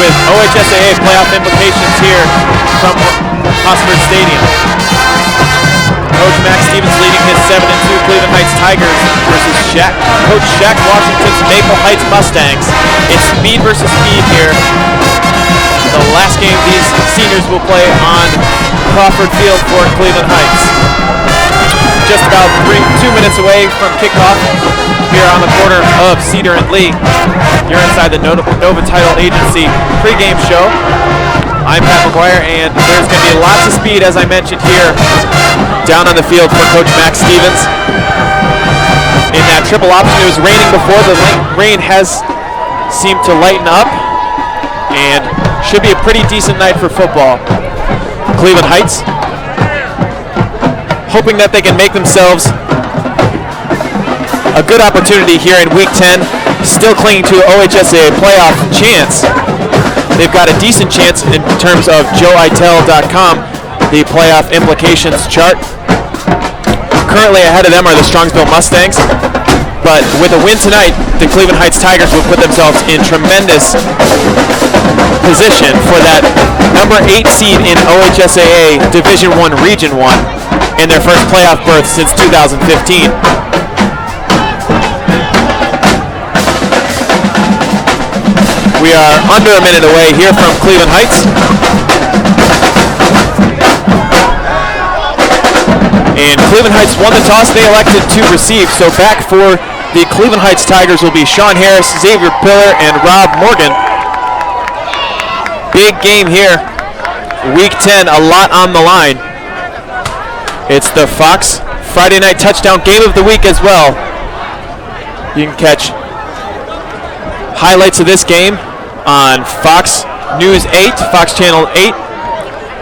with OHSAA playoff implications here from Hosford Stadium. Coach Max Stevens leading his 7-2 Cleveland Heights Tigers versus Coach Shaq Washington's Maple Heights Mustangs. It's speed versus speed here. The last game these seniors will play on Crawford Field for Cleveland Heights. Just about 2 minutes away from kickoff here on the corner of Cedar and Lee. You're inside the Nova Title Agency pregame show. I'm Pat McGuire, and there's going to be lots of speed, as I mentioned here, down on the field for Coach Max Stevens. In that triple option, it was raining before. The rain has seemed to lighten up, and should be a pretty decent night for football. Cleveland Heights hoping that they can make themselves a good opportunity here in Week 10, still clinging to an OHSAA playoff chance. They've got a decent chance in terms of joeitel.com, the playoff implications chart. Currently ahead of them are the Strongsville Mustangs, but with a win tonight, the Cleveland Heights Tigers will put themselves in tremendous position for that number 8 seed in OHSAA Division I Region 1 in their first playoff berth since 2015. We are under a minute away here from Cleveland Heights. And Cleveland Heights won the toss. They elected to receive. So back for the Cleveland Heights Tigers will be Sean Harris, Xavier Pillar, and Rob Morgan. Big game here. Week 10, a lot on the line. It's the Fox Friday night touchdown game of the week as well. You can catch highlights of this game on Fox News 8, Fox Channel 8.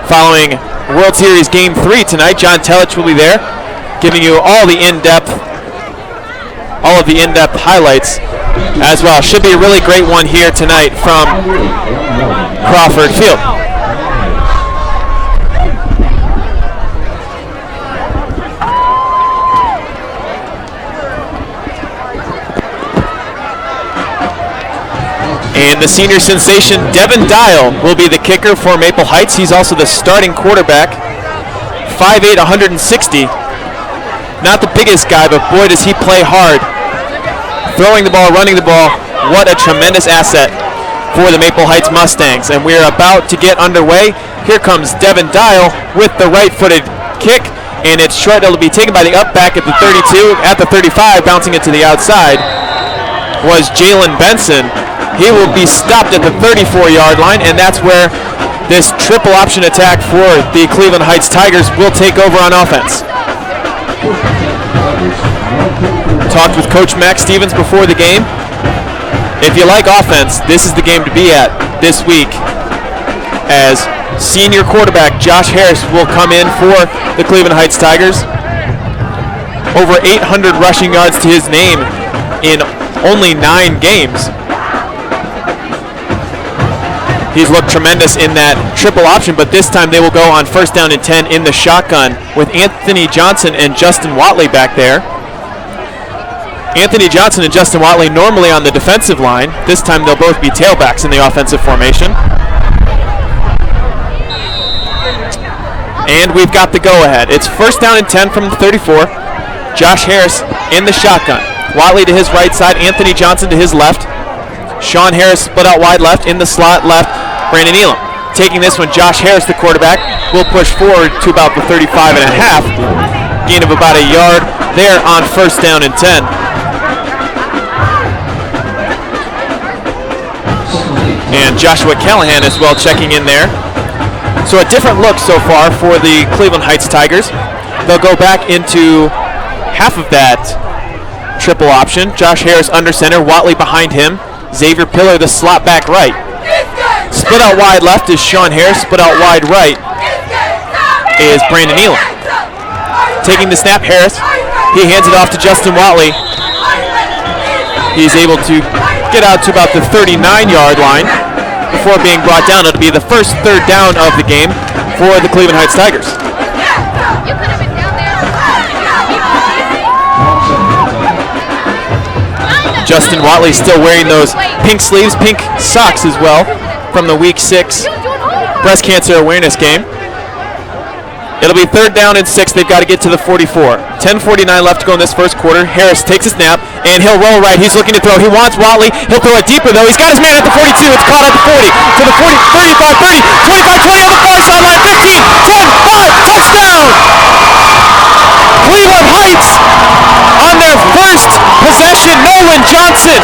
Following World Series Game 3 tonight, John Telich will be there, giving you all of the in-depth highlights as well. Should be a really great one here tonight from Crawford Field. And the senior sensation, Devin Dial, will be the kicker for Maple Heights. He's also the starting quarterback. 5'8", 160. Not the biggest guy, but boy, does he play hard. Throwing the ball, running the ball, what a tremendous asset for the Maple Heights Mustangs. And we're about to get underway. Here comes Devin Dial with the right-footed kick, and it's short. It'll be taken by the up back at the 32. At the 35, bouncing it to the outside, was Jalen Benson. He will be stopped at the 34-yard line, and that's where this triple option attack for the Cleveland Heights Tigers will take over on offense. Talked with Coach Max Stevens before the game. If you like offense, this is the game to be at this week, as senior quarterback Josh Harris will come in for the Cleveland Heights Tigers. Over 800 rushing yards to his name in only 9 games. He's looked tremendous in that triple option, but this time they will go on 1st down and 10 in the shotgun with Anthony Johnson and Justin Watley back there. Anthony Johnson and Justin Watley normally on the defensive line. This time they'll both be tailbacks in the offensive formation. And we've got the go-ahead. It's 1st down and 10 from the 34. Josh Harris in the shotgun. Watley to his right side, Anthony Johnson to his left. Sean Harris split out wide left, in the slot left, Brandon Elam. Taking this one, Josh Harris, the quarterback, will push forward to about the 35 and a half. Gain of about a yard there on 1st down and 10. And Joshua Callahan as well checking in there. So a different look so far for the Cleveland Heights Tigers. They'll go back into half of that triple option. Josh Harris under center, Watley behind him. Xavier Pillar, the slot back right. Split out wide left is Sean Harris. Split out wide right is Brandon Elam. Taking the snap, Harris. He hands it off to Justin Watley. He's able to get out to about the 39-yard line before being brought down. It'll be the first 3rd down of the game for the Cleveland Heights Tigers. Justin Watley still wearing those pink sleeves, pink socks as well. from the Week 6 breast cancer awareness game. It'll be 3rd down and 6. They've got to get to the 44. 10:49 left to go in this first quarter. Harris takes a snap, and he'll roll right. He's looking to throw. He wants Watley. He'll throw it deeper, though. He's got his man at the 42. It's caught at the 40. To the 40, 35, 30, 25, 20 on the far sideline. 15, 10, 5, touchdown! Cleveland Heights on their first possession. Nolan Johnson.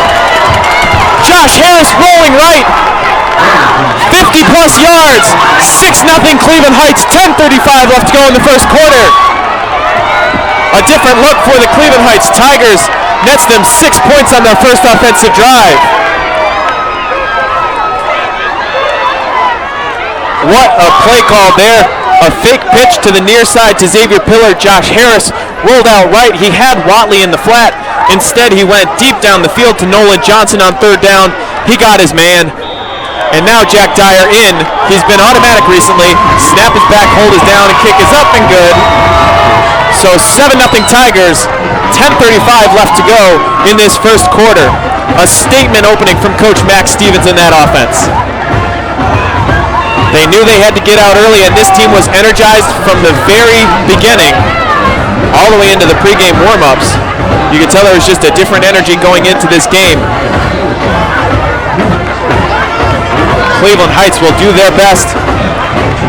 Josh Harris rolling right. 50-plus yards, 6-0 Cleveland Heights, 10:35 left to go in the first quarter. A different look for the Cleveland Heights Tigers, nets them 6 points on their first offensive drive. What a play call there. A fake pitch to the near side to Xavier Pillar. Josh Harris rolled out right. He had Watley in the flat. Instead, he went deep down the field to Nolan Johnson on 3rd down. He got his man. And now Jack Dyer in. He's been automatic recently. Snap is back, hold is down, and kick is up and good. So 7-0 Tigers, 10:35 left to go in this first quarter. A statement opening from Coach Max Stevens in that offense. They knew they had to get out early, and this team was energized from the very beginning all the way into the pregame warm-ups. You could tell there was just a different energy going into this game. Cleveland Heights will do their best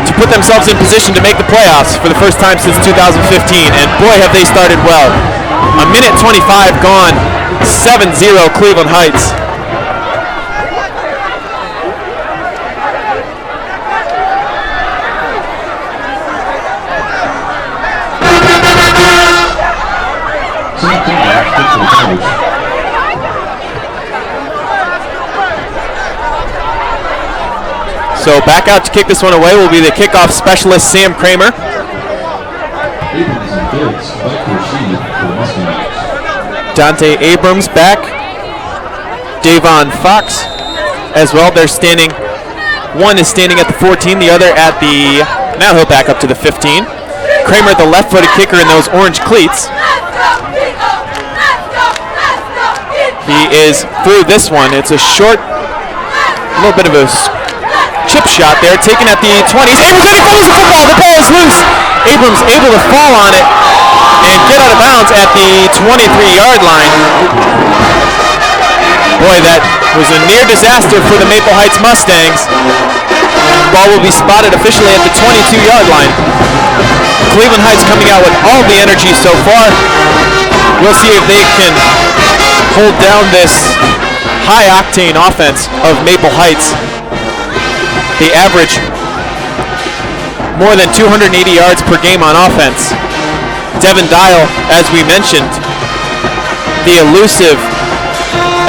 to put themselves in position to make the playoffs for the first time since 2015, and boy have they started well. A minute 25 gone, 7-0 Cleveland Heights. So back out to kick this one away will be the kickoff specialist, Sam Kramer. Dante Abrams back. Davon Fox as well. They're standing. One is standing at the 14, the other at the, now he'll back up to the 15. Kramer, the left-footed kicker in those orange cleats. He is through this one. It's a short, a little bit of a chip shot there, taken at the 20s. Abrams, and he throws the football. The ball is loose. Abrams able to fall on it and get out of bounds at the 23-yard line. Boy, that was a near disaster for the Maple Heights Mustangs. Ball will be spotted officially at the 22-yard line. Cleveland Heights coming out with all the energy so far. We'll see if they can hold down this high-octane offense of Maple Heights. They average more than 280 yards per game on offense. Devin Dial, as we mentioned, the elusive,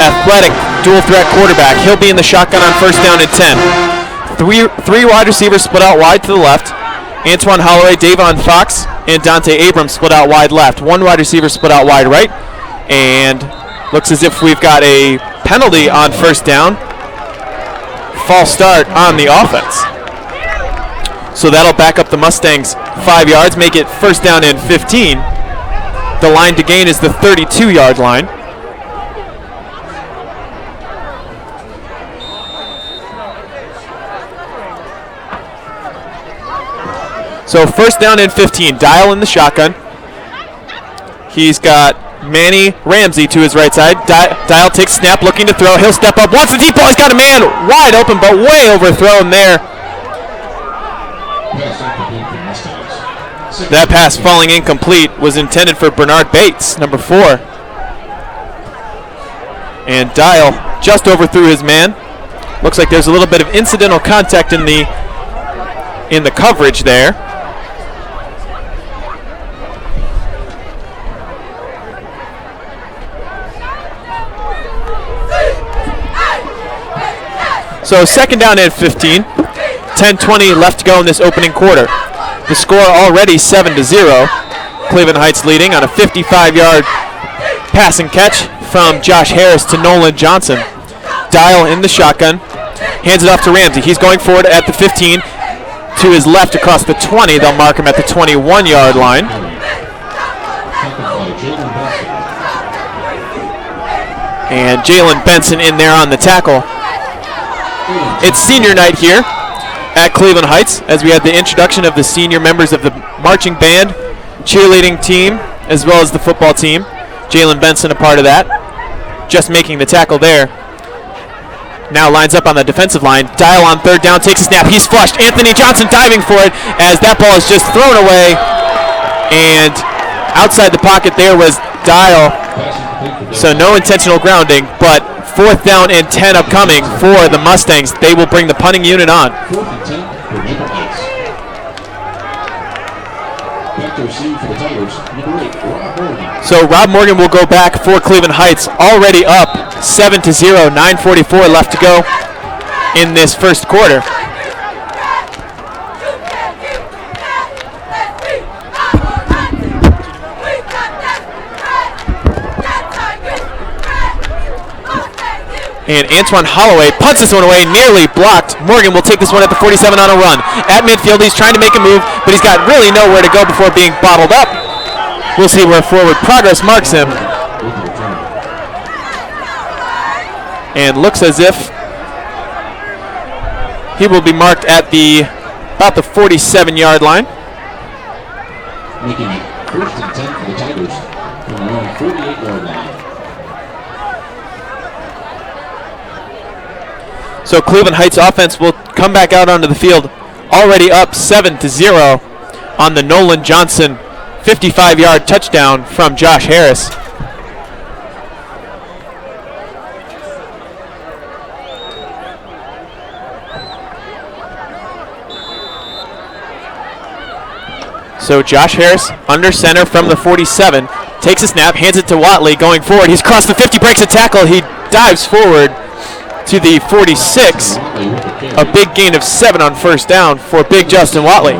athletic, dual-threat quarterback. He'll be in the shotgun on 1st down and 10. Three wide receivers split out wide to the left. Antoine Holloway, Davon Fox, and Dante Abrams split out wide left. One wide receiver split out wide right. And looks as if we've got a penalty on 1st down. False start on the offense. So that'll back up the Mustangs 5 yards, make it 1st down and 15. The line to gain is the 32-yard line. So 1st down and 15. Dial in the shotgun. He's got Manny Ramsey to his right side. Dial takes snap, looking to throw. He'll step up. Wants the deep ball. He's got a man wide open, but way overthrown there. That pass falling incomplete was intended for Bernard Bates, number 4. And Dial just overthrew his man. Looks like there's a little bit of incidental contact in the coverage there. So 2nd down and 15. 10:20 left to go in this opening quarter. The score already 7-0. Cleveland Heights leading on a 55-yard pass and catch from Josh Harris to Nolan Johnson. Dial in the shotgun. Hands it off to Ramsey. He's going forward at the 15. To his left across the 20. They'll mark him at the 21-yard line. And Jalen Benson in there on the tackle. It's senior night here at Cleveland Heights, as we had the introduction of the senior members of the marching band, cheerleading team, as well as the football team. Jalen Benson a part of that, just making the tackle there. Now lines up on the defensive line. Dial on third down, takes a snap. He's flushed. Anthony Johnson diving for it as that ball is just thrown away. And outside the pocket there was Dial. So no intentional grounding, but 4th down and 10 upcoming for the Mustangs. They will bring the punting unit on. So Rob Morgan will go back for Cleveland Heights, already up 7-0, 9:44 left to go in this first quarter. And Antoine Holloway punts this one away, nearly blocked. Morgan will take this one at the 47 on a run. At midfield, he's trying to make a move, but he's got really nowhere to go before being bottled up. We'll see where forward progress marks him. And looks as if he will be marked at about the 47-yard line. Making it 1st and 10 for the Tigers from their own 48-yard line. So Cleveland Heights offense will come back out onto the field, already up 7-0 on the Nolan Johnson 55-yard touchdown from Josh Harris. So Josh Harris under center from the 47, takes a snap, hands it to Watley, going forward. He's crossed the 50, breaks a tackle. He dives forward to the 46. A big gain of 7 on 1st down for big Justin Watley.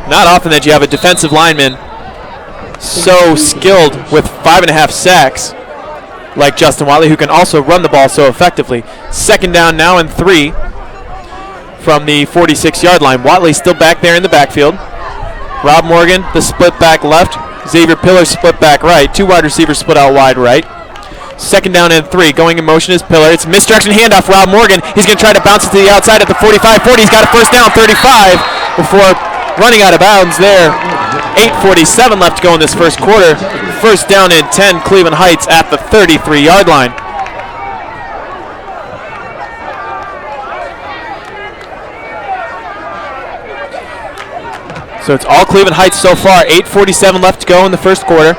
Not often that you have a defensive lineman so skilled with 5.5 sacks like Justin Watley, who can also run the ball so effectively. 2nd down now and 3 from the 46-yard line. Watley still back there in the backfield. Rob Morgan, the split back left. Xavier Pillar split back right. 2 wide receivers split out wide right. 2nd down and 3. Going in motion is Pillar. It's a misdirection handoff. Rob Morgan. He's going to try to bounce it to the outside at the 45-40. He's got a 1st down, 35 before running out of bounds there. 8:47 left to go in this first quarter. 1st down and 10, Cleveland Heights at the 33-yard line. So it's all Cleveland Heights so far. 8:47 left to go in the first quarter.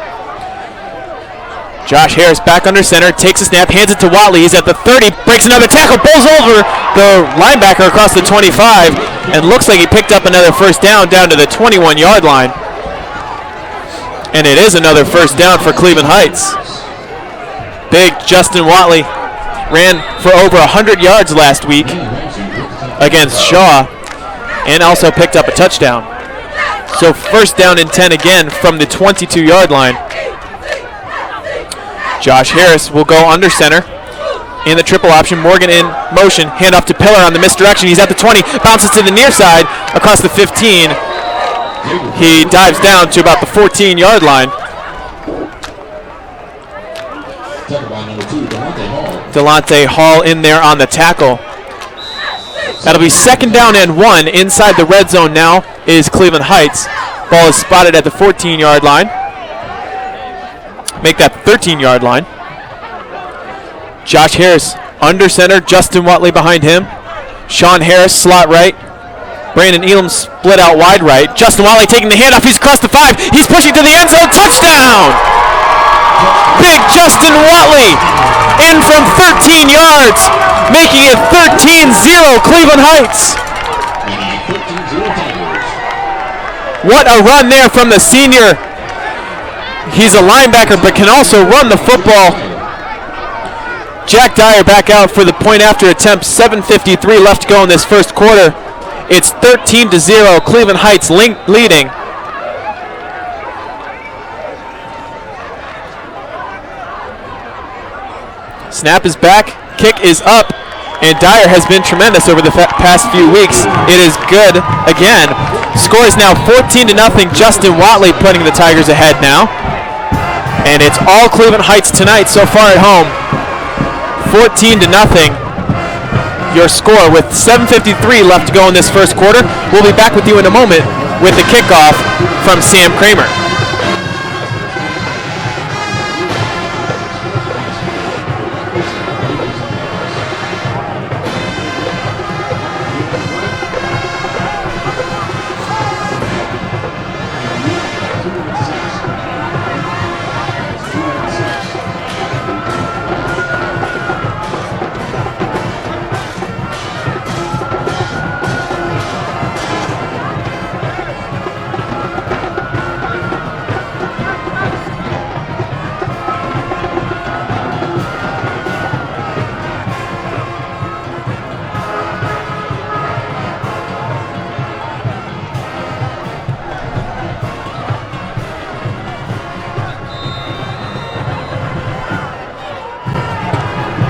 Josh Harris back under center, takes a snap, hands it to Watley. He's at the 30, breaks another tackle, bowls over the linebacker across the 25, and looks like he picked up another 1st down to the 21-yard line. And it is another 1st down for Cleveland Heights. Big Justin Watley ran for over 100 yards last week against Shaw and also picked up a touchdown. So 1st down and 10 again from the 22-yard line. Josh Harris will go under center in the triple option. Morgan in motion, handoff to Pillar on the misdirection. He's at the 20, bounces to the near side across the 15. He dives down to about the 14-yard line. Delonte Hall in there on the tackle. That'll be 2nd down and 1 inside the red zone now is Cleveland Heights. Ball is spotted at the 14-yard line. Make that 13-yard line. Josh Harris under center, Justin Watley behind him. Sean Harris slot right. Brandon Elam split out wide right. Justin Watley taking the handoff. He's across the 5. He's pushing to the end zone. Touchdown! Big Justin Watley in from 13 yards, making it 13-0 Cleveland Heights. What a run there from the senior. He's a linebacker but can also run the football. Jack Dyer back out for the point after attempt. 7:53 left to go in this first quarter. It's 13-0, Cleveland Heights leading. Snap is back, kick is up, and Dyer has been tremendous over the past few weeks. It is good again. Score is now 14-0. Justin Watley putting the Tigers ahead now. And it's all Cleveland Heights tonight so far at home. 14-0. Your score with 7:53 left to go in this first quarter. We'll be back with you in a moment with the kickoff from Sam Kramer.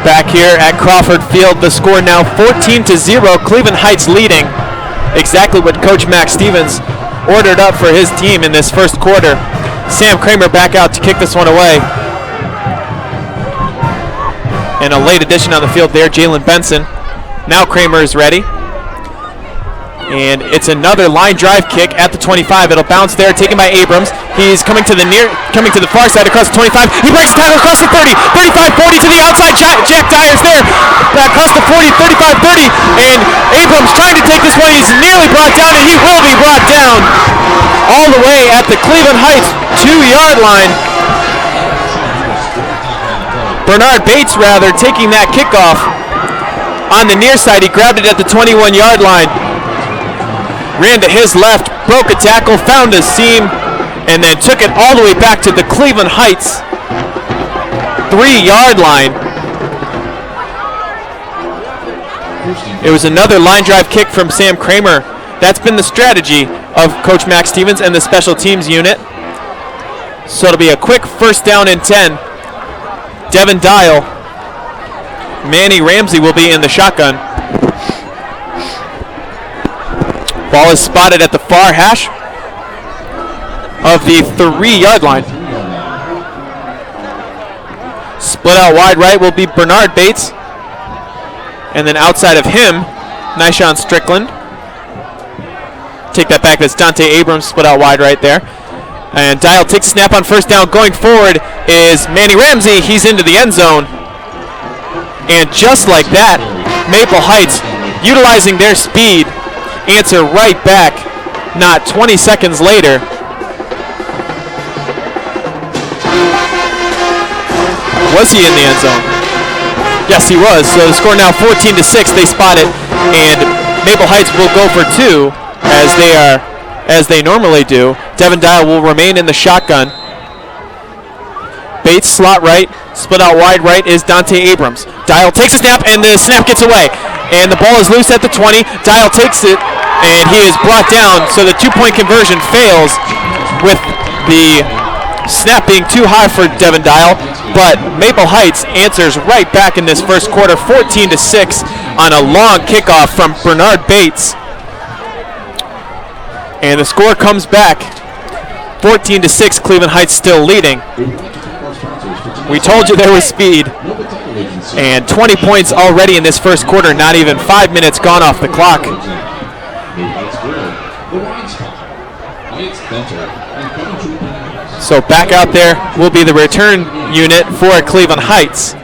Back here at Crawford Field, the score now 14-0. Cleveland Heights leading. Exactly what Coach Max Stevens ordered up for his team in this first quarter. Sam Kramer back out to kick this one away. And a late addition on the field there, Jalen Benson. Now Kramer is ready. And it's another line drive kick at the 25. It'll bounce there, taken by Abrams. He's coming to the far side across the 25. He breaks tackle across the 30, 35, 40 to the outside. Jack Dyer's there. Across the 40, 35, 30. And Abrams trying to take this one. He's nearly brought down, and he will be brought down all the way at the Cleveland Heights 2-yard line. Bernard Bates, taking that kickoff on the near side. He grabbed it at the 21-yard line. Ran to his left, broke a tackle, found a seam, and then took it all the way back to the Cleveland Heights 3-yard line. It was another line drive kick from Sam Kramer. That's been the strategy of Coach Max Stevens and the special teams unit. So it'll be a quick first down and 10. Devin Dial, Manny Ramsey will be in the shotgun. Ball is spotted at the far hash of the 3-yard line. Split out wide right will be Bernard Bates. And then outside of him, Nyshawn Strickland. Take that back, that's Dante Abrams, split out wide right there. And Dial takes a snap on first down. Going forward is Manny Ramsey. He's into the end zone. And just like that, Maple Heights, utilizing their speed, answer right back not 20 seconds later. Was he in the end zone? Yes, he was. So the score now 14-6. They spot it, and Maple Heights will go for 2 as they normally do. Devin Dial will remain in the shotgun. Bates slot right, split out wide right is Dante Abrams. Dial takes a snap, and the snap gets away. And the ball is loose at the 20. Dial takes it, and he is brought down. So the 2-point conversion fails with the snap being too high for Devin Dial. But Maple Heights answers right back in this first quarter, 14-6 on a long kickoff from Bernard Bates. And the score comes back, 14-6, Cleveland Heights still leading. We told you there was speed. And 20 points already in this first quarter, not even 5 minutes gone off the clock. So back out there will be the return unit for Cleveland Heights.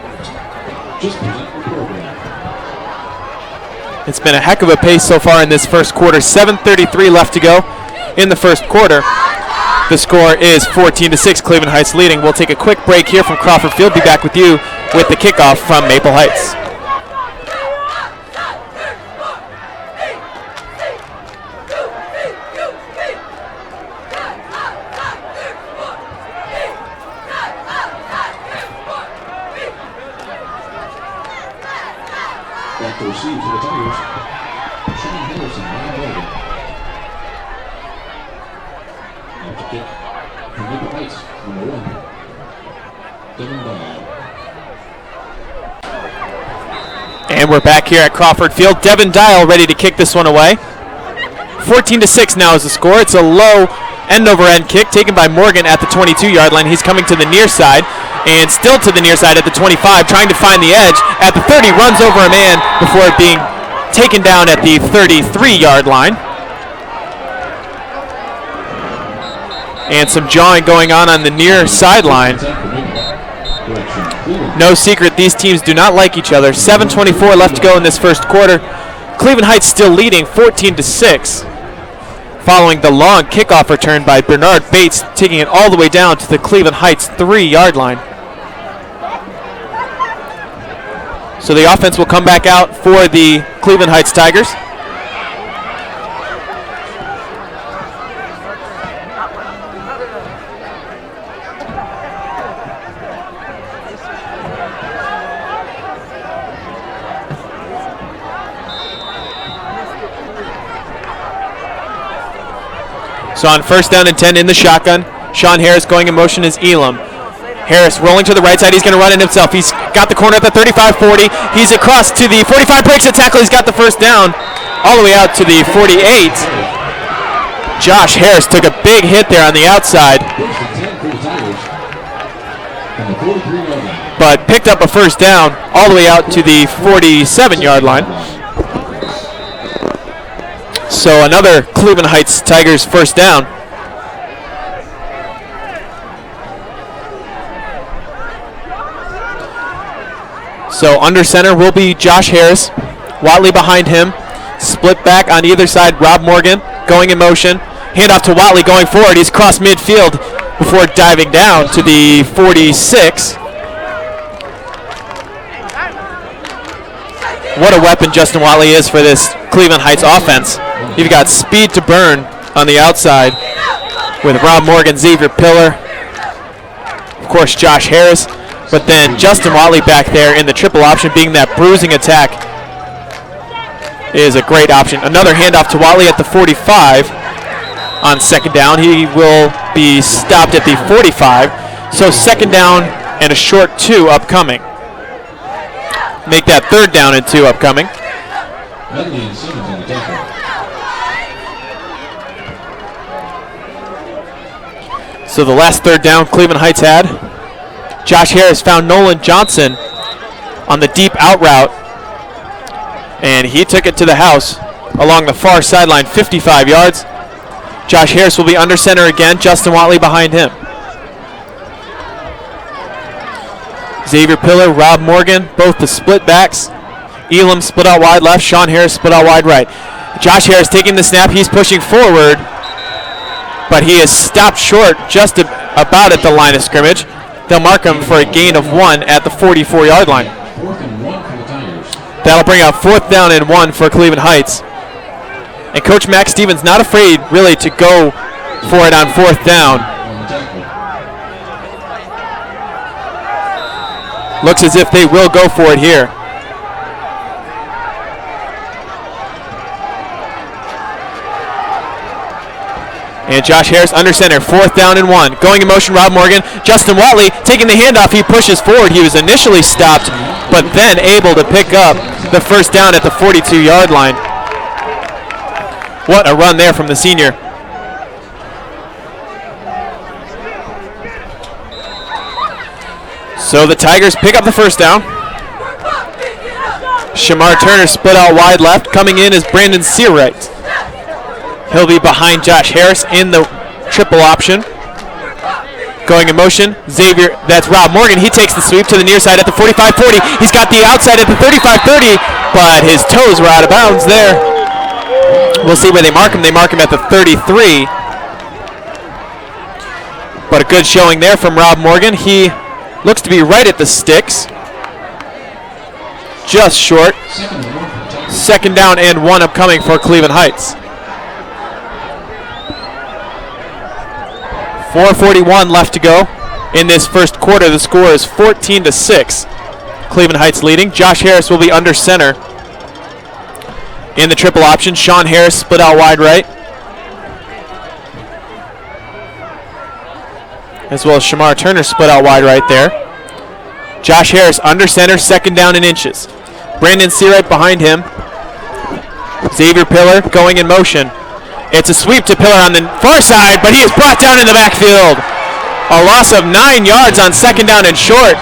It's been a heck of a pace so far in this first quarter. 7:33 left to go in the first quarter. The score is 14-6, Cleveland Heights leading. We'll take a quick break here from Crawford Field. Be back with you with the kickoff from Maple Heights. Back to receive for the Tigers. Sean Henderson, Ryan Morgan. Now to kick from Maple Heights, number 1, Devin Dial. And we're back here at Crawford Field. Devin Dial ready to kick this one away. 14-6 now is the score. It's a low end-over-end kick taken by Morgan at the 22-yard line. He's coming to the near side and still to the near side at the 25, trying to find the edge. At the 30, runs over a man before being taken down at the 33-yard line. And some jawing going on the near sideline. No secret, these teams do not like each other. 7:24 left to go in this first quarter. Cleveland Heights still leading 14-6. Following the long kickoff return by Bernard Bates, taking it all the way down to the Cleveland Heights 3-yard line. So the offense will come back out for the Cleveland Heights Tigers. So on first down and 10 in the shotgun, Sean Harris going in motion is Elam. Harris rolling to the right side. He's going to run it himself. He's got the corner at the 35-40. He's across to the 45, breaks the tackle. He's got the first down all the way out to the 48. Josh Harris took a big hit there on the outside, but picked up a first down all the way out to the 47-yard line. So another Cleveland Heights Tigers first down. So under center will be Josh Harris. Watley behind him. Split back on either side, Rob Morgan going in motion. Handoff to Watley going forward. He's across midfield before diving down to the 46. What a weapon Justin Watley is for this Cleveland Heights offense. You've got speed to burn on the outside with Rob Morgan, Xavier Pillar, of course Josh Harris, but then Justin Watley back there in the triple option, being that bruising attack, is a great option. Another handoff to Watley at the 45 on second down. He will be stopped at the 45. So second down and a short 2 upcoming. Make that third down and 2 upcoming. So the last third down Cleveland Heights had, Josh Harris found Nolan Johnson on the deep out route, and he took it to the house along the far sideline, 55 yards. Josh Harris will be under center again, Justin Watley behind him. Xavier Pillar, Rob Morgan, both the split backs. Elam split out wide left, Sean Harris split out wide right. Josh Harris taking the snap, he's pushing forward, but he is stopped short just about at the line of scrimmage. They'll mark him for a gain of 1 at the 44-yard line. That'll bring out 4th down and 1 for Cleveland Heights. And Coach Max Stevens not afraid really to go for it on 4th down. Looks as if they will go for it here. And Josh Harris under center, 4th down and 1. Going in motion, Rob Morgan. Justin Watley taking the handoff. He pushes forward. He was initially stopped, but then able to pick up the first down at the 42-yard line. What a run there from the senior. So the Tigers pick up the first down. Shamar Turner split out wide left. Coming in is Brandon Seawright. He'll be behind Josh Harris in the triple option. Going in motion, Xavier, that's Rob Morgan. He takes the sweep to the near side at the 45-40. He's got the outside at the 35-30, but his toes were out of bounds there. We'll see where they mark him. They mark him at the 33. But a good showing there from Rob Morgan. He looks to be right at the sticks. Just short. 2nd down and 1 upcoming for Cleveland Heights. 4:41 left to go in this first quarter. The score is 14-6. Cleveland Heights leading. Josh Harris will be under center in the triple option. Sean Harris split out wide right, as well as Shamar Turner split out wide right there. Josh Harris under center, 2nd down and inches. Brandon Seawright behind him. Xavier Pillar going in motion. It's a sweep to Pillar on the far side, but he is brought down in the backfield. A loss of 9 yards on second down and short.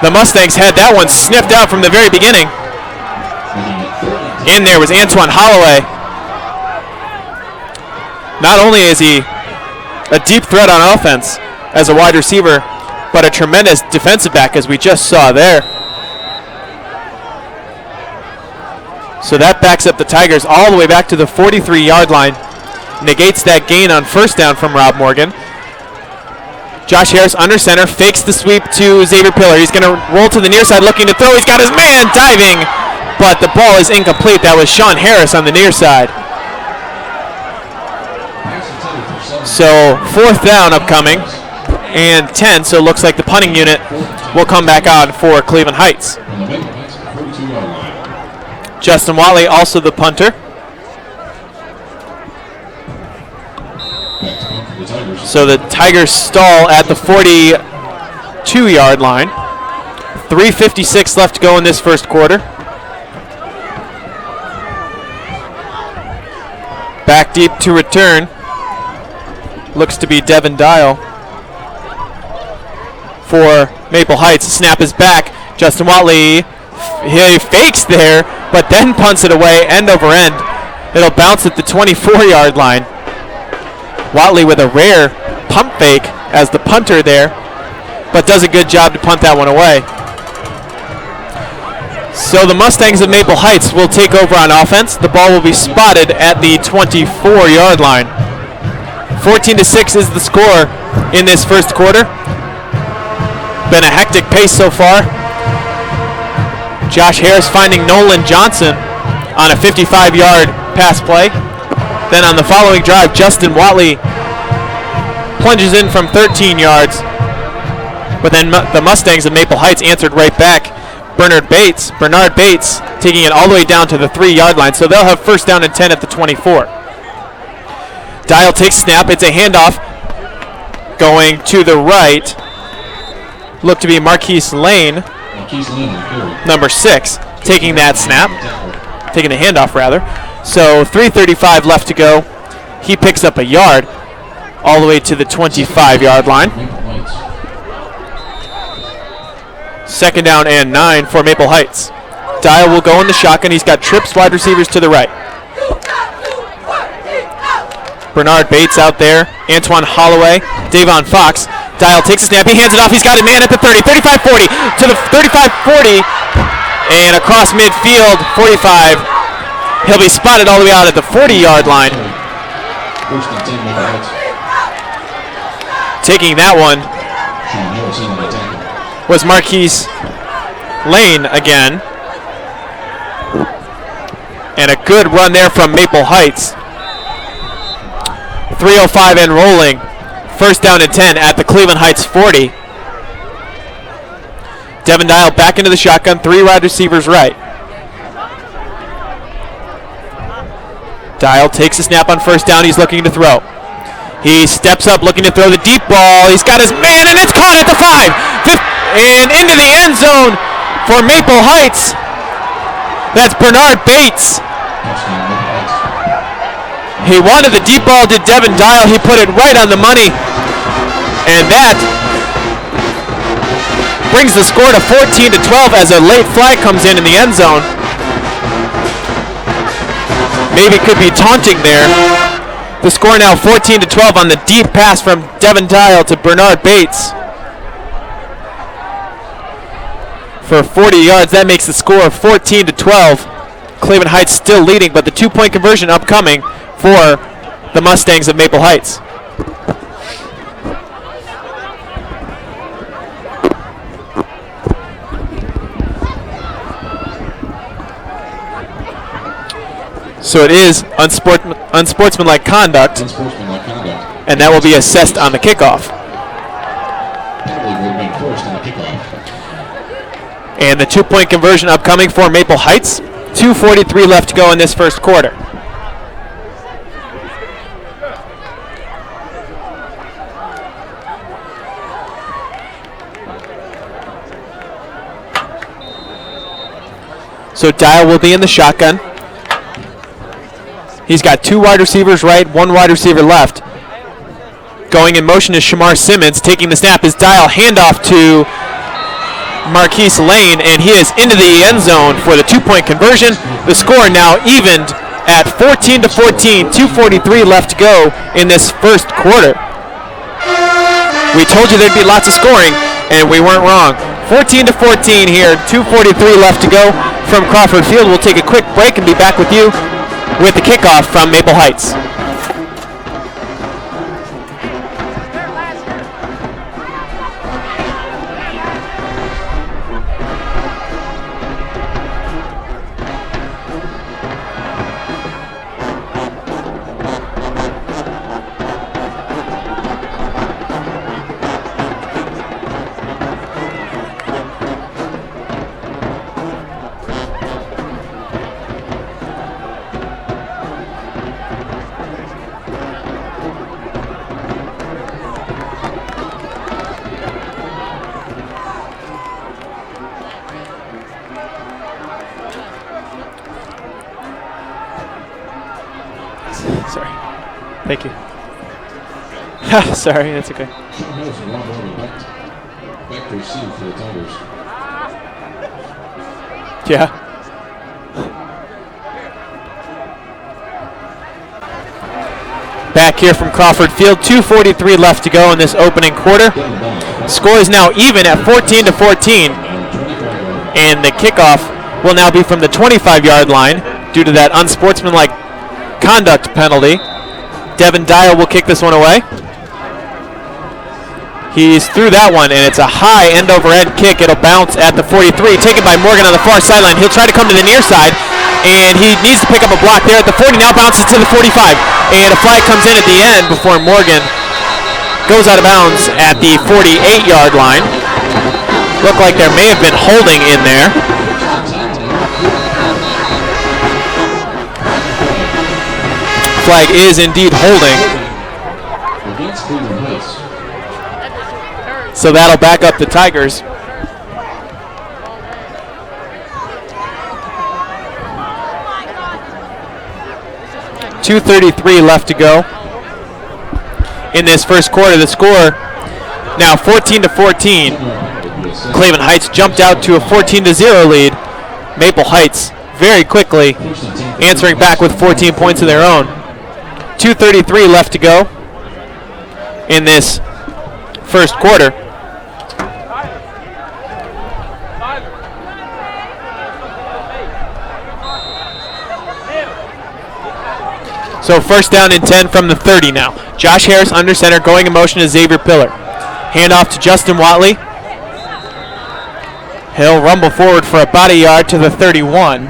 The Mustangs had that one sniffed out from the very beginning. In there was Antoine Holloway. Not only is he a deep threat on offense as a wide receiver, but a tremendous defensive back, as we just saw there. So that backs up the Tigers all the way back to the 43-yard line. Negates that gain on first down from Rob Morgan. Josh Harris under center, fakes the sweep to Xavier Pillar. He's going to roll to the near side looking to throw. He's got his man diving, but the ball is incomplete. That was Sean Harris on the near side. So fourth down upcoming and 10, so it looks like the punting unit will come back on for Cleveland Heights. Justin Watley, also the punter. So the Tigers stall at the 42-yard line. 3:56 left to go in this first quarter. Back deep to return. Looks to be Devin Dial for Maple Heights. Snap is back. Justin Watley, he fakes there, but then punts it away end over end. It'll bounce at the 24-yard line. Watley with a rare pump fake as the punter there, but does a good job to punt that one away. So the Mustangs of Maple Heights will take over on offense. The ball will be spotted at the 24-yard line. 14-6 is the score in this first quarter. Been a hectic pace so far. Josh Harris finding Nolan Johnson on a 55-yard pass play. Then on the following drive, Justin Watley plunges in from 13 yards. But then the Mustangs of Maple Heights answered right back. Bernard Bates taking it all the way down to the 3-yard line. So they'll have first down and 10 at the 24. Dial takes snap. It's a handoff going to the right. Look to be Marquise Lane, number 6, taking that snap. Taking the handoff, rather. So 3:35 left to go. He picks up a yard all the way to the 25-yard line. Second down and 9 for Maple Heights. Dial will go in the shotgun. He's got trips wide receivers to the right. Bernard Bates out there. Antoine Holloway. Davon Fox. Dial takes a snap. He hands it off. He's got a man at the 30. 35-40 to the 35-40. And across midfield, 45. He'll be spotted all the way out at the 40-yard line. Taking that one was Marquise Lane again. And a good run there from Maple Heights. 3:05 and rolling. First down and 10 at the Cleveland Heights 40. Devin Dial back into the shotgun. 3 wide receivers right. Dial takes a snap on first down. He's looking to throw. He steps up looking to throw the deep ball. He's got his man, and it's caught at the 5. And into the end zone for Maple Heights. That's Bernard Bates. He wanted the deep ball to Devin Dial. He put it right on the money. And that brings the score to 14-12 as a late flag comes in the end zone. Maybe could be taunting there. The score now 14-12 on the deep pass from Devin Dial to Bernard Bates. For 40 yards, that makes the score 14-12. Cleveland Heights still leading, but the 2-point conversion upcoming for the Mustangs of Maple Heights. So it is unsportsmanlike conduct, and that will be assessed on the kickoff. And the 2-point conversion upcoming for Maple Heights. 2:43 left to go in this first quarter. So Dial will be in the shotgun. He's got 2 wide receivers right, 1 wide receiver left. Going in motion is Shamar Simmons. Taking the snap is Dial. Handoff to Marquise Lane, and he is into the end zone for the 2-point conversion. The score now evened at 14-14, 2:43 left to go in this first quarter. We told you there'd be lots of scoring, and we weren't wrong. 14-14 here, 2:43 left to go from Crawford Field. We'll take a quick break and be back with you with the kickoff from Maple Heights. Sorry. Thank you. Sorry, that's okay. Back to receive for the Tigers. Yeah. Back here from Crawford Field, 2:43 left to go in this opening quarter. Score is now even at 14-14, and the kickoff will now be from the 25-yard line due to that unsportsmanlike conduct penalty. Devin Dial will kick this one away. He's through that one, and it's a high end-over-end kick. It'll bounce at the 43, taken by Morgan on the far sideline. He'll try to come to the near side, and he needs to pick up a block there at the 40. Now bounces to the 45, and a flag comes in at the end before Morgan goes out of bounds at the 48-yard line. Looked like there may have been holding in there. Flag is indeed holding. So that'll back up the Tigers. .233 left to go in this first quarter. The score now 14-14. Cleveland Heights jumped out to a 14-0 lead. Maple Heights very quickly answering back with 14 points of their own. 2:33 left to go in this first quarter. So first down and 10 from the 30 now. Josh Harris under center, going in motion to Xavier Pillar. Handoff to Justin Watley. He'll rumble forward for about a yard to the 31.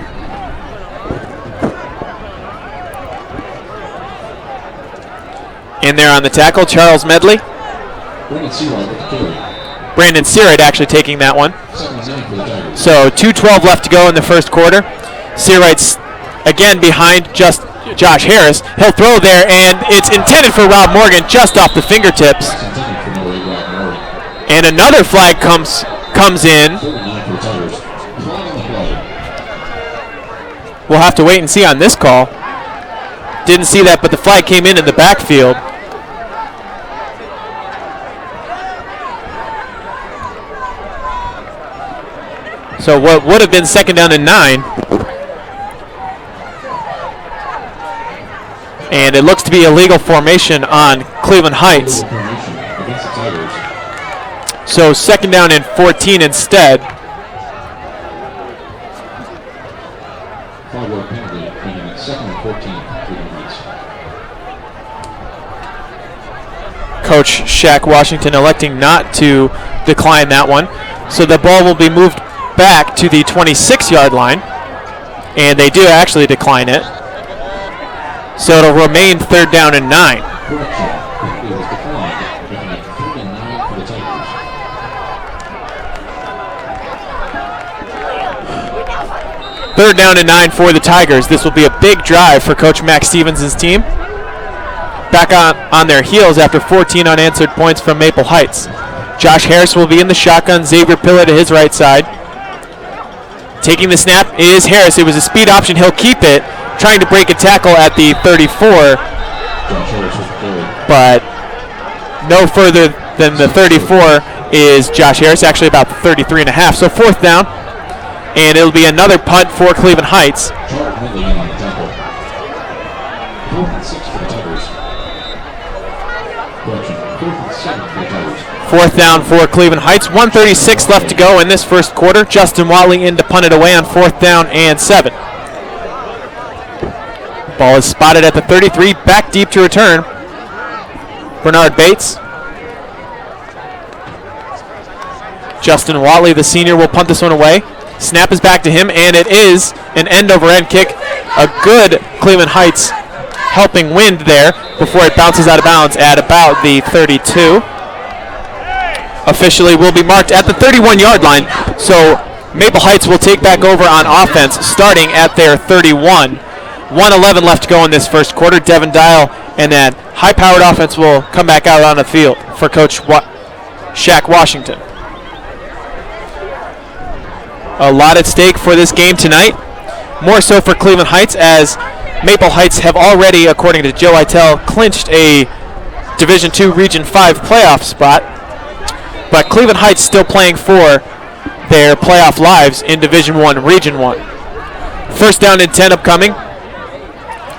In there on the tackle, Charles Medley. Brandon Searite actually taking that one. So 2:12 left to go in the first quarter. Searite's again behind just Josh Harris. He'll throw there, and it's intended for Rob Morgan just off the fingertips. And another flag comes in. We'll have to wait and see on this call. Didn't see that, but the flag came in the backfield. So what would have been second down and 9. And it looks to be illegal formation on Cleveland Heights. So second down and 14 instead. Coach Shaq Washington electing not to decline that one. So the ball will be moved back to the 26-yard line. And they do actually decline it. So it'll remain third down and 9. Third down and 9 for the Tigers. This will be a big drive for Coach Max Stevens' team. Back on their heels after 14 unanswered points from Maple Heights. Josh Harris will be in the shotgun. Xavier Pillar to his right side. Taking the snap is Harris. It was a speed option. He'll keep it. trying to break a tackle at the 34, but no further than the 34 is Josh Harris, actually about the 33 and a half. So 4th down, and it'll be another punt for Cleveland Heights. 4th down for Cleveland Heights. 1:36 left to go in this first quarter. Justin Watley in to punt it away on 4th down and 7. Ball is spotted at the 33, back deep to return. Bernard Bates. Justin Watley, the senior, will punt this one away. Snap is back to him, and it is an end-over-end kick. A good Cleveland Heights helping wind there before it bounces out of bounds at about the 32. Officially will be marked at the 31-yard line, so Maple Heights will take back over on offense starting at their 31. 1:11 left to go in this first quarter. Devin Dial and that high-powered offense will come back out on the field for Coach Shaq Washington. A lot at stake for this game tonight, more so for Cleveland Heights, as Maple Heights have already, according to Joe Itel, clinched a Division II Region 5 playoff spot, but Cleveland Heights still playing for their playoff lives in Division I Region 1. 1st down and 10 upcoming.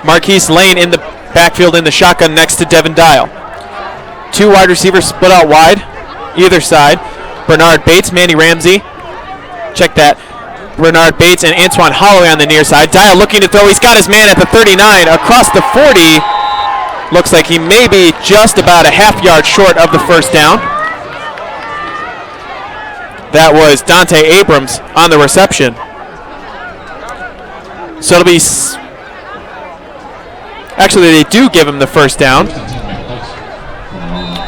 Marquise Lane in the backfield in the shotgun next to Devin Dial. 2 wide receivers split out wide, either side. Bernard Bates, Manny Ramsey. Check that. Bernard Bates and Antoine Holloway on the near side. Dial looking to throw. He's got his man at the 39. Across the 40. Looks like he may be just about a half yard short of the 1st down. That was Dante Abrams on the reception. So it'll be... Actually, they do give him the 1st down.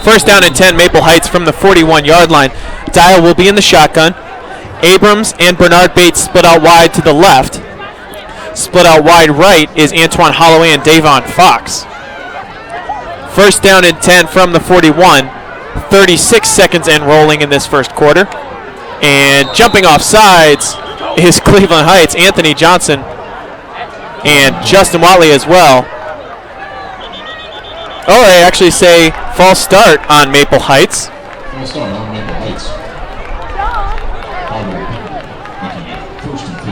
1st down and 10, Maple Heights from the 41-yard line. Dial will be in the shotgun. Abrams and Bernard Bates split out wide to the left. Split out wide right is Antoine Holloway and Davon Fox. 1st down and 10 from the 41. 36 seconds and rolling in this first quarter. And jumping off sides is Cleveland Heights, Anthony Johnson, and Justin Watley as well. Oh, they actually say false start on Maple Heights. False start on Maple Heights. 1st and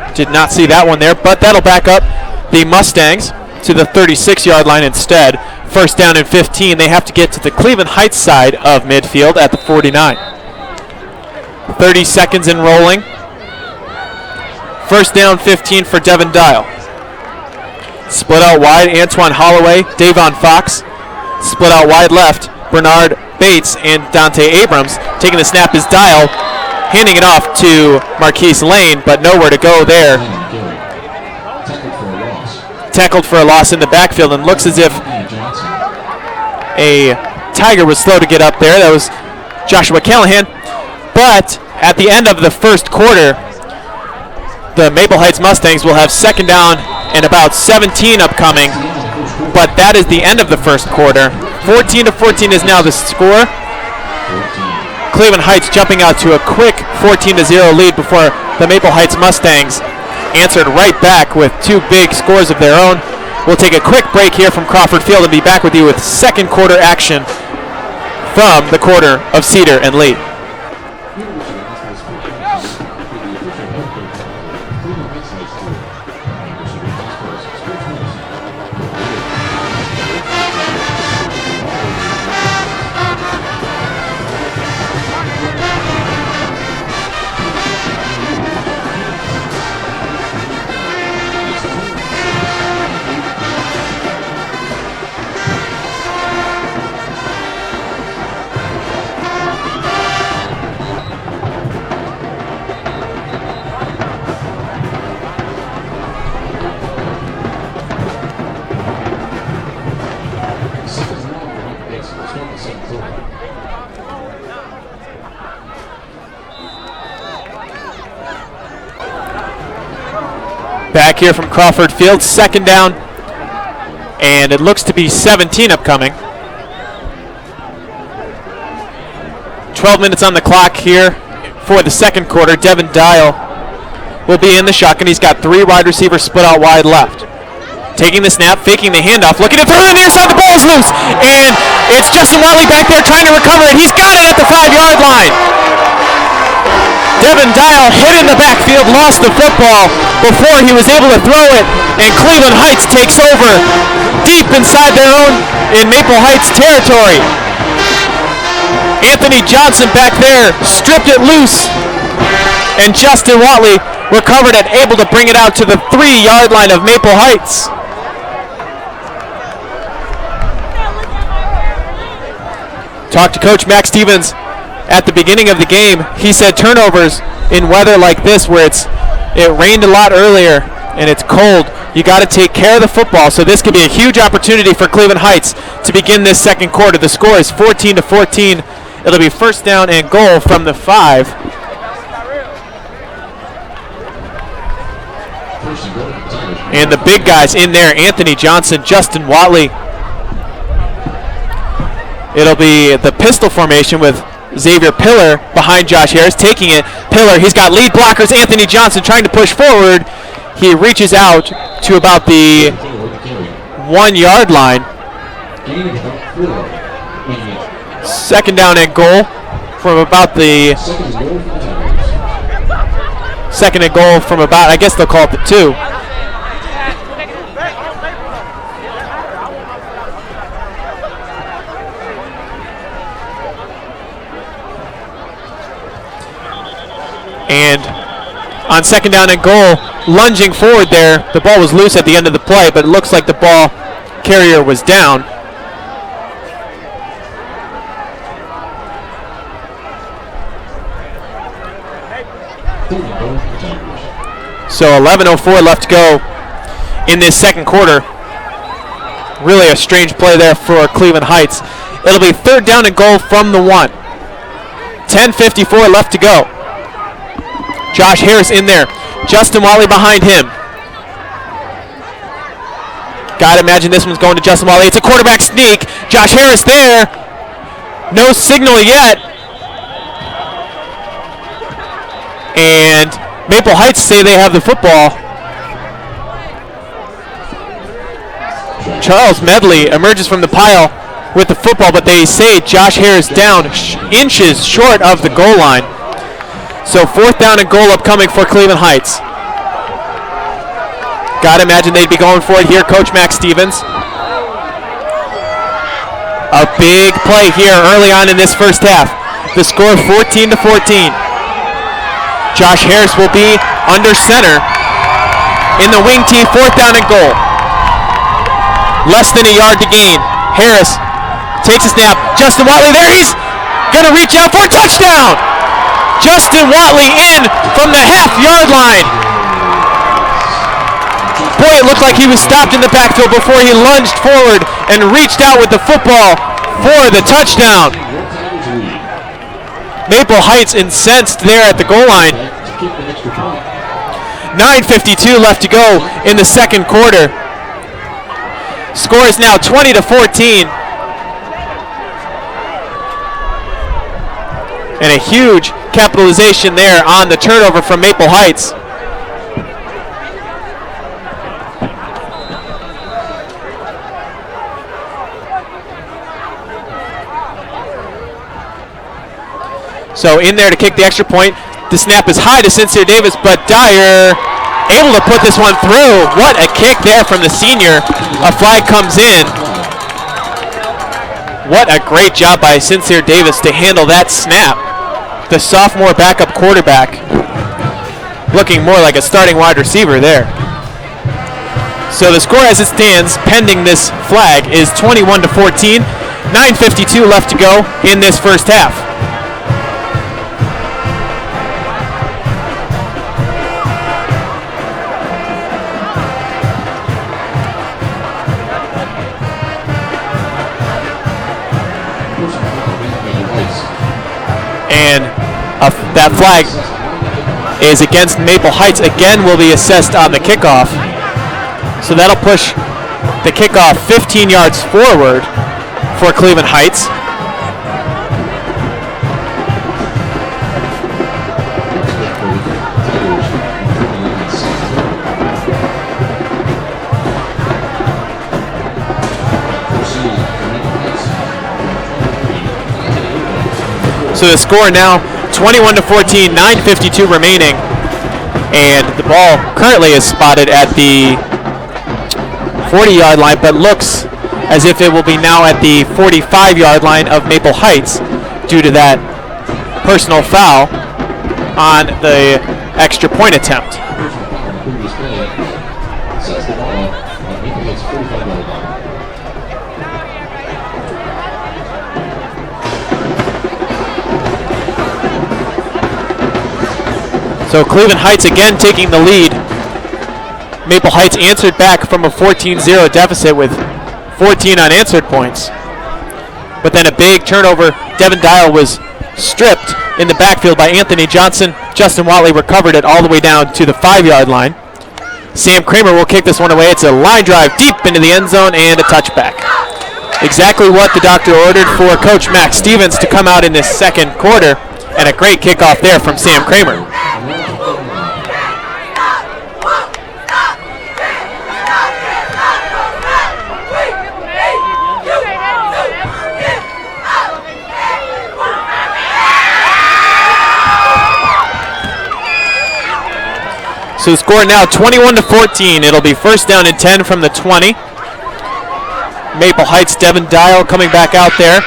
15. Did not see that one there, but that'll back up the Mustangs to the 36-yard line instead. 1st down and 15. They have to get to the Cleveland Heights side of midfield at the 49. 30 seconds in rolling. 1st down 15 for Devin Dial. Split out wide, Antoine Holloway, Davon Fox. Split out wide left, Bernard Bates and Dante Abrams. Taking the snap is Dial, handing it off to Marquise Lane, but nowhere to go there. Tackled for a loss in the backfield, and looks as if a Tiger was slow to get up there. That was Joshua Callahan. But at the end of the first quarter, the Maple Heights Mustangs will have 2nd down and about 17 upcoming, but that is the end of the first quarter. 14-14 is now the score. Cleveland Heights jumping out to a quick 14-0 lead before the Maple Heights Mustangs answered right back with 2 big scores of their own. We'll take a quick break here from Crawford Field and be back with you with second quarter action from the corner of Cedar and Lee. Back here from Crawford Field, 2nd down, and it looks to be 17 upcoming. 12 minutes on the clock here for the second quarter. Devin Dial will be in the shotgun. He's got 3 wide receivers split out wide left. Taking the snap, faking the handoff, looking to throw to the near side. The ball is loose, and it's Justin Watley back there trying to recover it. He's got it at the 5-yard line. Devin Dial hit in the backfield, lost the football before he was able to throw it, and Cleveland Heights takes over deep inside their own in Maple Heights territory. Anthony Johnson back there stripped it loose, and Justin Watley recovered it, able to bring it out to the 3-yard line of Maple Heights. Talked to Coach Max Stevens at the beginning of the game. He said turnovers in weather like this where it rained a lot earlier and it's cold, you got to take care of the football. So this could be a huge opportunity for Cleveland Heights to begin this second quarter. The score is 14-14. It'll be first down and goal from the 5. And the big guys in there, Anthony Johnson, Justin Watley. It'll be the pistol formation with Xavier Pillar behind Josh Harris, taking it. Pillar, he's got lead blockers. Anthony Johnson trying to push forward. He reaches out to about the 1-yard line. Second down and goal from about the second and goal from about, I guess they'll call it the 2. And on second down and goal, lunging forward there, the ball was loose at the end of the play, but it looks like the ball carrier was down. So 11:04 left to go in this second quarter. Really a strange play there for Cleveland Heights. It'll be third down and goal from the 1. 10:54 left to go. Josh Harris in there. Justin Watley behind him. Gotta imagine this one's going to Justin Watley. It's a quarterback sneak. Josh Harris there. No signal yet. And Maple Heights say they have the football. Charles Medley emerges from the pile with the football, but they say Josh Harris down inches short of the goal line. So fourth down and goal upcoming for Cleveland Heights. Gotta imagine they'd be going for it here, Coach Max Stevens. A big play here early on in this first half. The score 14-14. Josh Harris will be under center in the wing tee, fourth down and goal. Less than a yard to gain. Harris takes a snap. Justin Watley there. He's gonna reach out for a touchdown. Justin Watley in from the half-yard line. Boy, it looked like he was stopped in the backfield before he lunged forward and reached out with the football for the touchdown. Maple Heights incensed there at the goal line. 9:52 left to go in the second quarter. Score is now 20-14. And a huge capitalization there on the turnover from Maple Heights. So in there to kick the extra point. The snap is high to Sincere Davis, but Dyer able to put this one through. What a kick there from the senior. A flag comes in. What a great job by Sincere Davis to handle that snap. The sophomore backup quarterback looking more like a starting wide receiver there. So the score as it stands, pending this flag, is 21-14. 9:52 left to go in this first half. And that flag is against Maple Heights. Again, will be assessed on the kickoff. So that'll push the kickoff 15 yards forward for Cleveland Heights. So the score now 21-14, 9:52 remaining. And the ball currently is spotted at the 40-yard line, but looks as if it will be now at the 45-yard line of Maple Heights due to that personal foul on the extra point attempt. So Cleveland Heights again taking the lead. Maple Heights answered back from a 14-0 deficit with 14 unanswered points. But then a big turnover. Devin Dial was stripped in the backfield by Anthony Johnson. Justin Watley recovered it all the way down to the 5-yard line. Sam Kramer will kick this one away. It's a line drive deep into the end zone and a touchback. Exactly what the doctor ordered for Coach Max Stevens to come out in this second quarter, and a great kickoff there from Sam Kramer. So the score now 21-14. It'll be first down and 10 from the 20. Maple Heights, Devin Dial coming back out there.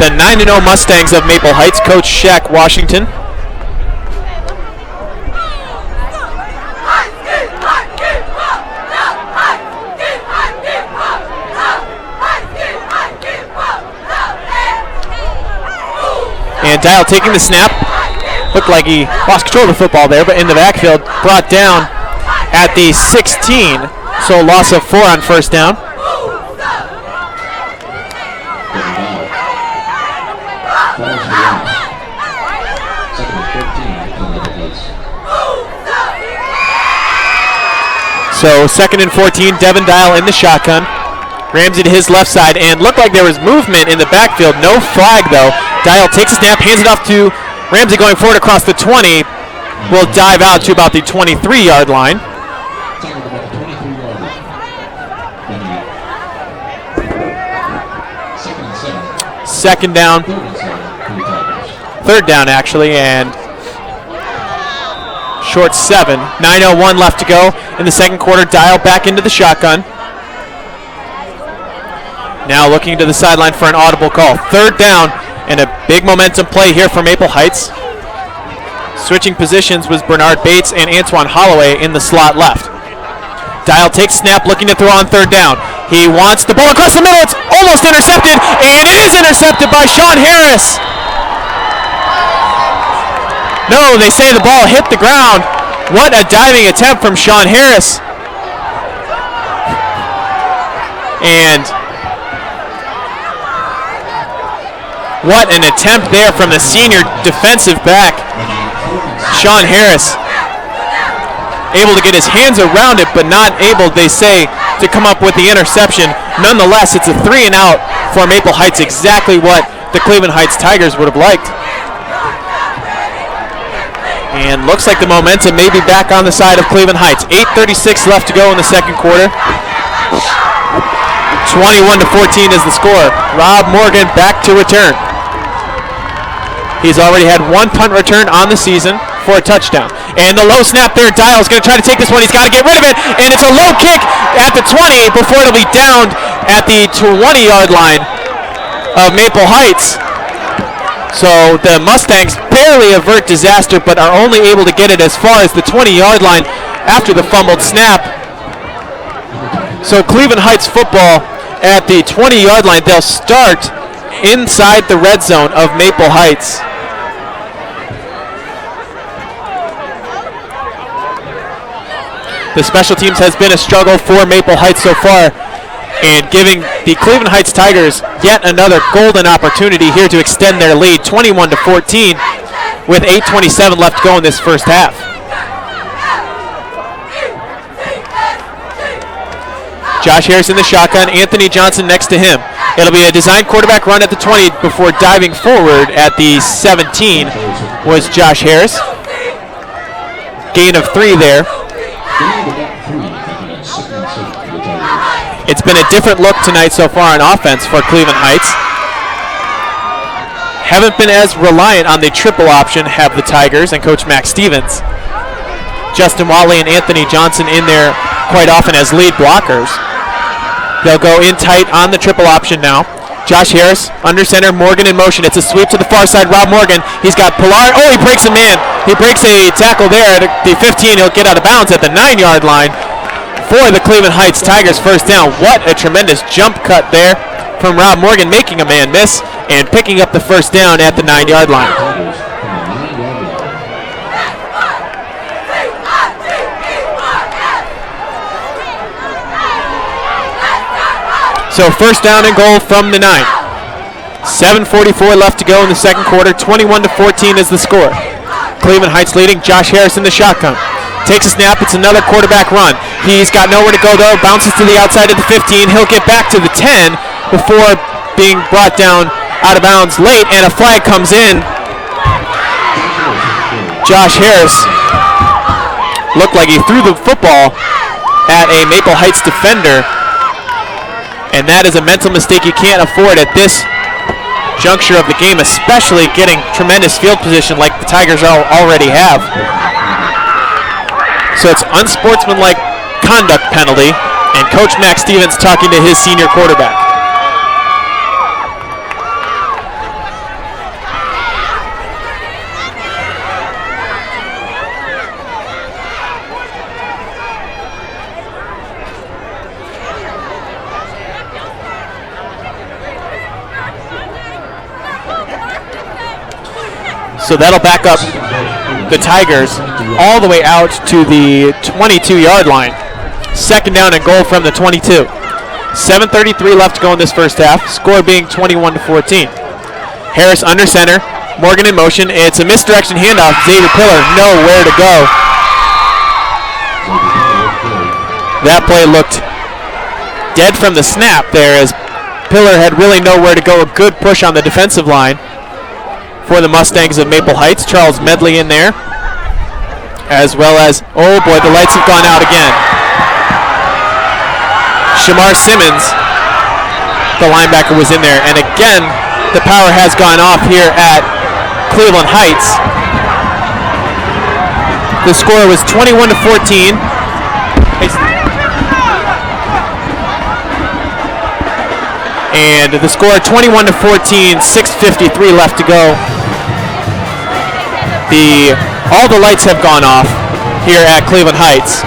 The 9-0 Mustangs of Maple Heights, Coach Shaq Washington. And Dial taking the snap. Looked like he lost control of the football there, but in the backfield, brought down at the 16. So a loss of 4 on first down. So 2nd and 14, Devin Dial in the shotgun. Ramsey to his left side, and looked like there was movement in the backfield. No flag though. Dial takes a snap, hands it off to Ramsey going forward across the 20. Will dive out to about the 23-yard line. Second down. Third down actually, and short 7. 9:01 left to go in the second quarter. Dial back into the shotgun. Now looking to the sideline for an audible call. Third down. And a big momentum play here for Maple Heights. Switching positions was Bernard Bates and Antoine Holloway in the slot left. Dial takes snap, looking to throw on third down. He wants the ball across the middle. It's almost intercepted, and it is intercepted by Sean Harris. No, they say the ball hit the ground. What a diving attempt from Sean Harris. And what an attempt there from the senior defensive back, Sean Harris. Able to get his hands around it, but not able, they say, to come up with the interception. Nonetheless, it's a 3 and out for Maple Heights, exactly what the Cleveland Heights Tigers would have liked. And looks like the momentum may be back on the side of Cleveland Heights. 8:36 left to go in the second quarter. 21-14 is the score. Rob Morgan back to return. He's already had 1 punt return on the season for a touchdown. And the low snap there, Dial's going to try to take this one. He's got to get rid of it, and it's a low kick at the 20 before it'll be downed at the 20-yard line of Maple Heights. So the Mustangs barely avert disaster, but are only able to get it as far as the 20-yard line after the fumbled snap. So Cleveland Heights football at the 20-yard line. They'll start inside the red zone of Maple Heights. The special teams has been a struggle for Maple Heights so far, and giving the Cleveland Heights Tigers yet another golden opportunity here to extend their lead, 21-14, with 8:27 left to go in this first half. Josh Harris in the shotgun, Anthony Johnson next to him. It'll be a design quarterback run at the 20 before diving forward at the 17 was Josh Harris. Gain of 3 there. It's been a different look tonight so far on offense for Cleveland Heights. haven't been as reliant on the triple option, have the Tigers and Coach Max Stevens. Justin Watley and Anthony Johnson in there quite often as lead blockers. They'll go in tight on the triple option now. Josh Harris under center, Morgan in motion. It's a sweep to the far side. Rob Morgan, he's got Pilar. Oh, he breaks a man. He breaks a tackle there at the 15. He'll get out of bounds at the 9-yard line for the Cleveland Heights Tigers first down. What a tremendous jump cut there from Rob Morgan, making a man miss and picking up the first down at the 9-yard line. So first down and goal from the 9. 7:44 left to go in the second quarter. 21-14 is the score. Cleveland Heights leading. Josh Harris in the shotgun. Takes a snap. It's another quarterback run. He's got nowhere to go though. Bounces to the outside of the 15. He'll get back to the 10 before being brought down out of bounds late, and a flag comes in. Josh Harris looked like he threw the football at a Maple Heights defender. And that is a mental mistake you can't afford at this juncture of the game, especially getting tremendous field position like the Tigers already have. So it's unsportsmanlike conduct penalty, and Coach Max Stevens talking to his senior quarterback. So that'll back up the Tigers all the way out to the 22-yard line. Second down and goal from the 22. 7:33 left to go in this first half. Score being 21-14. Harris under center. Morgan in motion. It's a misdirection handoff. Xavier Pillar nowhere to go. That play looked dead from the snap there as Pillar had really nowhere to go. A good push on the defensive line for the Mustangs of Maple Heights. Charles Medley in there, as well as, oh boy, the lights have gone out again. Shamar Simmons, the linebacker, was in there, and again, the power has gone off here at Cleveland Heights. The score was 21-14. And the score 21-14, 6:53 left to go. All the lights have gone off here at Cleveland Heights.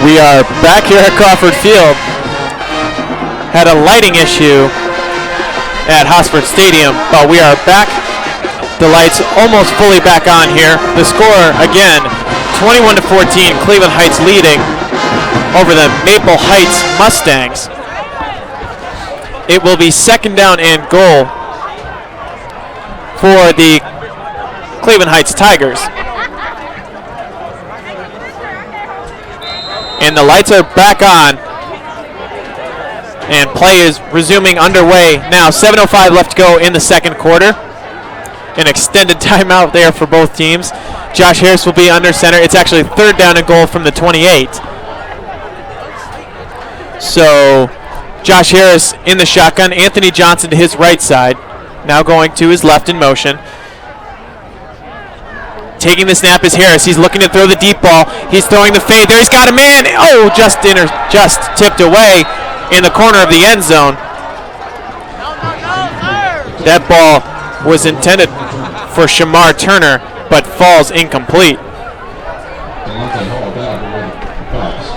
We are back here at Crawford Field. Had a lighting issue at Hosford Stadium, but we are back. The lights almost fully back on here. The score, again, 21-14, Cleveland Heights leading over the Maple Heights Mustangs. It will be second down and goal for the Cleveland Heights Tigers. And the lights are back on. And play is resuming underway now. 7:05 left to go in the second quarter. An extended timeout there for both teams. Josh Harris will be under center. It's actually third down and goal from the 28. So Josh Harris in the shotgun. Anthony Johnson to his right side. Now going to his left in motion. Taking the snap is Harris. He's looking to throw the deep ball. He's throwing the fade. There he's got a man. Oh, just tipped away in the corner of the end zone. That ball was intended for Shamar Turner, but falls incomplete.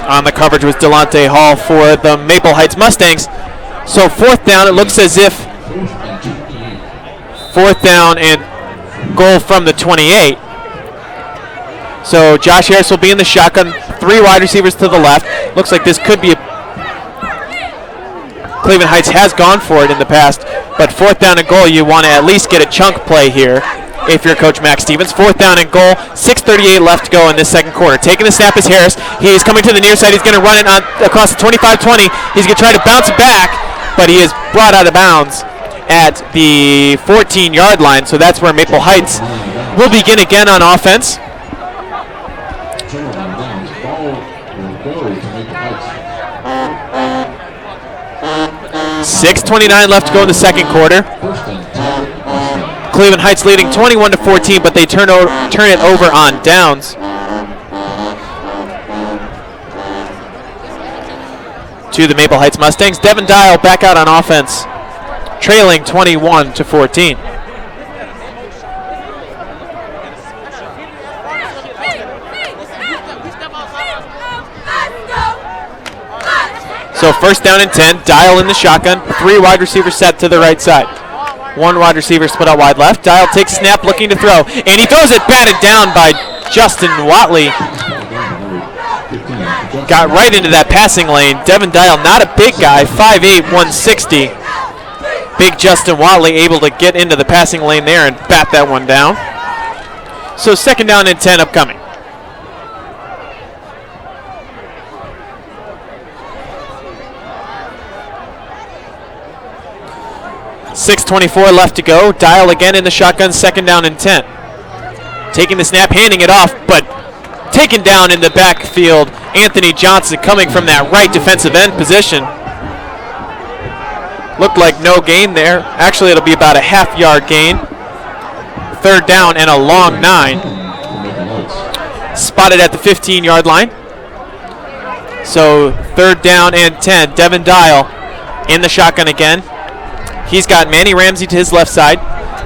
On the coverage was Delonte Hall for the Maple Heights Mustangs. So fourth down, it looks as if fourth down and goal from the 28. So Josh Harris will be in the shotgun. Three wide receivers to the left. Looks like this could be a... Cleveland Heights has gone for it in the past, but fourth down and goal, you want to at least get a chunk play here if you're Coach Max Stevens. Fourth down and goal, 6:38 left to go in this second quarter. Taking the snap is Harris. He's coming to the near side. He's going to run it across the 25-20. He's going to try to bounce it back, but he is brought out of bounds at the 14-yard line, so that's where Maple Heights will begin again on offense. Turnover on downs. Ball will go to Maple Heights. 6:29 left to go in the second quarter. First and 10. Mustang. Cleveland Heights leading 21-14, but they turn it over on downs. To the Maple Heights Mustangs. Devin Dial back out on offense, trailing 21-14. So first down and 10, Dial in the shotgun, 3 wide receivers set to the right side. 1 wide receiver split out wide left. Dial takes a snap looking to throw, and he throws it batted down by Justin Watley. Got right into that passing lane. Devin Dial, not a big guy, 5'8", 160. Big Justin Watley able to get into the passing lane there and bat that one down. So second down and 10 upcoming. .6:24 left to go. Dial again in the shotgun, second down and 10. Taking the snap, handing it off, but taken down in the backfield. Anthony Johnson coming from that right defensive end position. Looked like no gain there. Actually, it'll be about a half-yard gain. Third down and a long 9. Spotted at the 15-yard line. So third down and 10. Devin Dial in the shotgun again. He's got Manny Ramsey to his left side.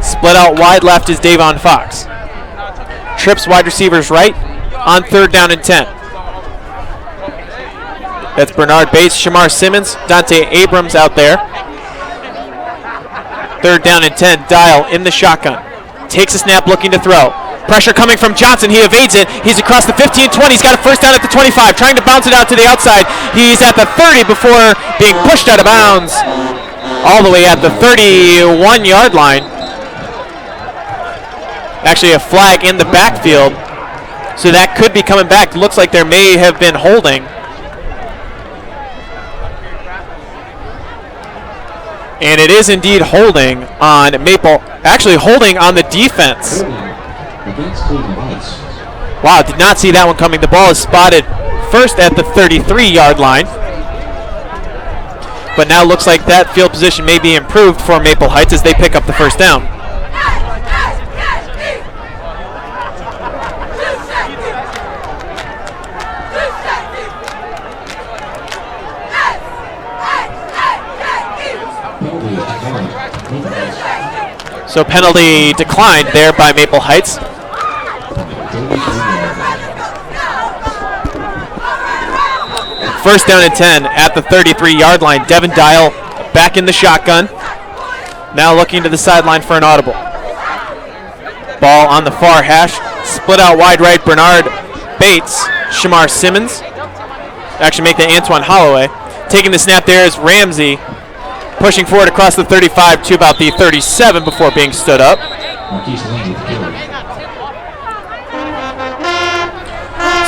Split out wide left is Davon Fox. Trips wide receivers right on third down and 10. That's Bernard Bates, Shamar Simmons, Dante Abrams out there. Third down and 10, Dial in the shotgun. Takes a snap looking to throw. Pressure coming from Johnson, he evades it. He's across the 15-20, he's got a first down at the 25, trying to bounce it out to the outside. He's at the 30 before being pushed out of bounds. All the way at the 31-yard line. Actually a flag in the backfield. So that could be coming back. Looks like there may have been holding. And it is indeed holding on Maple. Actually holding on the defense. Wow, did not see that one coming. The ball is spotted first at the 33-yard line. But now looks like that field position may be improved for Maple Heights as they pick up the first down. So penalty declined there by Maple Heights. First down and 10 at the 33-yard line. Devin Dial back in the shotgun. Now looking to the sideline for an audible. Ball on the far hash. Split out wide right. Bernard Bates. Shamar Simmons. Actually make that Antoine Holloway. Taking the snap there is Ramsey. Pushing forward across the 35 to about the 37 before being stood up.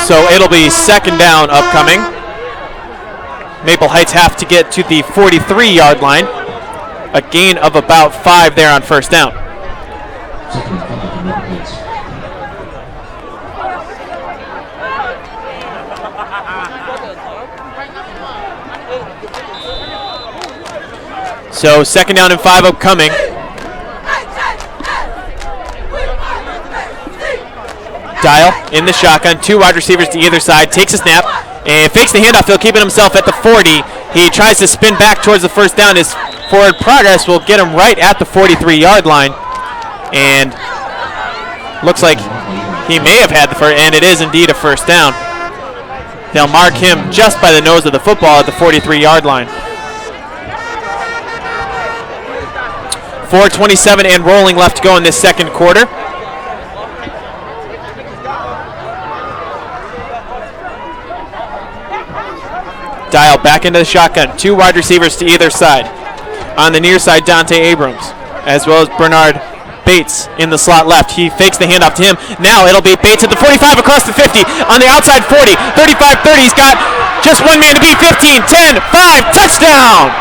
So it'll be second down upcoming. Maple Heights have to get to the 43-yard line. A gain of about 5 there on first down. So second down and 5 upcoming. Dial in the shotgun, 2 wide receivers to either side, takes a snap, and fakes the handoff. He'll keep it himself at the 40. He tries to spin back towards the first down. His forward progress will get him right at the 43-yard line. And looks like he may have had the first, and it is indeed a first down. They'll mark him just by the nose of the football at the 43-yard line. 4:27 and rolling left to go in this second quarter. Dial back into the shotgun. 2 wide receivers to either side. On the near side, Dante Abrams, as well as Bernard Bates in the slot left. He fakes the handoff to him. Now it'll be Bates at the 45 across the 50. On the outside 40, 35, 30. He's got just one man to beat. 15, 10, 5, touchdown!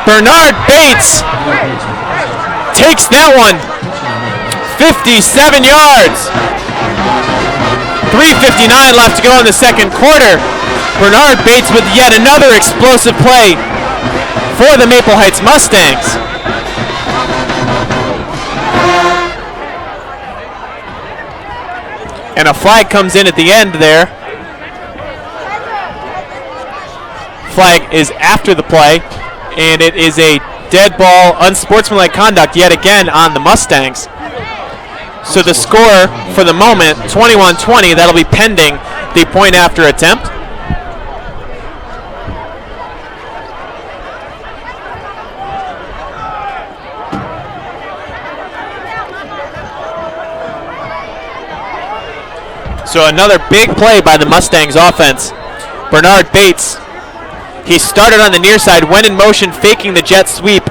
Bernard Bates takes that one. 57 yards. 3:59 left to go in the second quarter. Bernard Bates with yet another explosive play for the Maple Heights Mustangs. And a flag comes in at the end there. Flag is after the play, and it is a dead ball, unsportsmanlike conduct yet again on the Mustangs. So the score for the moment, 21-20, that'll be pending the point after attempt. So another big play by the Mustangs offense. Bernard Bates, he started on the near side, went in motion, faking the jet sweep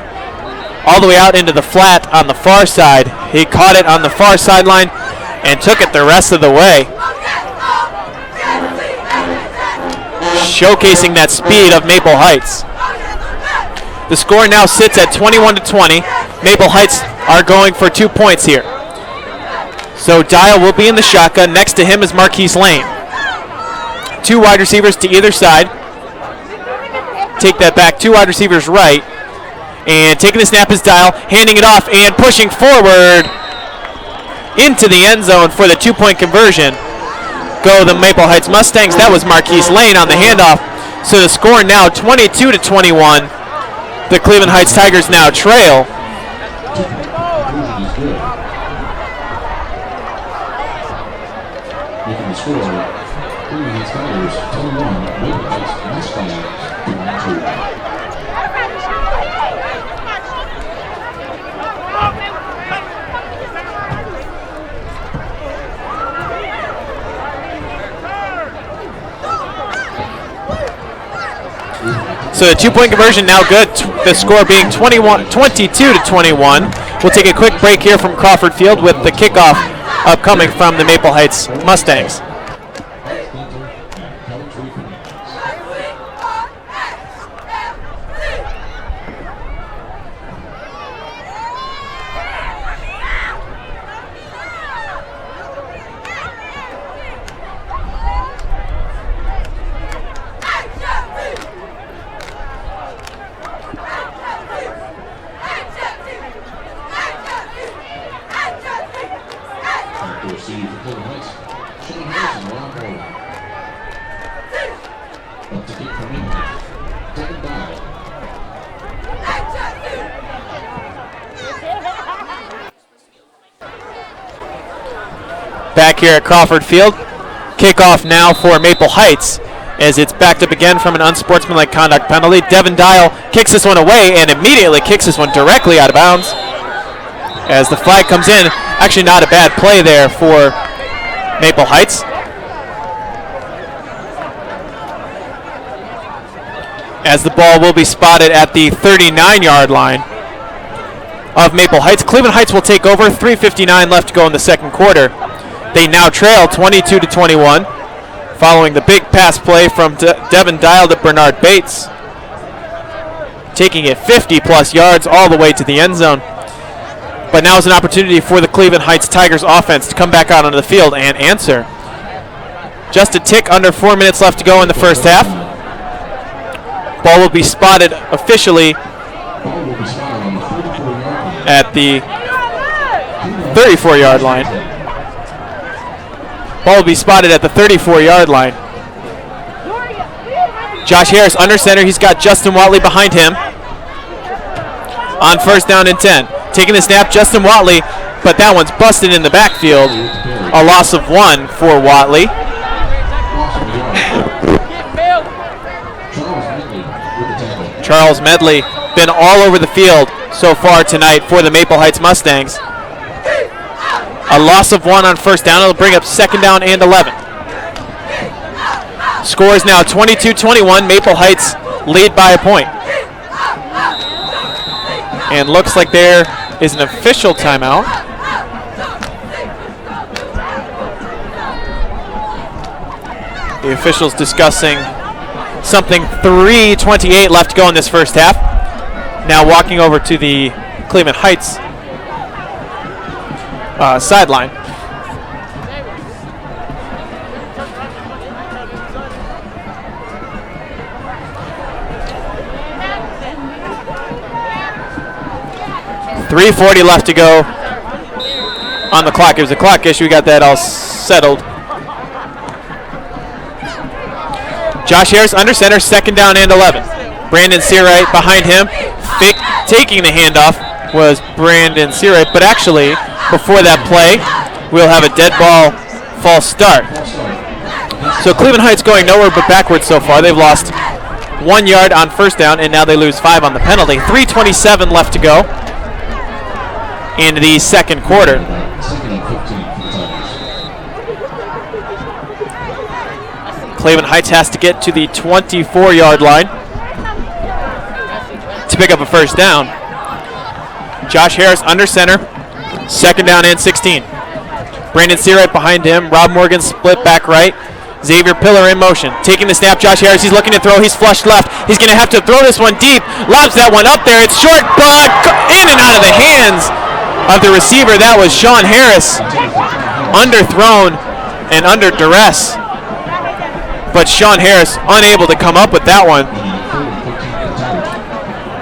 all the way out into the flat on the far side. He caught it on the far sideline and took it the rest of the way, showcasing that speed of Maple Heights. The score now sits at 21-20. Maple Heights are going for 2 points here. So Dial will be in the shotgun. Next to him is Marquise Lane. 2 wide receivers to either side. Take that back, 2 wide receivers right. And taking the snap is Dial, handing it off and pushing forward into the end zone for the 2-point conversion. Go the Maple Heights Mustangs. That was Marquise Lane on the handoff. So the score now 22-21. The Cleveland Heights Tigers now trail. Making the score, Cleveland Heights Tigers 21, Maple Heights Mustangs 22. So the 2-point conversion now good. The score being 22-21. We'll take a quick break here from Crawford Field with the kickoff upcoming from the Maple Heights Mustangs. Back here at Crawford Field. Kickoff now for Maple Heights as it's backed up again from an unsportsmanlike conduct penalty. Devin Dial kicks this one away and immediately kicks this one directly out of bounds as the flag comes in. Actually not a bad play there for Maple Heights. As the ball will be spotted at the 39-yard line of Maple Heights. Cleveland Heights will take over. 3:59 left to go in the second quarter. They now trail 22-21 following the big pass play from Devin Dial to Bernard Bates, taking it 50-plus yards all the way to the end zone. But now is an opportunity for the Cleveland Heights Tigers offense to come back out onto the field and answer. Just a tick under 4 minutes left to go in the first half. Ball will be spotted officially at the 34-yard line. Ball will be spotted at the 34-yard line. Josh Harris under center. He's got Justin Watley behind him on first down and 10. Taking the snap, Justin Watley, but that one's busted in the backfield. A loss of 1 for Watley. Charles Medley been all over the field so far tonight for the Maple Heights Mustangs. A loss of 1 on first down. It'll bring up second down and 11. Score is now 22-21. Maple Heights lead by a point. And looks like there is an official timeout. The officials discussing something. 3:28 left to go in this first half. Now walking over to the Cleveland Heights sideline. 3:40 left to go on the clock. It was a clock issue. We got that all settled. Josh Harris under center, second down and 11. Brandon Seawright behind him. Taking the handoff was Brandon Seawright, but actually, before that play, we'll have a dead ball false start. So Cleveland Heights going nowhere but backwards so far. They've lost 1 yard on first down, and now they lose 5 on the penalty. 3:27 left to go in the second quarter. Cleveland Heights has to get to the 24-yard line to pick up a first down. Josh Harris under center, second down and 16. Brandon Seawright behind him. Rob Morgan split back right. Xavier Pillar in motion. Taking the snap, Josh Harris, he's looking to throw. He's flushed left. He's going to have to throw this one deep. Lobs that one up there. It's short, but in and out of the hands of the receiver. That was Sean Harris. Underthrown and under duress. But Sean Harris unable to come up with that one.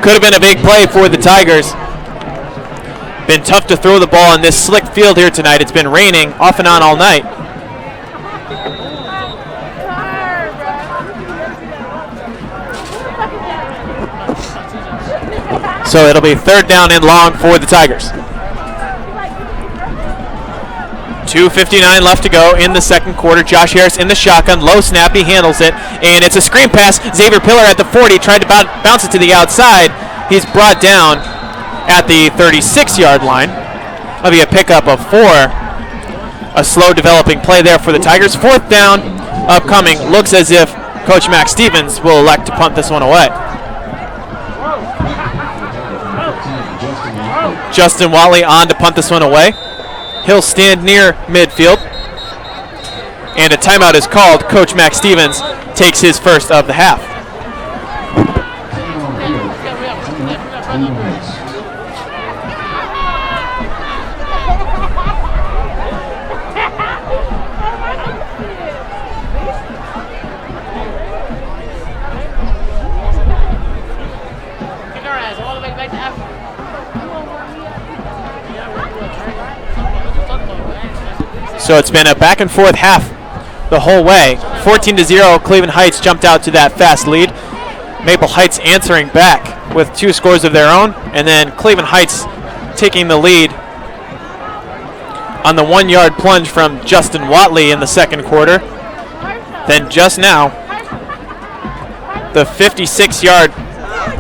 Could have been a big play for the Tigers. Been tough to throw the ball in this slick field here tonight. It's been raining off and on all night. So it'll be third down and long for the Tigers. 2:59 left to go in the second quarter. Josh Harris in the shotgun, low snap, he handles it, and it's a screen pass. Xavier Pillar at the 40, tried to bounce it to the outside. He's brought down at the 36-yard line. That'll be a pickup of 4. A slow developing play there for the Tigers. Fourth down upcoming. Looks as if Coach Max Stevens will elect to punt this one away. Justin Watley on to punt this one away. He'll stand near midfield. And a timeout is called. Coach Max Stevens takes his first of the half. So it's been a back and forth half the whole way. 14-0, Cleveland Heights jumped out to that fast lead. Maple Heights answering back with 2 scores of their own, and then Cleveland Heights taking the lead on the 1-yard plunge from Justin Watley in the second quarter. Then just now, the 56-yard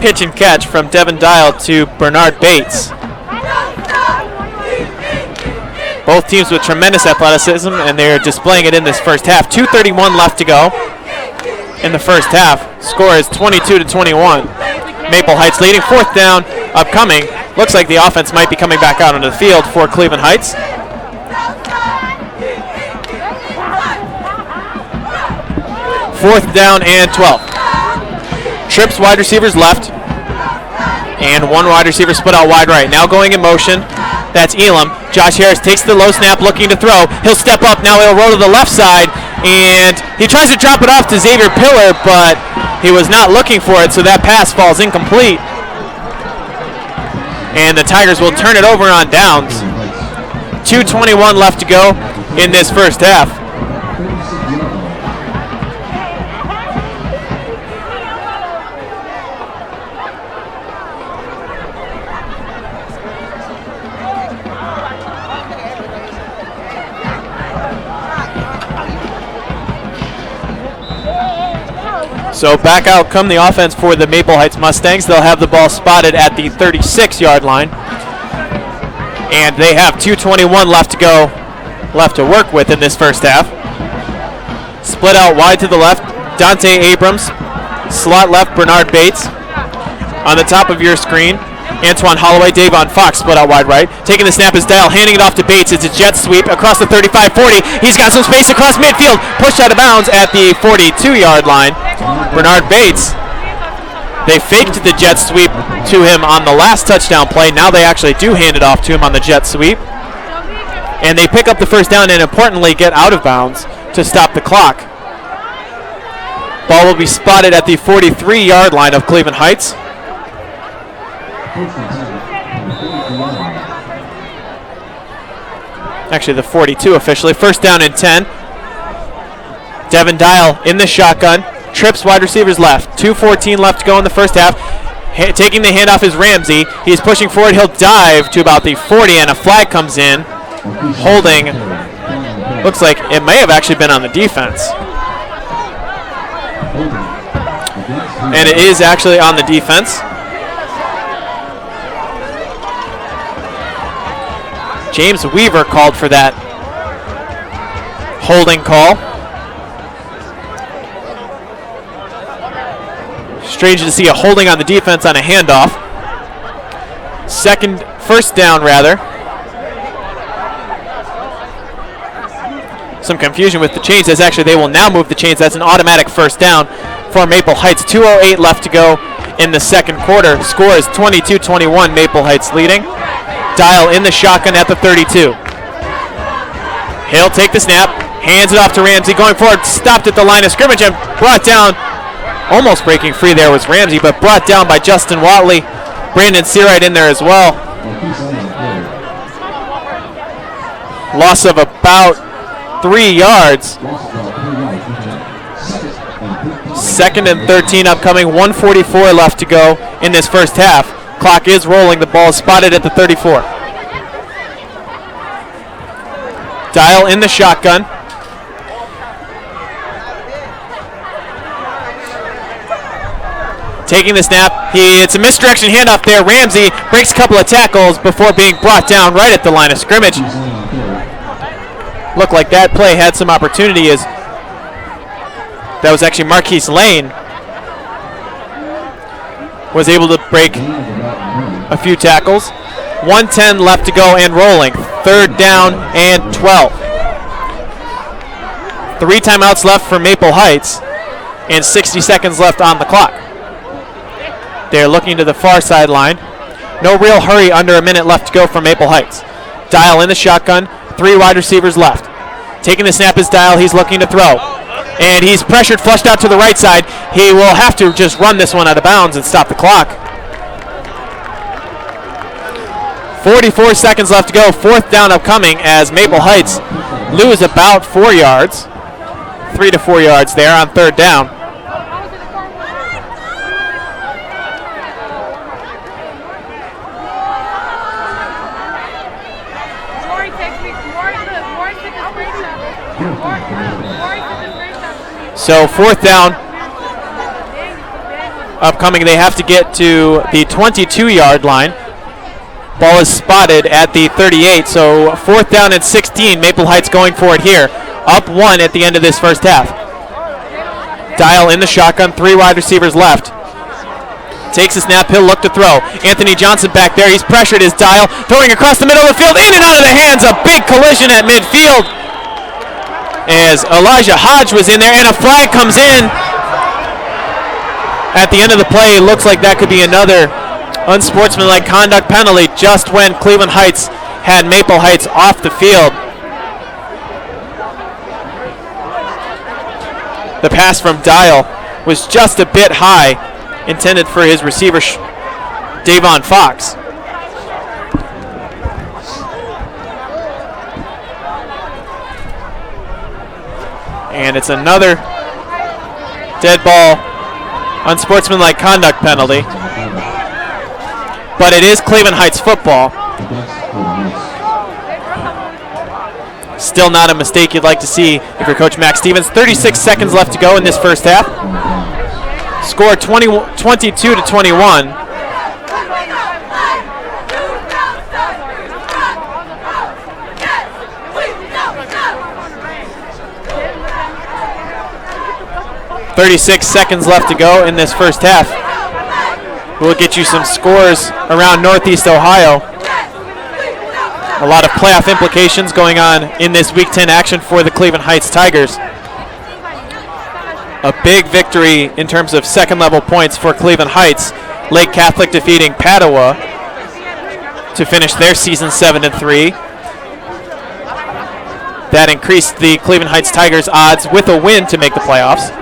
pitch and catch from Devin Dial to Bernard Bates. Both teams with tremendous athleticism, and they're displaying it in this first half. 2:31 left to go in the first half. Score is 22-21. Maple Heights leading. Fourth down upcoming. Looks like the offense might be coming back out onto the field for Cleveland Heights. Fourth down and 12. Trips wide receivers left, and 1 wide receiver split out wide right. Now going in motion. That's Elam. Josh Harris takes the low snap, looking to throw. He'll step up. Now he'll roll to the left side, and he tries to drop it off to Xavier Pillar, but he was not looking for it, so that pass falls incomplete. And the Tigers will turn it over on downs. 2:21 left to go in this first half. So back out come the offense for the Maple Heights Mustangs. They'll have the ball spotted at the 36-yard line. And they have 2:21 left to go, left to work with in this first half. Split out wide to the left, Dante Abrams. Slot left, Bernard Bates. On the top of your screen, Antoine Holloway, Davon Fox split out wide right. Taking the snap is Dial, handing it off to Bates. It's a jet sweep across the 35-40. He's got some space across midfield. Pushed out of bounds at the 42-yard line. Bernard Bates, they faked the jet sweep to him on the last touchdown play. Now they actually do hand it off to him on the jet sweep. And they pick up the first down and importantly get out of bounds to stop the clock. Ball will be spotted at the 43-yard line of Cleveland Heights. Actually, the 42 officially. First down and 10. Devin Dial in the shotgun. Trips wide receivers left. 2:14 left to go in the first half. Taking the handoff is Ramsey. He's pushing forward. He'll dive to about the 40, and a flag comes in. Holding. Looks like it may have actually been on the defense. And it is actually on the defense. James Weaver called for that holding call. Strange to see a holding on the defense on a handoff. First down rather. Some confusion with the chains. As actually they will now move the chains. That's an automatic first down for Maple Heights. 2:08 left to go in the second quarter. Score is 22-21. Maple Heights leading. Dial in the shotgun at the 32. He'll take the snap. Hands it off to Ramsey. Going forward. Stopped at the line of scrimmage and brought down. Almost breaking free there was Ramsey, but brought down by Justin Watley. Brandon Searight in there as well. Loss of about 3 yards. Second and 13 upcoming. 1:44 left to go in this first half. Clock is rolling. The ball is spotted at the 34. Dial in the shotgun. Taking the snap. It's a misdirection handoff there. Ramsey breaks a couple of tackles before being brought down right at the line of scrimmage. Looked like that play had some opportunity as that was actually Marquise Lane. Was able to break a few tackles. 1:10 left to go and rolling. Third down and 12. 3 timeouts left for Maple Heights and 60 seconds left on the clock. They're looking to the far sideline. No real hurry, under a minute left to go for Maple Heights. Dial in the shotgun. 3 wide receivers left. Taking the snap is Dial. He's looking to throw. And he's pressured, flushed out to the right side. He will have to just run this one out of bounds and stop the clock. 44 seconds left to go. Fourth down upcoming as Maple Heights lose about 4 yards. 3 to 4 yards there on third down. So fourth down upcoming. They have to get to the 22-yard line. Ball is spotted at the 38. So fourth down and 16. Maple Heights going for it here. Up 1 at the end of this first half. Dial in the shotgun. 3 wide receivers left. Takes a snap. He'll look to throw. Anthony Johnson back there. He's pressured his Dial. Throwing across the middle of the field. In and out of the hands. A big collision at midfield. As Elijah Hodge was in there, and a flag comes in at the end of the play. Looks like that could be another unsportsmanlike conduct penalty just when Cleveland Heights had Maple Heights off the field. The pass from Dial was just a bit high, intended for his receiver, Davon Fox. And it's another dead ball, unsportsmanlike conduct penalty. But it is Cleveland Heights football. Still not a mistake you'd like to see if you're Coach Max Stevens. 36 seconds left to go in this first half. Score 22-21. .36 seconds left to go in this first half. We'll get you some scores around Northeast Ohio. A lot of playoff implications going on in this Week 10 action for the Cleveland Heights Tigers. A big victory in terms of second-level points for Cleveland Heights. Lake Catholic defeating Padua to finish their season 7-3. That increased the Cleveland Heights Tigers' odds with a win to make the playoffs.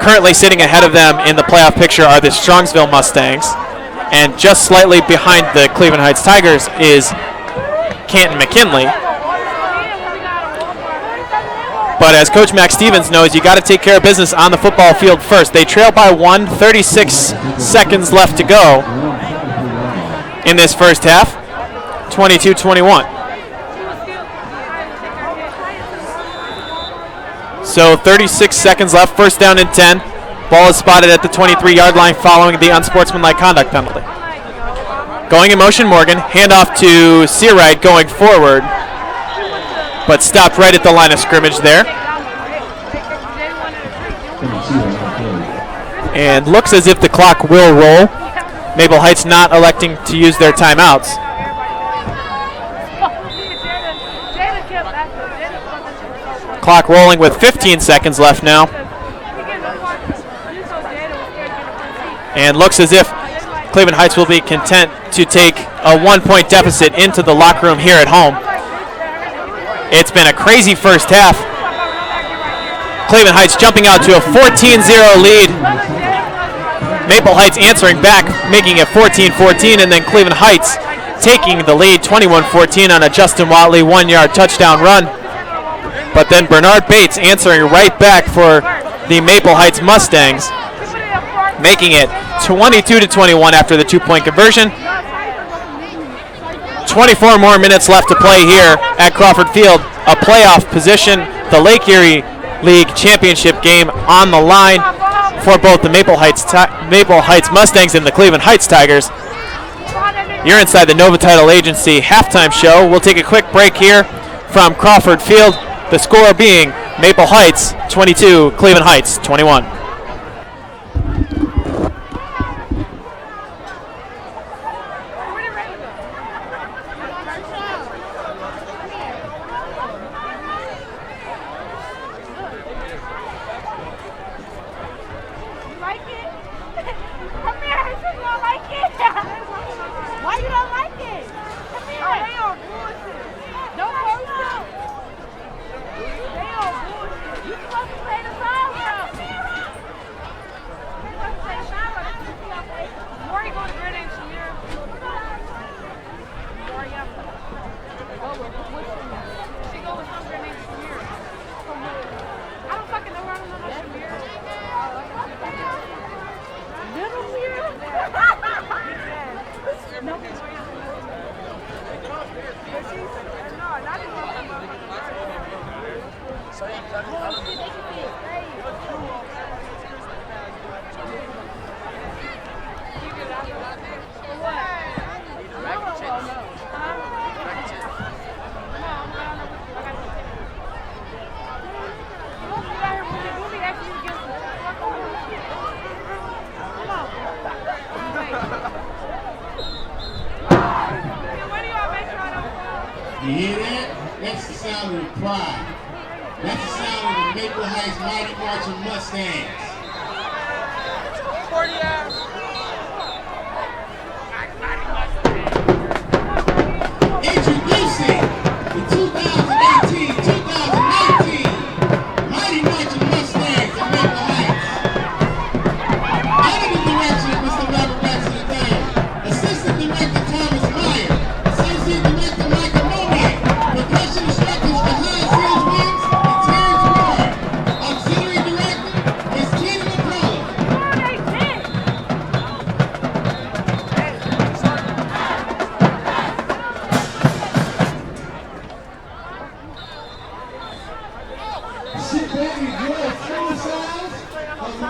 Currently sitting ahead of them in the playoff picture are the Strongsville Mustangs, and just slightly behind the Cleveland Heights Tigers is Canton McKinley. But as Coach Max Stevens knows, you got to take care of business on the football field first. They trail by 1, 36 seconds left to go in this first half, 22-21. So 36 seconds left, first down and 10. Ball is spotted at the 23-yard line following the unsportsmanlike conduct penalty. Going in motion, Morgan. Handoff to Searide going forward, but stopped right at the line of scrimmage there. And looks as if the clock will roll. Maple Heights not electing to use their timeouts. Clock rolling with 15 seconds left now. And looks as if Cleveland Heights will be content to take a 1-point deficit into the locker room here at home. It's been a crazy first half. Cleveland Heights jumping out to a 14-0 lead. Maple Heights answering back, making it 14-14, and then Cleveland Heights taking the lead 21-14 on a Justin Watley 1-yard touchdown run. But then Bernard Bates answering right back for the Maple Heights Mustangs, making it 22-21 after the 2-point conversion. 24 more minutes left to play here at Crawford Field. A playoff position, the Lake Erie League Championship game on the line for both the Maple Heights Mustangs and the Cleveland Heights Tigers. You're inside the Nova Title Agency halftime show. We'll take a quick break here from Crawford Field. The score being Maple Heights 22, Cleveland Heights 21. You hear that? That's the sound of the pride. That's the sound of the Maple Heights Mighty Marching Mustangs. 40 hours. Introducing the 2018-2019 Mighty Marching Mustangs of Maple Heights. Under the direction of Mr. Robert Baxter III, Assistant Director Thomas Meyer, Associate Director Michael Momack, Percussion Instructors behind Seals Wings and Terrence Ward. Auxiliary Director is Kenny McCullough. Sit back and enjoy the full sounds of the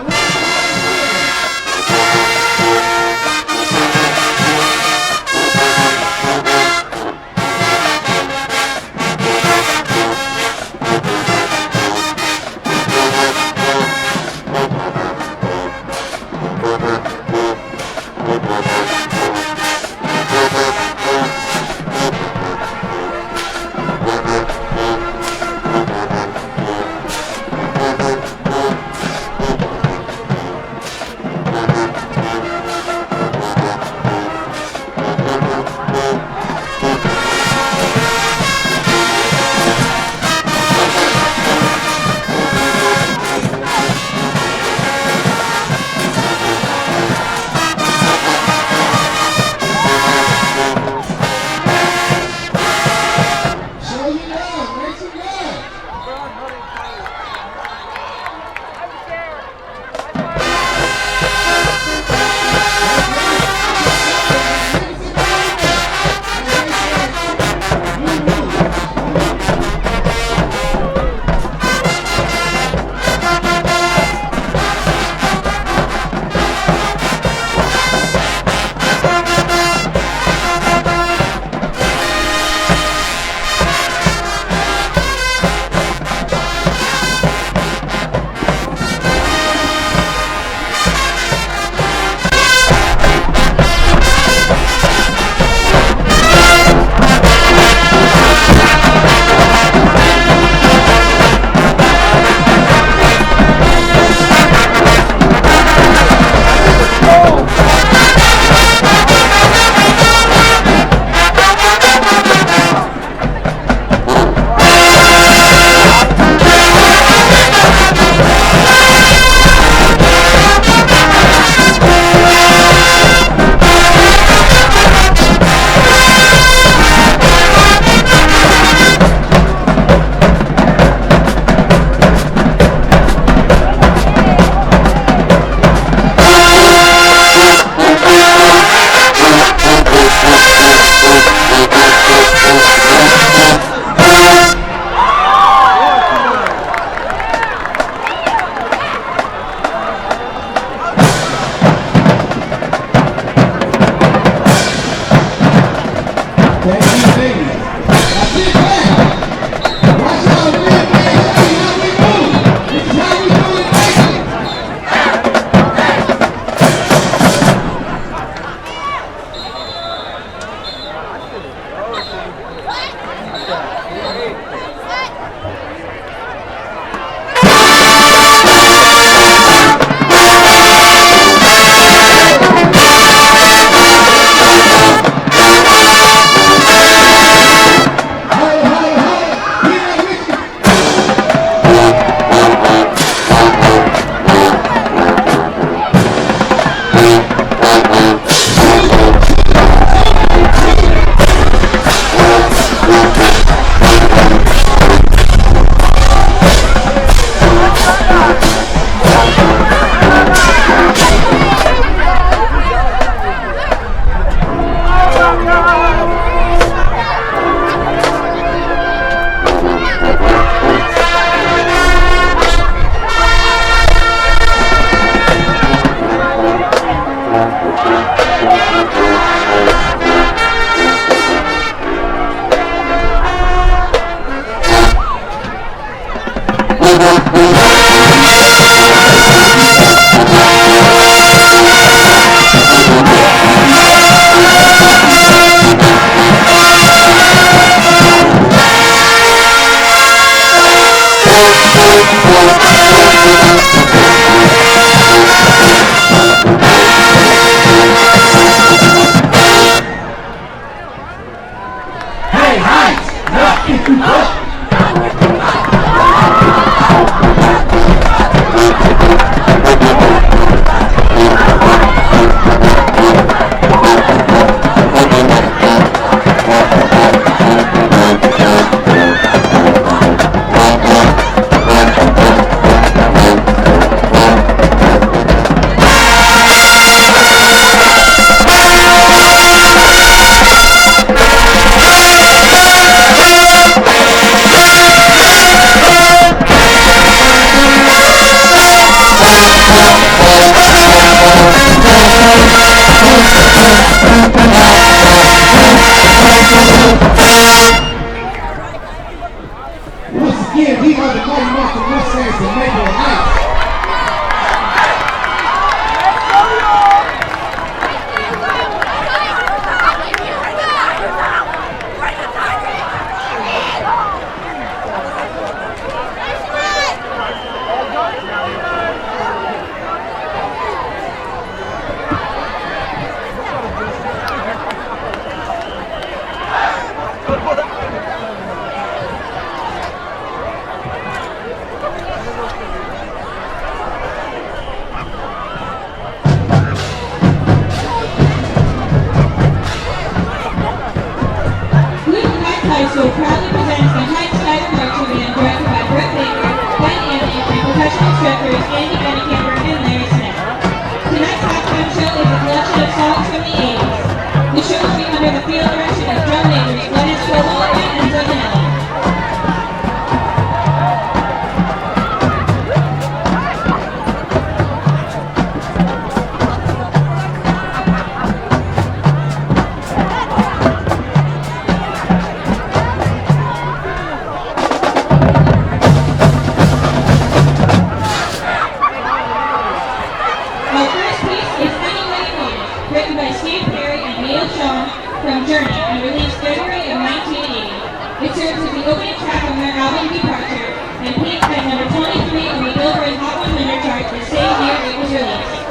Again, these are the Mighty Mustangs from Maple Heights. So proudly presents the Heights Tiger Marching Band, directed by Brett Baker, Ben Anthony, and professional instructors Andy Bennicamper and Larry Smith. Tonight's halftime show is a collection of songs from the 80s. The show will be under the field direction of drum majors Glennis Stovall and Enzo Danelli. From Journey and released February of 1980. It serves as the opening track on their album Departure and peaked at number 23 on the Billboard Hot 100 chart the same year it was released.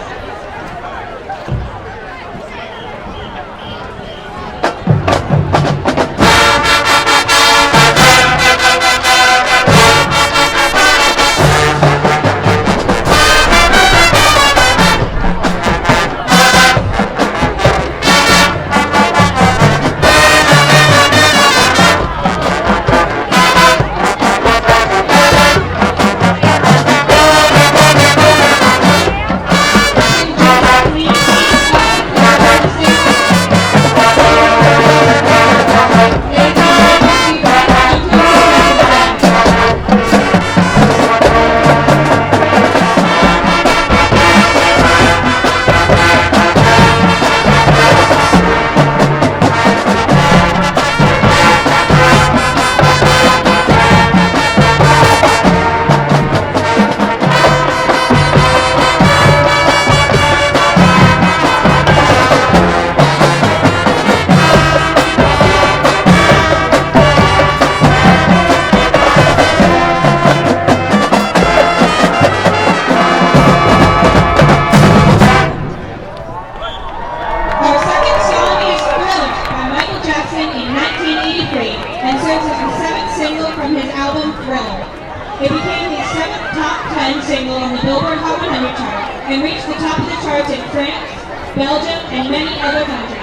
It became the 7th top 10 single on the Billboard Hot 100 chart and reached the top of the charts in France, Belgium, and many other countries.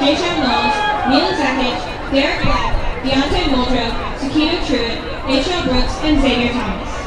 Jayshon Knowles, Neil Zekic, Derek Black, Deontay Muldrow, Sakito Truitt, H.L. Brooks, and Xavier Thomas.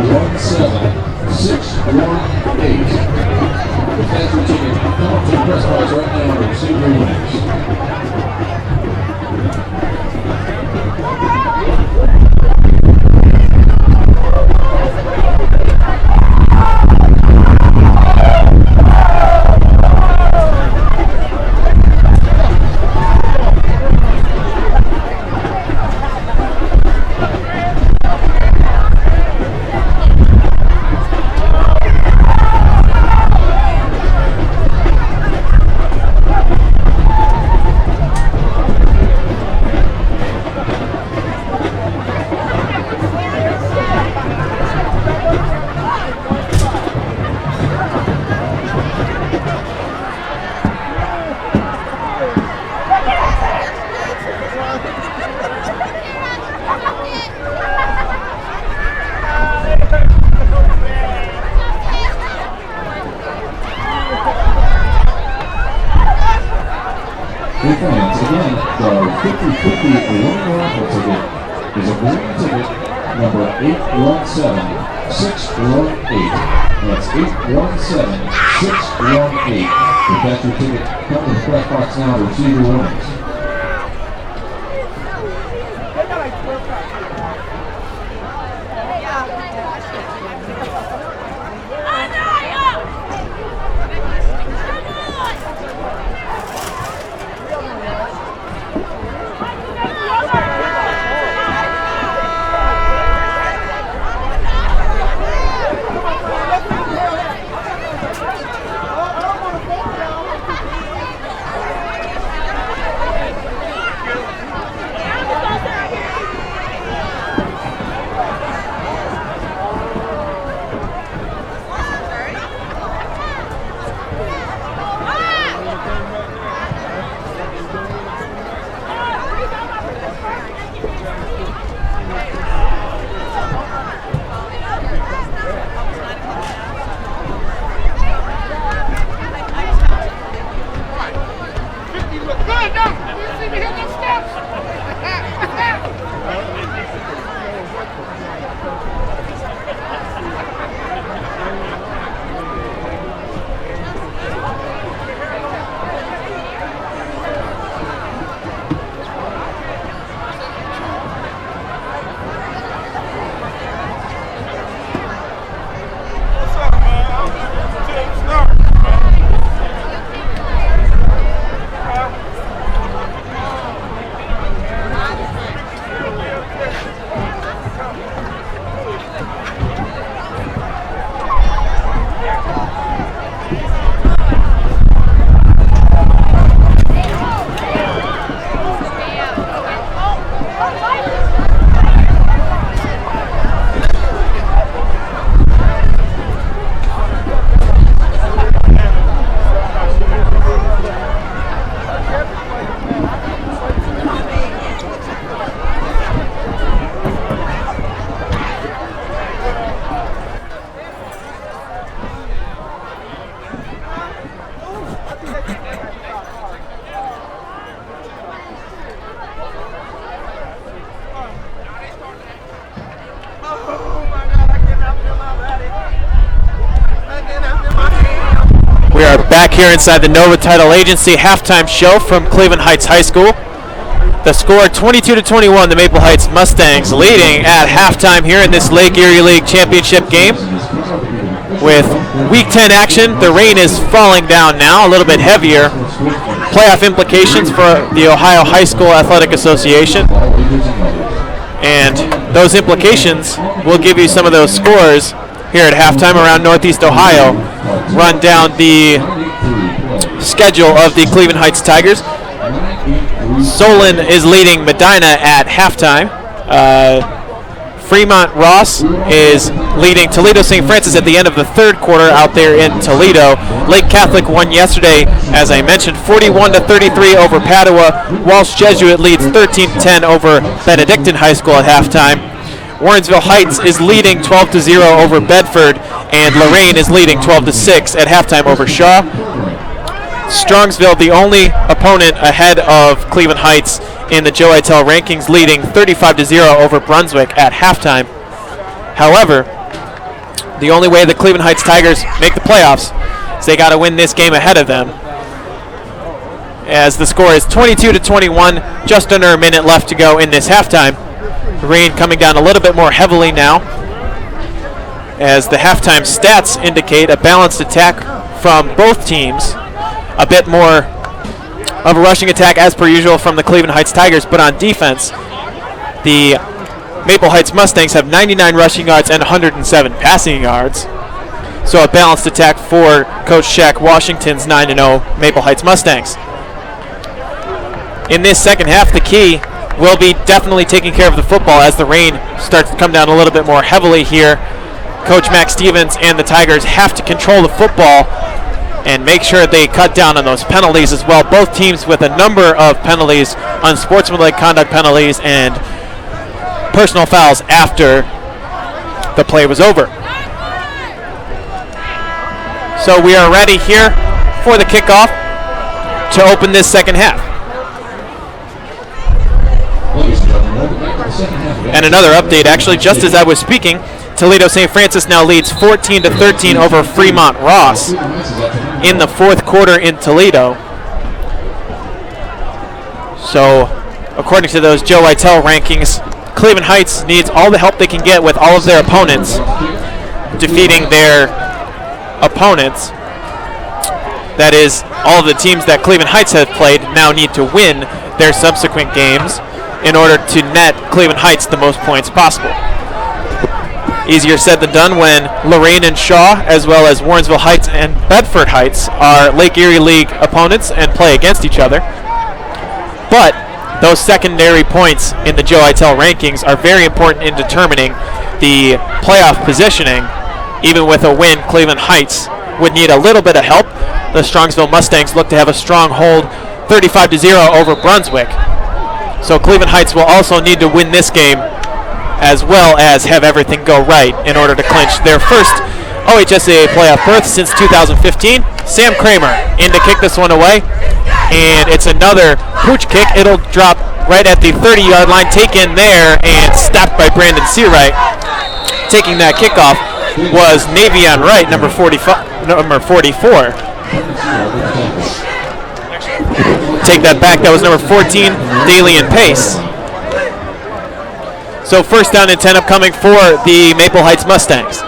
6-1-7, 6-1-8. That's your ticket. Come up to the press box right now to receive your winnings. Fans, again, the 50-50 winning raffle ticket is a green ticket number 817-618. That's 817-618. If that's your ticket, come to the press box now to receive your winnings. We are back here inside the Nova Title Agency halftime show from Cleveland Heights High School. The score 22-21, the Maple Heights Mustangs leading at halftime here in this Lake Erie League Championship game. With Week 10 action, the rain is falling down now, a little bit heavier. Playoff implications for the Ohio High School Athletic Association. And those implications will give you some of those scores here at halftime around Northeast Ohio. Run down the schedule of the Cleveland Heights Tigers. Solon is leading Medina at halftime. Fremont Ross is leading Toledo St. Francis at the end of the third quarter out there in Toledo. Lake Catholic won yesterday, as I mentioned, 41-33 over Padua. Walsh Jesuit leads 13-10 over Benedictine High School at halftime. Warrensville Heights is leading 12-0 over Bedford, and Lorraine is leading 12-6 at halftime over Shaw. Strongsville, the only opponent ahead of Cleveland Heights in the Joe Itel rankings, leading 35-0 over Brunswick at halftime. However, The only way the Cleveland Heights Tigers make the playoffs is they got to win this game ahead of them. As the score is 22-21, just under a minute left to go in this halftime. The rain coming down a little bit more heavily now, as the halftime stats indicate a balanced attack from both teams. A bit more of a rushing attack as per usual from the Cleveland Heights Tigers, but on defense, the Maple Heights Mustangs have 99 rushing yards and 107 passing yards. So a balanced attack for Coach Shaq Washington's 9-0 Maple Heights Mustangs. In this second half, the key will be definitely taking care of the football as the rain starts to come down a little bit more heavily here. Coach Max Stevens and the Tigers have to control the football and make sure they cut down on those penalties as well. Both teams with a number of penalties, unsportsmanlike conduct penalties, and personal fouls after the play was over. So we are ready here for the kickoff to open this second half. And another update, actually, just as I was speaking, Toledo St. Francis now leads 14-13 over Fremont Ross in the fourth quarter in Toledo. So, according to those Joe Whitell rankings, Cleveland Heights needs all the help they can get with all of their opponents, defeating their opponents. That is, all of the teams that Cleveland Heights have played now need to win their subsequent games in order to net Cleveland Heights the most points possible. Easier said than done when Lorain and Shaw, as well as Warrensville Heights and Bedford Heights, are Lake Erie League opponents and play against each other. But those secondary points in the Joe Itel rankings are very important in determining the playoff positioning. Even with a win, Cleveland Heights would need a little bit of help. The Strongsville Mustangs look to have a strong hold, 35-0 over Brunswick. So Cleveland Heights will also need to win this game, as well as have everything go right in order to clinch their first OHSAA playoff berth since 2015. Sam Kramer in to kick this one away, and it's another pooch kick. It'll drop right at the 30-yard line, taken there and stopped by Brandon Seawright. Taking that kickoff was Navion Wright, number 44. Take that back, that was number 14, Dalian Pace. So first down and 10 upcoming for the Maple Heights Mustangs.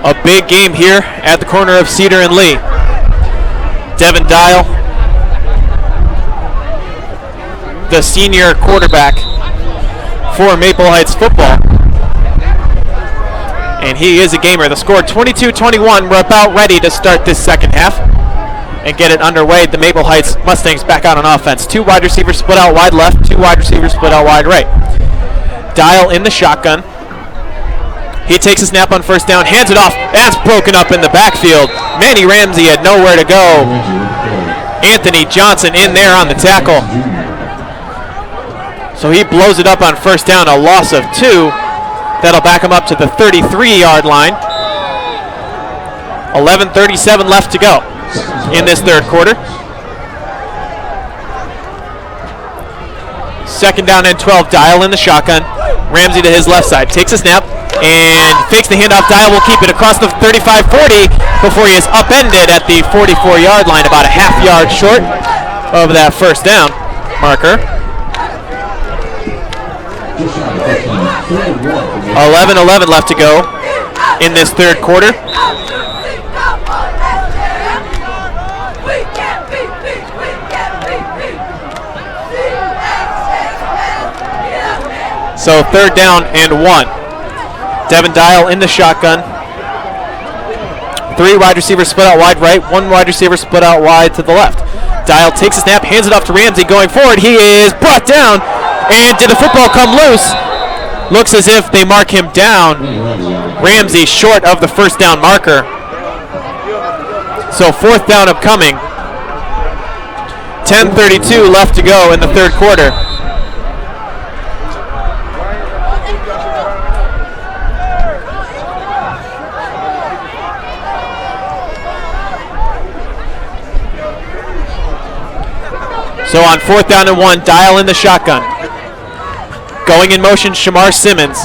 A big game here at the corner of Cedar and Lee. Devin Dial, the senior quarterback for Maple Heights football. And he is a gamer. The score 22-21. We're about ready to start this second half and get it underway. The Maple Heights Mustangs back out on offense. Two wide receivers split out wide left, two wide receivers split out wide right. Dial in the shotgun. He takes a snap on first down, hands it off. That's broken up in the backfield. Manny Ramsey had nowhere to go. Anthony Johnson in there on the tackle. So he blows it up on first down, a loss of 2. That'll back him up to the 33-yard line. 11:37 left to go in this third quarter. Second down and 12, Dial in the shotgun. Ramsey to his left side, takes a snap and fakes the handoff. Dial will keep it across the 35-40 before he is upended at the 44-yard line, about a half yard short of that first down marker. 11:11 left to go in this third quarter. So third down and 1. Devin Dial in the shotgun. 3 wide receivers split out wide right, 1 wide receiver split out wide to the left. Dial takes a snap, hands it off to Ramsey. Going forward, he is brought down. And did the football come loose? Looks as if they mark him down. Ramsey short of the first down marker. So fourth down upcoming. 10:32 left to go in the third quarter. So on fourth down and 1, Dial in the shotgun. Going in motion, Shamar Simmons.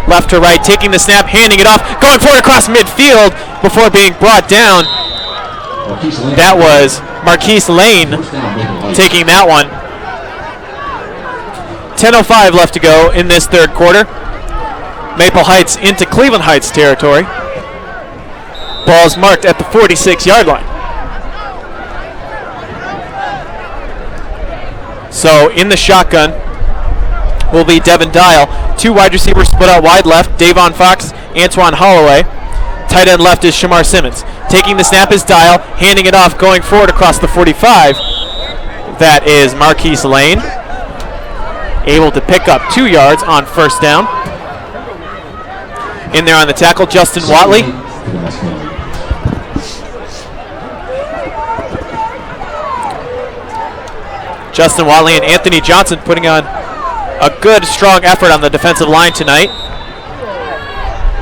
left to right, taking the snap, handing it off, going forward across midfield before being brought down. That was Marquise Lane taking that one. 10:05 left to go in this third quarter. Maple Heights into Cleveland Heights territory. Ball's marked at the 46-yard line. So in the shotgun will be Devin Dial. Two wide receivers split out wide left, Davon Fox, Antoine Holloway. Tight end left is Shamar Simmons. Taking the snap is Dial, handing it off, going forward across the 45. That is Marquise Lane, able to pick up 2 yards on first down. In there on the tackle, Justin Watley. Justin Watley and Anthony Johnson putting on a good, strong effort on the defensive line tonight.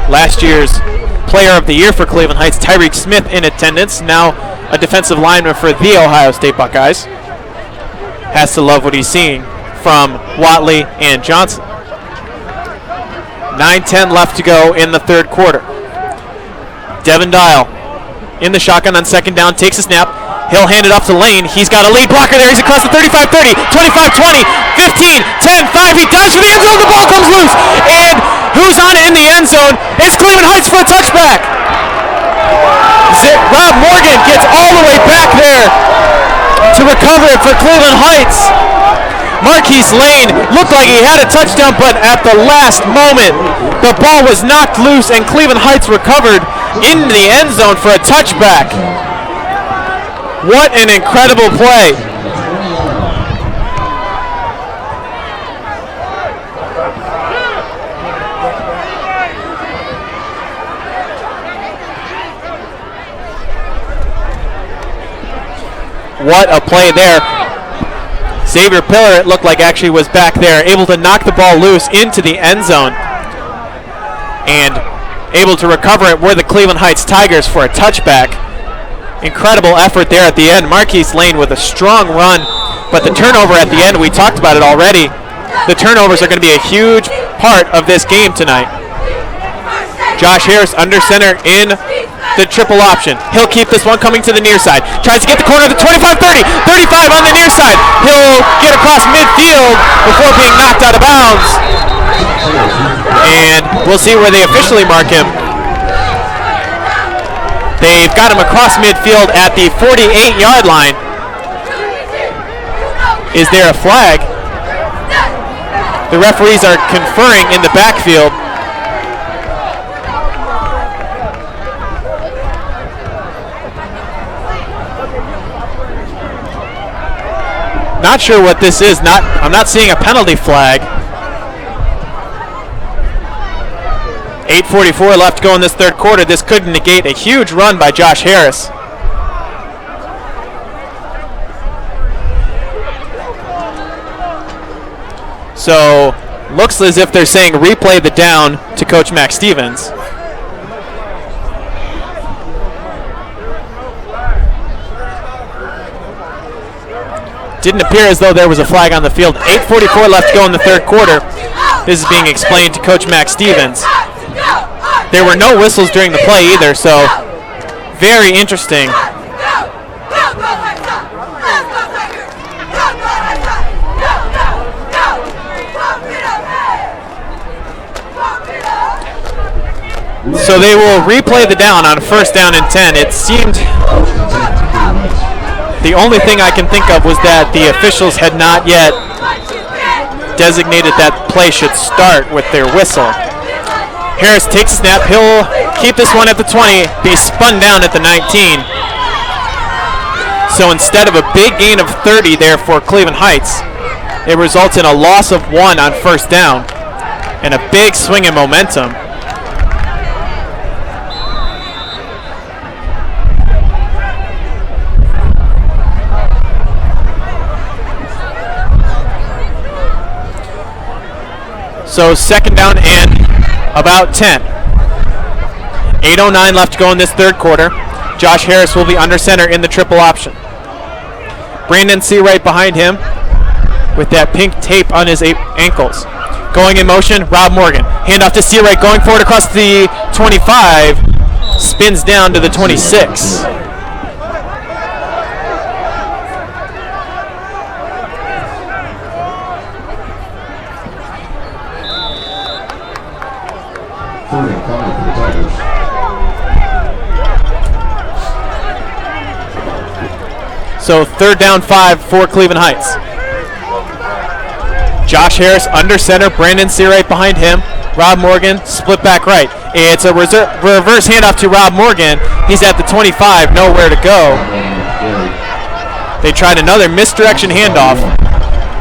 Last year's Player of the Year for Cleveland Heights, Tyreek Smith, in attendance. Now a defensive lineman for the Ohio State Buckeyes. Has to love what he's seeing from Watley and Johnson. 9:10 left to go in the third quarter. Devin Dial in the shotgun on second down, takes a snap. He'll hand it off to Lane. He's got a lead blocker there. He's across the 35-30, 25-20, 15, 10, 5. He dives for the end zone. The ball comes loose. And who's on it in the end zone? It's Cleveland Heights for a touchback. Rob Morgan gets all the way back there to recover it for Cleveland Heights. Marquise Lane looked like he had a touchdown, but at the last moment, the ball was knocked loose and Cleveland Heights recovered in the end zone for a touchback. What an incredible play. What a play there. Xavier Pillar, it looked like, actually was back there, able to knock the ball loose into the end zone and able to recover it were the Cleveland Heights Tigers for a touchback. Incredible effort there at the end. Marquise Lane with a strong run, but the turnover at the end, we talked about it already. The turnovers are going to be a huge part of this game tonight. Josh Harris under center in the triple option. He'll keep this one coming to the near side. Tries to get the corner of the 25-30, 35 on the near side. He'll get across midfield before being knocked out of bounds. And we'll see where they officially mark him. They've got him across midfield at the 48-yard line. Is there a flag? The referees are conferring in the backfield. Not sure what this is. I'm not seeing a penalty flag. 8:44 left to go in this third quarter. This could negate a huge run by Josh Harris. So, looks as if they're saying replay the down to Coach Max Stevens. Didn't appear as though there was a flag on the field. 8:44 left to go in the third quarter. This is being explained to Coach Max Stevens. There were no whistles during the play either, so very interesting. So they will replay the down on first down and 10. It seemed the only thing I can think of was that the officials had not yet designated that play should start with their whistle. Harris takes a snap. He'll keep this one at the 20, be spun down at the 19. So instead of a big gain of 30 there for Cleveland Heights, it results in a loss of 1 on first down and a big swing in momentum. So second down and about 10. 8:09 left to go in this third quarter. Josh Harris will be under center in the triple option. Brandon C. right behind him with that pink tape on his ankles. Going in motion, Rob Morgan. Handoff to Seawright, going forward across the 25. Spins down to the 26. So 3rd down 5 for Cleveland Heights. Josh Harris under center, Brandon Seawright behind him. Rob Morgan split back right. It's a reverse handoff to Rob Morgan. He's at the 25, nowhere to go. They tried another misdirection handoff,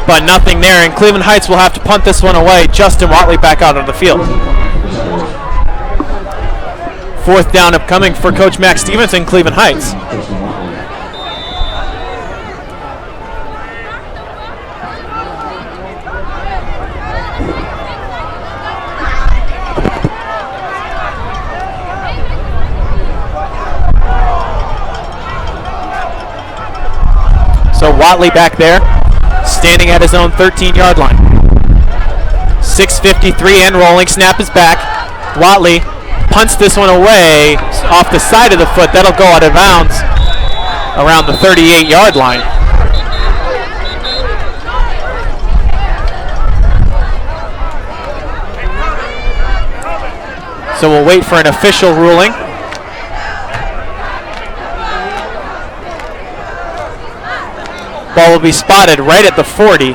but nothing there, and Cleveland Heights will have to punt this one away. Justin Watley back out on the field. 4th down upcoming for Coach Max Stevenson, Cleveland Heights. So Watley back there, standing at his own 13-yard line. 6:53 and rolling. Snap is back. Watley punts this one away off the side of the foot. That'll go out of bounds around the 38-yard line. So we'll wait for an official ruling. Ball will be spotted right at the 40.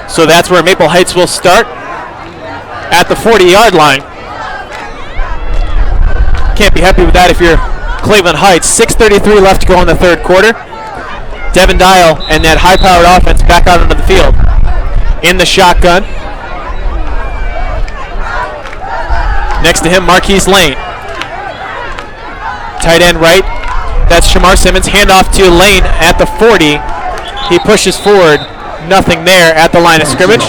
So that's where Maple Heights will start, at the 40-yard line. Can't be happy with that if you're Cleveland Heights. 6:33 left to go in the 3rd quarter. Devin Dial and that high-powered offense back out onto the field. In the shotgun. Next to him, Marquise Lane. Tight end right, that's Shamar Simmons. Handoff to Lane at the 40. He pushes forward, nothing there at the line of scrimmage.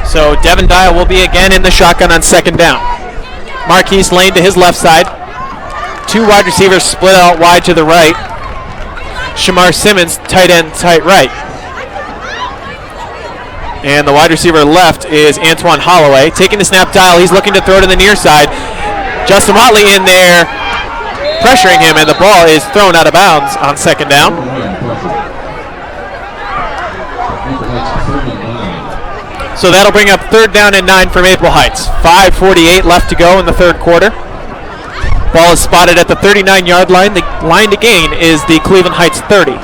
So Devin Dial will be again in the shotgun on 2nd down. Marquise Lane to his left side. 2 wide receivers split out wide to the right. Shamar Simmons, tight end, tight right. And the wide receiver left is Antoine Holloway. Taking the snap, Dial, he's looking to throw to the near side. Justin Watley in there, pressuring him, and the ball is thrown out of bounds on 2nd down. So that'll bring up 3rd down and 9 for Maple Heights. 5:48 left to go in the 3rd quarter. Ball is spotted at the 39-yard line. The line to gain is the Cleveland Heights 30.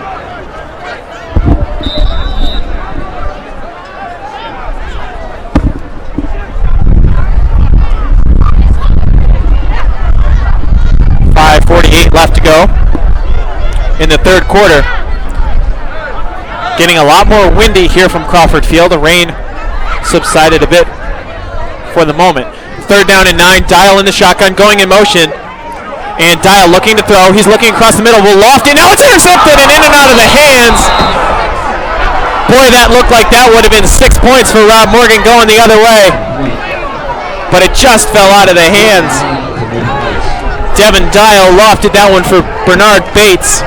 .48 left to go in the 3rd quarter. Getting a lot more windy here from Crawford Field. The rain subsided a bit for the moment. 3rd down and 9. Dial in the shotgun, going in motion. And Dial looking to throw. He's looking across the middle. Will loft it. Now it's intercepted and in and out of the hands. Boy, that looked like that would have been 6 points for Rob Morgan going the other way. But it just fell out of the hands. Devin Dial lofted that one for Bernard Bates.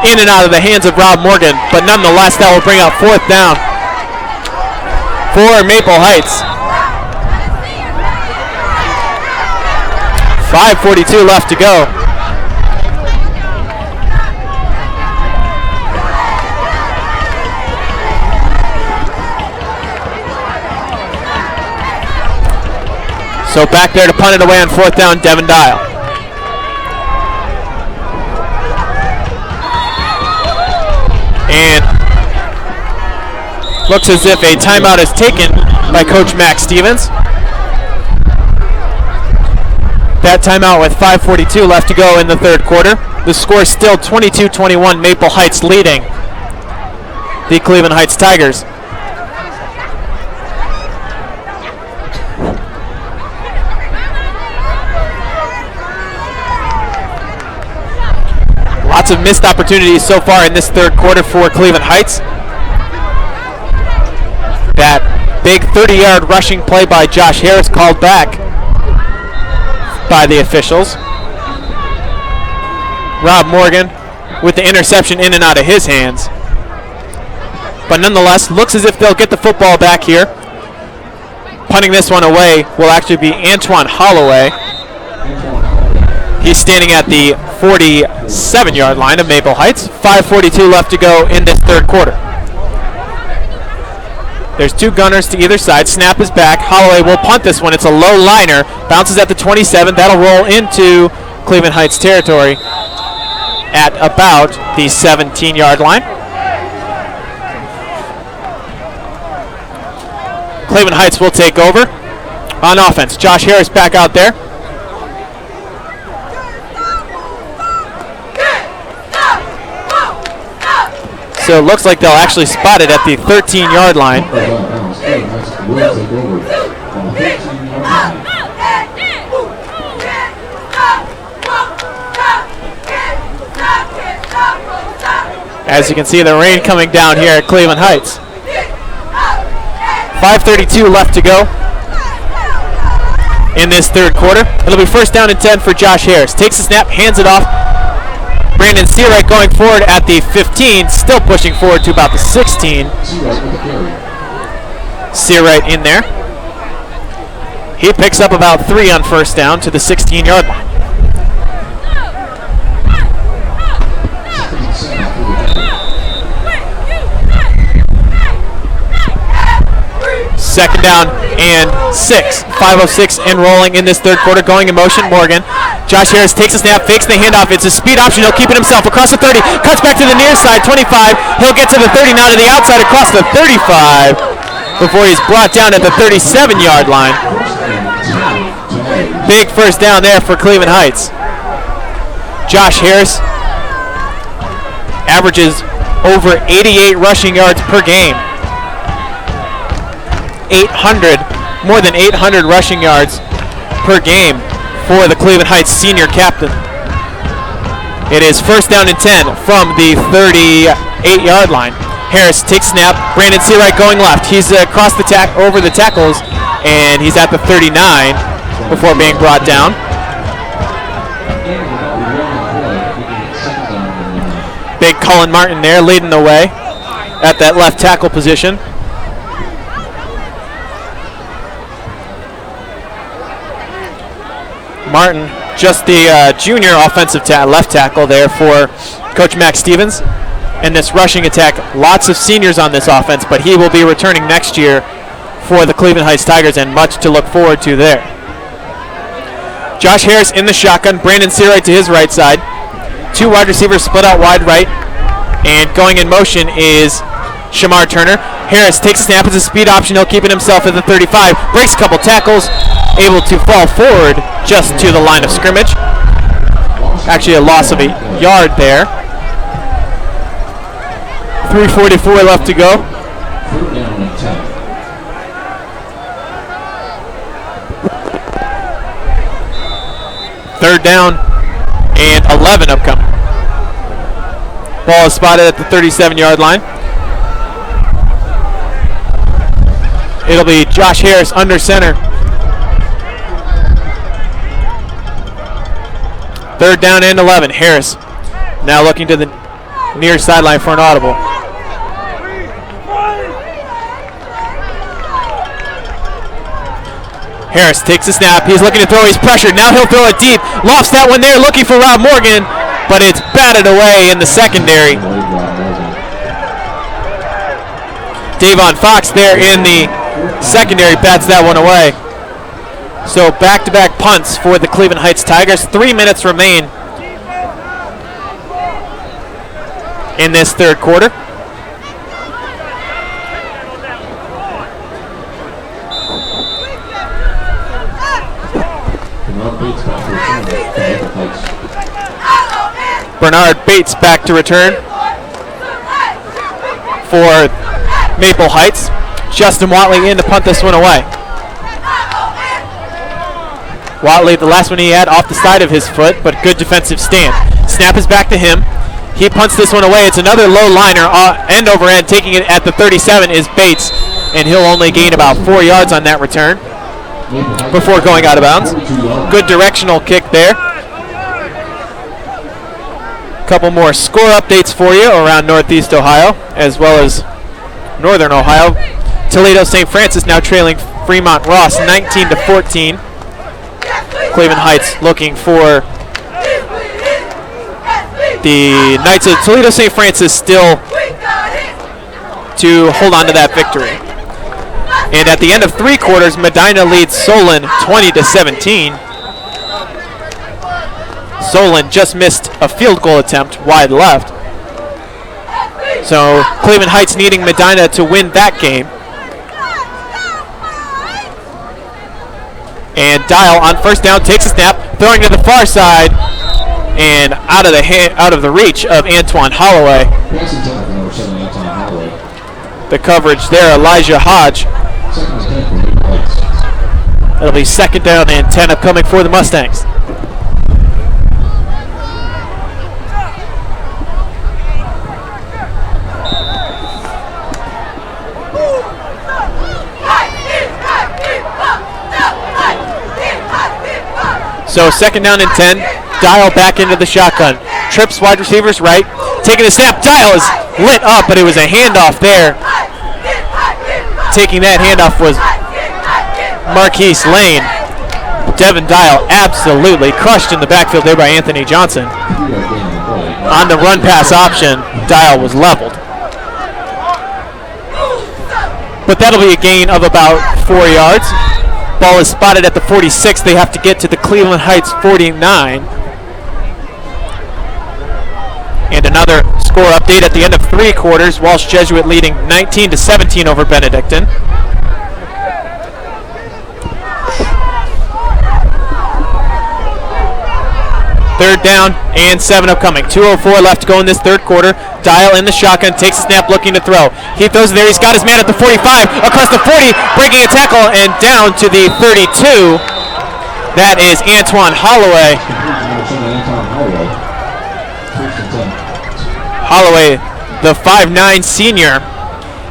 In and out of the hands of Rob Morgan. But nonetheless, that will bring up 4th down for Maple Heights. 5:42 left to go. So back there to punt it away on 4th down, Devin Dial. And looks as if a timeout is taken by Coach Max Stevens. That timeout with 5:42 left to go in the 3rd quarter. The score is still 22-21, Maple Heights leading the Cleveland Heights Tigers. Lots of missed opportunities so far in this 3rd quarter for Cleveland Heights. Big 30-yard rushing play by Josh Harris called back by the officials. Rob Morgan with the interception in and out of his hands. But nonetheless, looks as if they'll get the football back here. Punting this one away will actually be Antoine Holloway. He's standing at the 47-yard line of Maple Heights. 5:42 left to go in this third quarter. There's two gunners to either side. Snap is back. Holloway will punt this one. It's a low liner. Bounces at the 27. That'll roll into Cleveland Heights territory at about the 17-yard line. Cleveland Heights will take over on offense. Josh Harris back out there. So it looks like they'll actually spot it at the 13-yard line. As you can see, the rain coming down here at Cleveland Heights. 5:32 left to go in this third quarter. It'll be first down and 10 for Josh Harris. Takes the snap, hands it off. Brandon Seawright going forward at the 15, still pushing forward to about the 16. Seawright in there. He picks up about 3 on first down to the 16-yard line. Second down and 6. 5:06 and rolling in this third quarter. Going in motion, Morgan. Josh Harris takes a snap, fakes the handoff. It's a speed option. He'll keep it himself across the 30. Cuts back to the near side, 25. He'll get to the 30, now to the outside across the 35 before he's brought down at the 37-yard line. Big first down there for Cleveland Heights. Josh Harris averages over 88 rushing yards per game. More than 800 rushing yards per game for the Cleveland Heights senior captain. It is first down and 10 from the 38-yard line. Harris takes snap. Brandon Seawright going left. He's across the over the tackles, and he's at the 39 before being brought down. Big Cullen Martin there leading the way at that left tackle position. Martin, just the junior offensive left tackle there for Coach Max Stevens. And this rushing attack, lots of seniors on this offense, but he will be returning next year for the Cleveland Heights Tigers, and much to look forward to there. Josh Harris in the shotgun, Brandon Seawright to his right side. 2 wide receivers split out wide right, and going in motion is Shamar Turner. Harris takes a snap as a speed option. He'll keep it himself at the 35. Breaks a couple tackles, able to fall forward just to the line of scrimmage. Actually a loss of a yard there. 3:44 left to go. Third down and 11 upcoming. Ball is spotted at the 37-yard line. It'll be Josh Harris under center. Third down and 11. Harris now looking to the near sideline for an audible. Harris takes a snap. He's looking to throw. He's pressured. Now he'll throw it deep. Lofts that one there, looking for Rob Morgan, but it's batted away in the secondary. Davon Fox there in the secondary bats that one away. So back-to-back punts for the Cleveland Heights Tigers. 3 minutes remain in this third quarter. Bernard Bates back to return for Maple Heights. Justin Watley in to punt this one away. Watley, the last one he had off the side of his foot, but good defensive stand. Snap is back to him. He punts this one away. It's another low liner, end over end. Taking it at the 37 is Bates. and he'll only gain about 4 yards on that return before going out of bounds. Good directional kick there. Couple more score updates for you around Northeast Ohio as well as Northern Ohio. Toledo St. Francis now trailing Fremont Ross 19-14. Cleveland Heights looking for the Knights of Toledo St. Francis still to hold on to that victory. And at the end of 3 quarters, Medina leads Solon 20-17. Solon just missed a field goal attempt wide left. So Cleveland Heights needing Medina to win that game. And Dial on first down takes a snap, throwing to the far side, and out of the reach of Antoine Holloway. The coverage there, Elijah Hodge. It'll be second down and 10 upcoming for the Mustangs. So second down and 10, Dial back into the shotgun. Trips wide receivers right, taking a snap. Dial is lit up, but it was a handoff there. Taking that handoff was Marquise Lane. Devin Dial absolutely crushed in the backfield there by Anthony Johnson. On the run pass option, Dial was leveled. But that'll be a gain of about 4 yards. Ball is spotted at the 46. They have to get to the Cleveland Heights 49. And another score update at the end of 3 quarters. Walsh Jesuit leading 19-17 over Benedictine. Third down and 7 upcoming. 2:04 left to go in this third quarter. Dial in the shotgun, takes a snap, looking to throw. He throws it there. He's got his man at the 45, across the 40, breaking a tackle, and down to the 32. That is Antoine Holloway. Holloway, the 5'9" senior.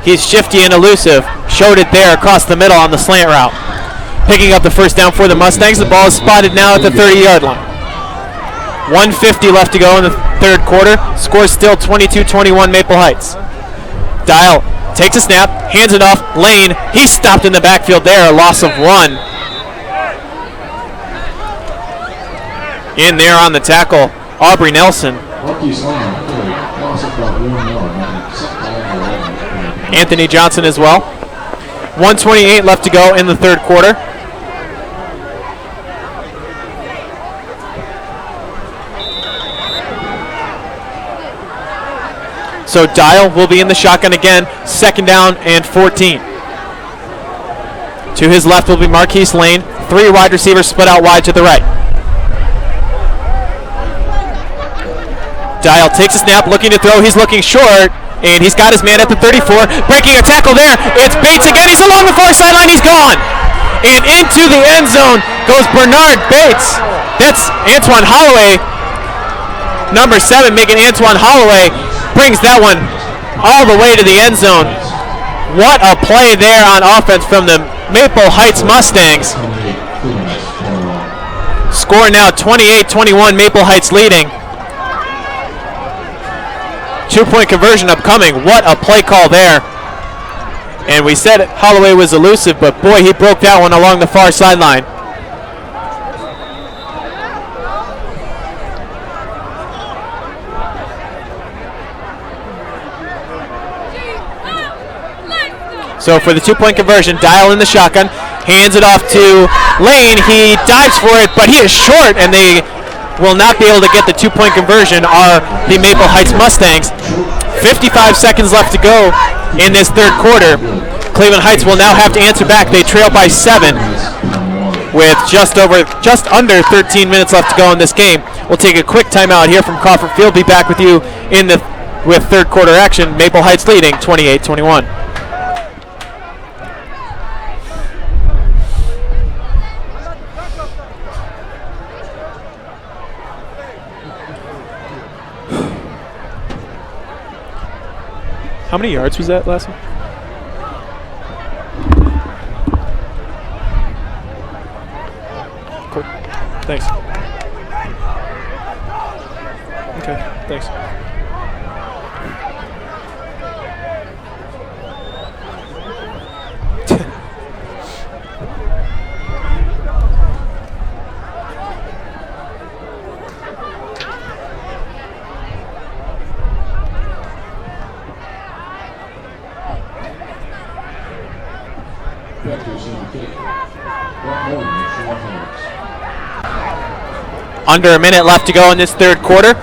He's shifty and elusive. Showed it there across the middle on the slant route. Picking up the first down for the Mustangs. The ball is spotted now at the 30-yard line. 1:50 left to go in the third quarter. Score still 22-21 Maple Heights. Dial takes a snap, hands it off. Lane, he's stopped in the backfield there. A loss of 1. In there on the tackle, Aubrey Nelson. Anthony Johnson as well. 1:28 left to go in the third quarter. So Dial will be in the shotgun again, second down and 14. To his left will be Marquise Lane. 3 wide receivers split out wide to the right. Dial takes a snap, looking to throw. He's looking short, and he's got his man at the 34. Breaking a tackle there. It's Bates again. He's along the far sideline. He's gone. And into the end zone goes Bernard Bates. That's Antoine Holloway. Number 7, making Antoine Holloway. Brings that one all the way to the end zone. What a play there on offense from the Maple Heights Mustangs. Score now 28-21, Maple Heights leading. 2-point conversion upcoming. What a play call there. And we said Holloway was elusive, but boy, he broke that one along the far sideline. So for the 2-point conversion, Dial in the shotgun, hands it off to Lane. He dives for it, but he is short, and they will not be able to get the 2-point conversion, are the Maple Heights Mustangs. 55 seconds left to go in this third quarter. Cleveland Heights will now have to answer back. They trail by 7 with just under 13 minutes left to go in this game. We'll take a quick timeout here from Crawford Field. Be back with you with third quarter action. Maple Heights leading 28-21. How many yards was that last one? Thanks. Okay, thanks. Under a minute left to go in this third quarter.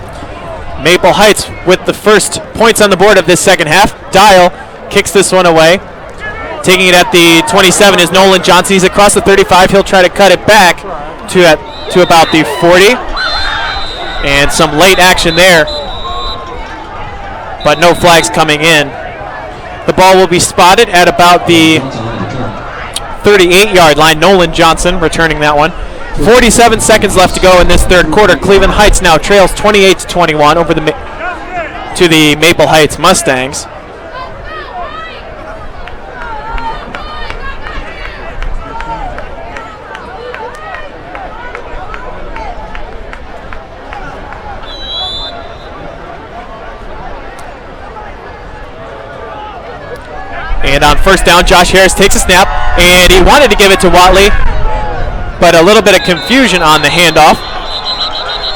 Maple Heights with the first points on the board of this second half. Dial kicks this one away. Taking it at the 27 is Nolan Johnson. He's across the 35. He'll try to cut it back to about the 40. And some late action there, but no flags coming in. The ball will be spotted at about the 38-yard line. Nolan Johnson returning that one. 47 seconds left to go in this third quarter. Cleveland Heights now trails 28-21 over to the Maple Heights Mustangs. And on first down, Josh Harris takes a snap, and he wanted to give it to Watley, but a little bit of confusion on the handoff.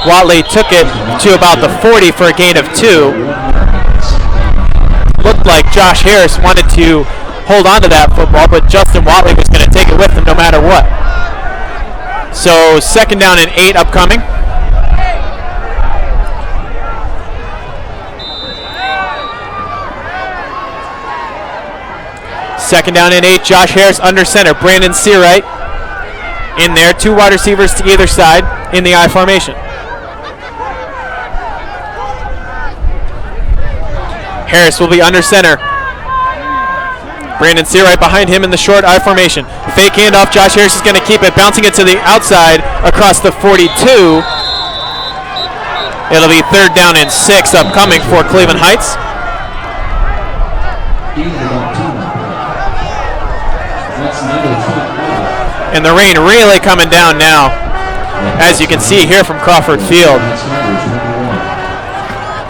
Watley took it to about the 40 for a gain of 2. Looked like Josh Harris wanted to hold on to that football, but Justin Watley was going to take it with him no matter what. So second down and 8 upcoming. Second down and 8, Josh Harris under center. Brandon Seawright in there. 2 wide receivers to either side in the I formation. Harris will be under center. Brandon Seawright behind him in the short I formation. Fake handoff. Josh Harris is going to keep it, bouncing it to the outside across the 42. It'll be third down and 6 upcoming for Cleveland Heights. And the rain really coming down now, as you can see here from Crawford Field.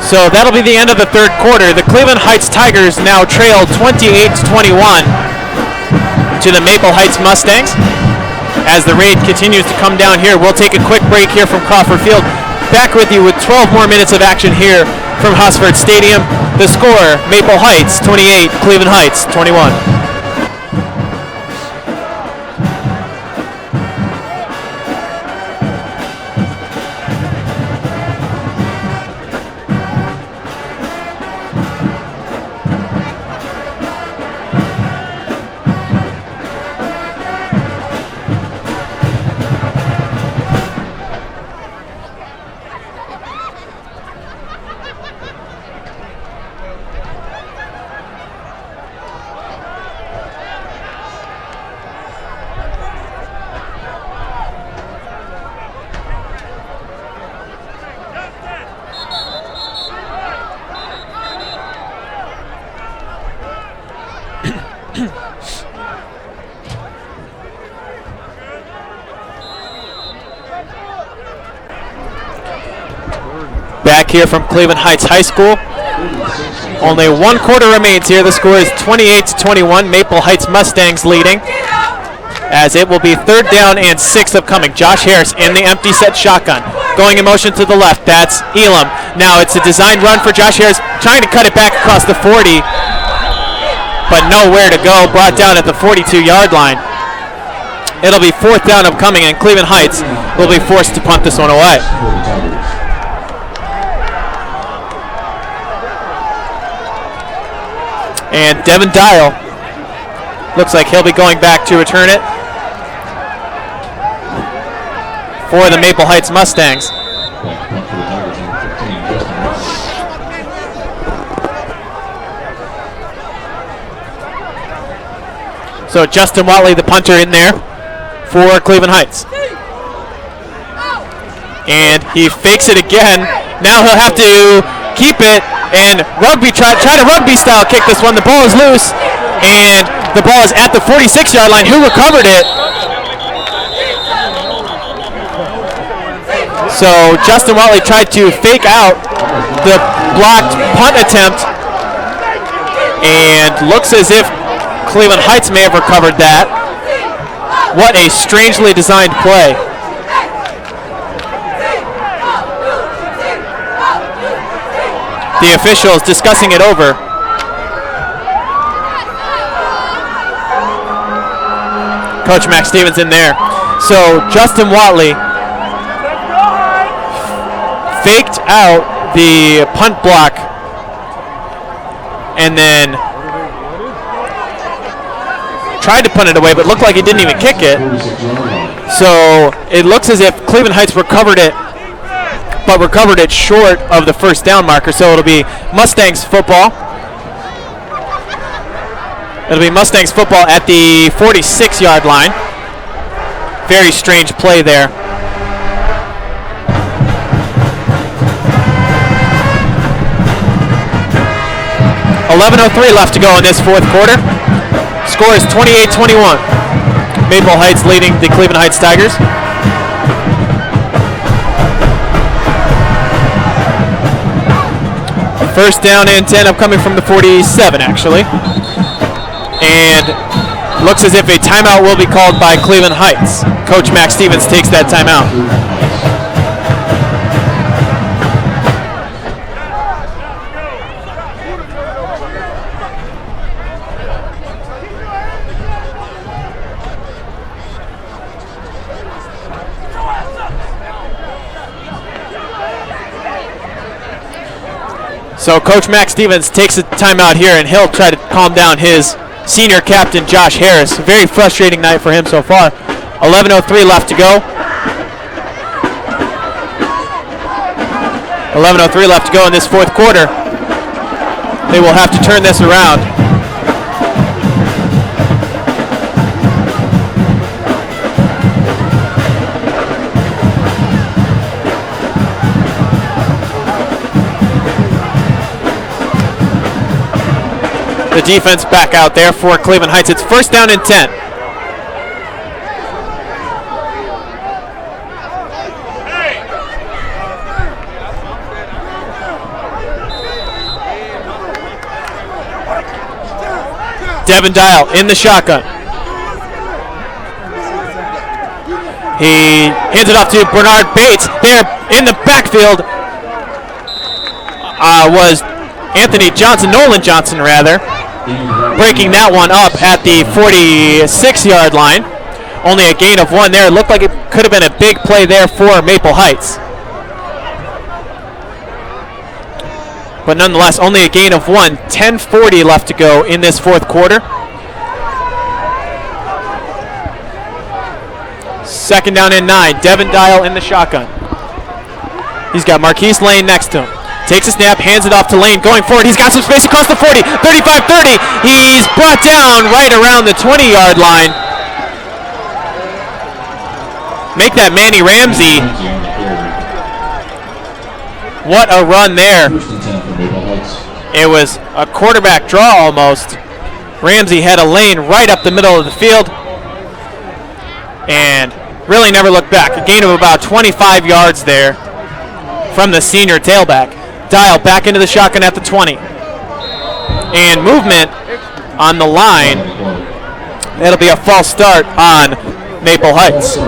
So that'll be the end of the third quarter. The Cleveland Heights Tigers now trail 28-21 to the Maple Heights Mustangs. As the rain continues to come down here, we'll take a quick break here from Crawford Field. Back with you with 12 more minutes of action here from Hosford Stadium. The score, Maple Heights 28, Cleveland Heights 21. Back here from Cleveland Heights High School. Only 1 quarter remains here. The score is 28-21. Maple Heights Mustangs leading, as it will be third down and 6 upcoming. Josh Harris in the empty set shotgun. Going in motion to the left. That's Elam. Now it's a designed run for Josh Harris, trying to cut it back across the 40, but nowhere to go. Brought down at the 42-yard line. It'll be fourth down upcoming, and Cleveland Heights will be forced to punt this one away. And Devin Dial looks like he'll be going back to return it for the Maple Heights Mustangs. So Justin Watley, the punter, in there for Cleveland Heights. And he fakes it again. Now he'll have to keep it and try to rugby style kick this one. The ball is loose, and the ball is at the 46-yard line. Who recovered it? So Justin Watley tried to fake out the blocked punt attempt, and looks as if Cleveland Heights may have recovered that. What a strangely designed play. The officials discussing it over. Coach Max Stevens in there. So Justin Watley faked out the punt block and then tried to punt it away, but looked like he didn't even kick it. So it looks as if Cleveland Heights recovered it, but recovered it short of the first down marker. So it'll be Mustangs football. It'll be Mustangs football at the 46-yard line. Very strange play there. .11:03 left to go in this fourth quarter. Score is 28-21. Maple Heights leading the Cleveland Heights Tigers. First down and 10 upcoming from the 47, actually. And looks as if a timeout will be called by Cleveland Heights. Coach Max Stevens takes that timeout. So Coach Max Stevens takes a timeout here, and he'll try to calm down his senior captain, Josh Harris. Very frustrating night for him so far. 11:03 left to go. 11:03 left to go in this fourth quarter. They will have to turn this around. The defense back out there for Cleveland Heights. It's first down and 10. Devin Dial in the shotgun. He hands it off to Bernard Bates. There in the backfield was Anthony Johnson, Nolan Johnson rather, breaking that one up at the 46-yard line. Only a gain of 1 there. It looked like it could have been a big play there for Maple Heights. But nonetheless, only a gain of 1. 10:40 left to go in this fourth quarter. Second down and 9. Devin Dial in the shotgun. He's got Marquise Lane next to him. Takes a snap, hands it off to Lane. Going forward, he's got some space across the 40, 35-30. He's brought down right around the 20-yard line. Make that Manny Ramsey. What a run there. It was a quarterback draw almost. Ramsey had a lane right up the middle of the field and really never looked back. A gain of about 25 yards there from the senior tailback. Dial back into the shotgun at the 20. And movement on the line. It'll be a false start on Maple Heights.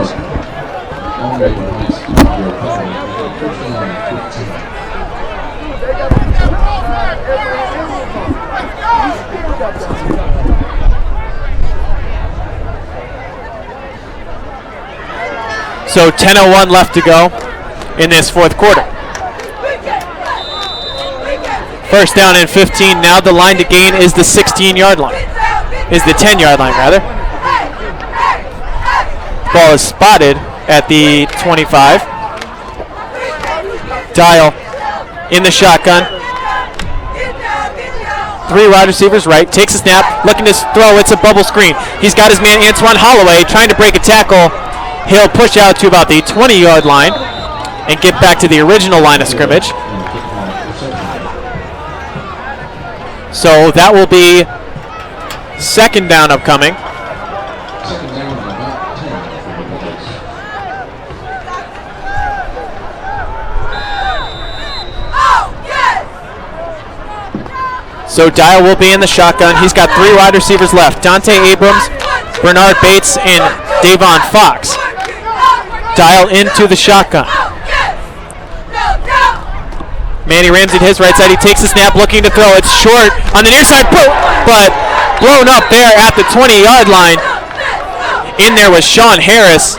So 10:01 left to go in this fourth quarter. First down and 15. Now the line to gain is the 16-yard line. Is the 10-yard line, rather. Ball is spotted at the 25. Dial in the shotgun. 3 wide receivers right. Takes a snap. Looking to throw. It's a bubble screen. He's got his man Antoine Holloway trying to break a tackle. He'll push out to about the 20-yard line and get back to the original line of scrimmage. So that will be second down upcoming. So Dial will be in the shotgun. He's got 3 wide receivers left. Dante Abrams, Bernard Bates, and Davon Fox. Dial into the shotgun. Manny Ramsey to his right side. He takes the snap, looking to throw. It's short on the near side, but blown up there at the 20-yard line. In there was Sean Harris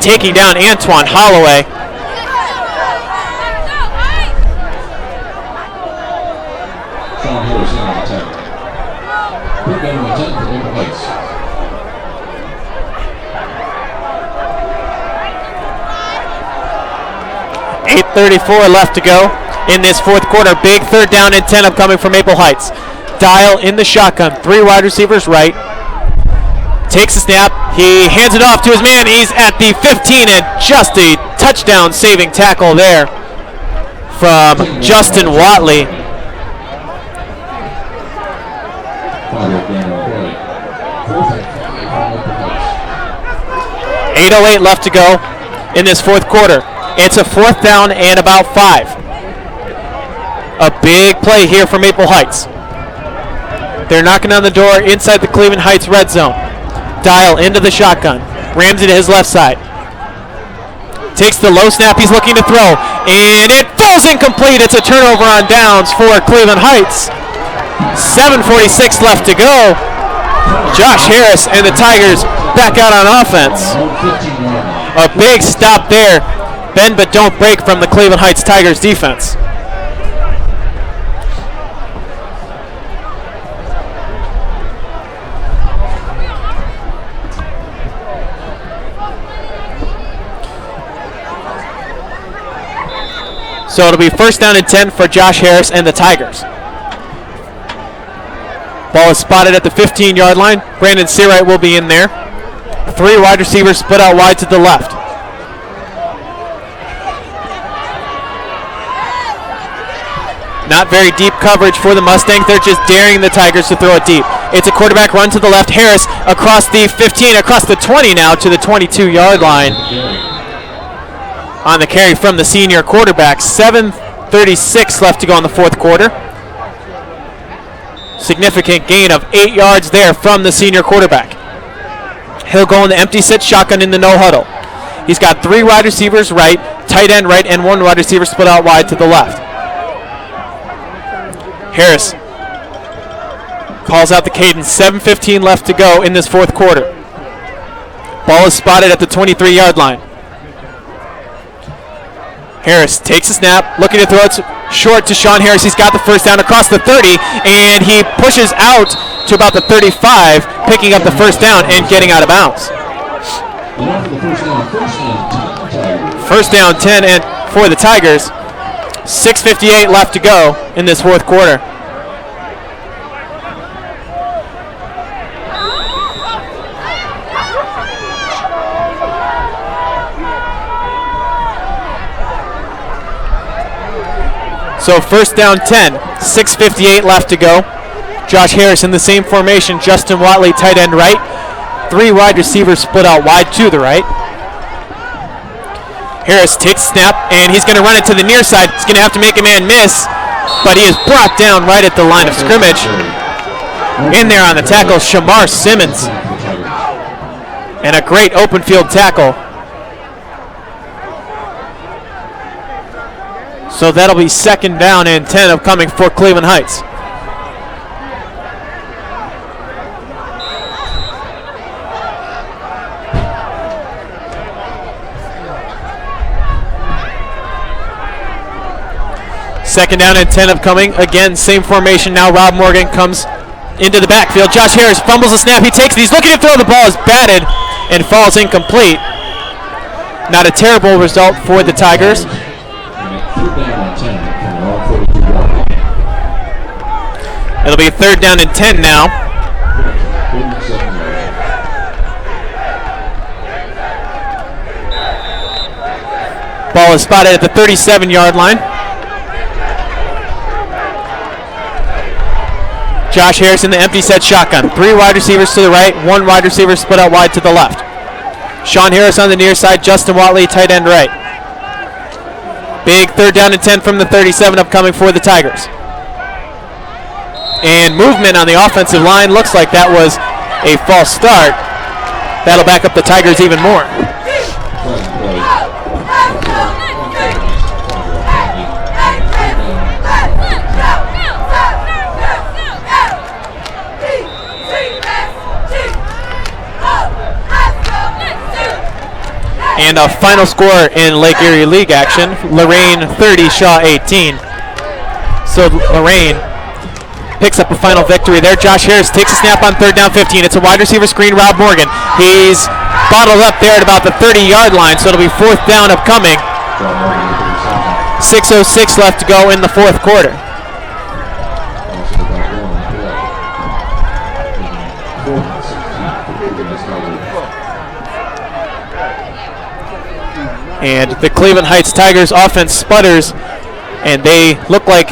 taking down Antoine Holloway. Sean Harris in on the tackle. Pregame number 10 for Maple Heights. .8:34 left to go in this fourth quarter. Big 3rd down and 10 upcoming for Maple Heights. Dial in the shotgun. 3 wide receivers right. Takes the snap. He hands it off to his man. He's at the 15, and just a touchdown saving tackle there from Justin Watley. 8:08 left to go in this fourth quarter. It's a 4th down and about 5. A big play here for Maple Heights. They're knocking on the door inside the Cleveland Heights red zone. Dial into the shotgun. Ramsey to his left side. Takes the low snap. He's looking to throw, and it falls incomplete. It's a turnover on downs for Cleveland Heights. 7:46 left to go. Josh Harris and the Tigers back out on offense. A big stop there. Bend but don't break from the Cleveland Heights Tigers defense. So it'll be 1st down and 10 for Josh Harris and the Tigers. Ball is spotted at the 15-yard line. Brandon Searight will be in there. 3 wide receivers split out wide to the left. Not very deep coverage for the Mustangs. They're just daring the Tigers to throw it deep. It's a quarterback run to the left. Harris across the 15, across the 20 now to the 22-yard line. On the carry from the senior quarterback. 7:36 left to go in the fourth quarter. Significant gain of 8 yards there from the senior quarterback. He'll go in the empty set shotgun in the no huddle. He's got 3 wide receivers right, tight end right, and 1 wide receiver split out wide to the left. Harris calls out the cadence. 7:15 left to go in this fourth quarter. Ball is spotted at the 23-yard line. Harris takes a snap, looking to throw it short to Sean Harris. He's got the 1st down across the 30, and he pushes out to about the 35, picking up the 1st down and getting out of bounds. First down 10 and for the Tigers. 6:58 left to go in this fourth quarter. So 1st down 10, 6:58 left to go. Josh Harris in the same formation. Justin Watley, tight end right. 3 wide receivers split out wide to the right. Harris takes snap, and he's going to run it to the near side. He's going to have to make a man miss, but he is brought down right at the line of scrimmage. In there on the tackle, Shamar Simmons. And a great open field tackle. So that'll be 2nd down and 10 upcoming for Cleveland Heights. Second down and 10 upcoming. Again, same formation now. Rob Morgan comes into the backfield. Josh Harris fumbles the snap. He takes it. He's looking to throw. The ball is batted and falls incomplete. Not a terrible result for the Tigers. It'll be 3rd down and 10 now. Ball is spotted at the 37-yard line. Josh Harris in the empty set shotgun. 3 wide receivers to the right, 1 wide receiver split out wide to the left. Sean Harris on the near side, Justin Watley, tight end right. Big 3rd down and 10 from the 37 upcoming for the Tigers. And movement on the offensive line. Looks like that was a false start. That'll back up the Tigers even more. And a final score in Lake Erie League action, Lorraine 30, Shaw 18. So Lorraine picks up a final victory there. Josh Harris takes a snap on 3rd down 15. It's a wide receiver screen, Rob Morgan. He's bottled up there at about the 30-yard line, so it'll be 4th down upcoming. 6:06 left to go in the 4th quarter. And the Cleveland Heights Tigers offense sputters, and they look like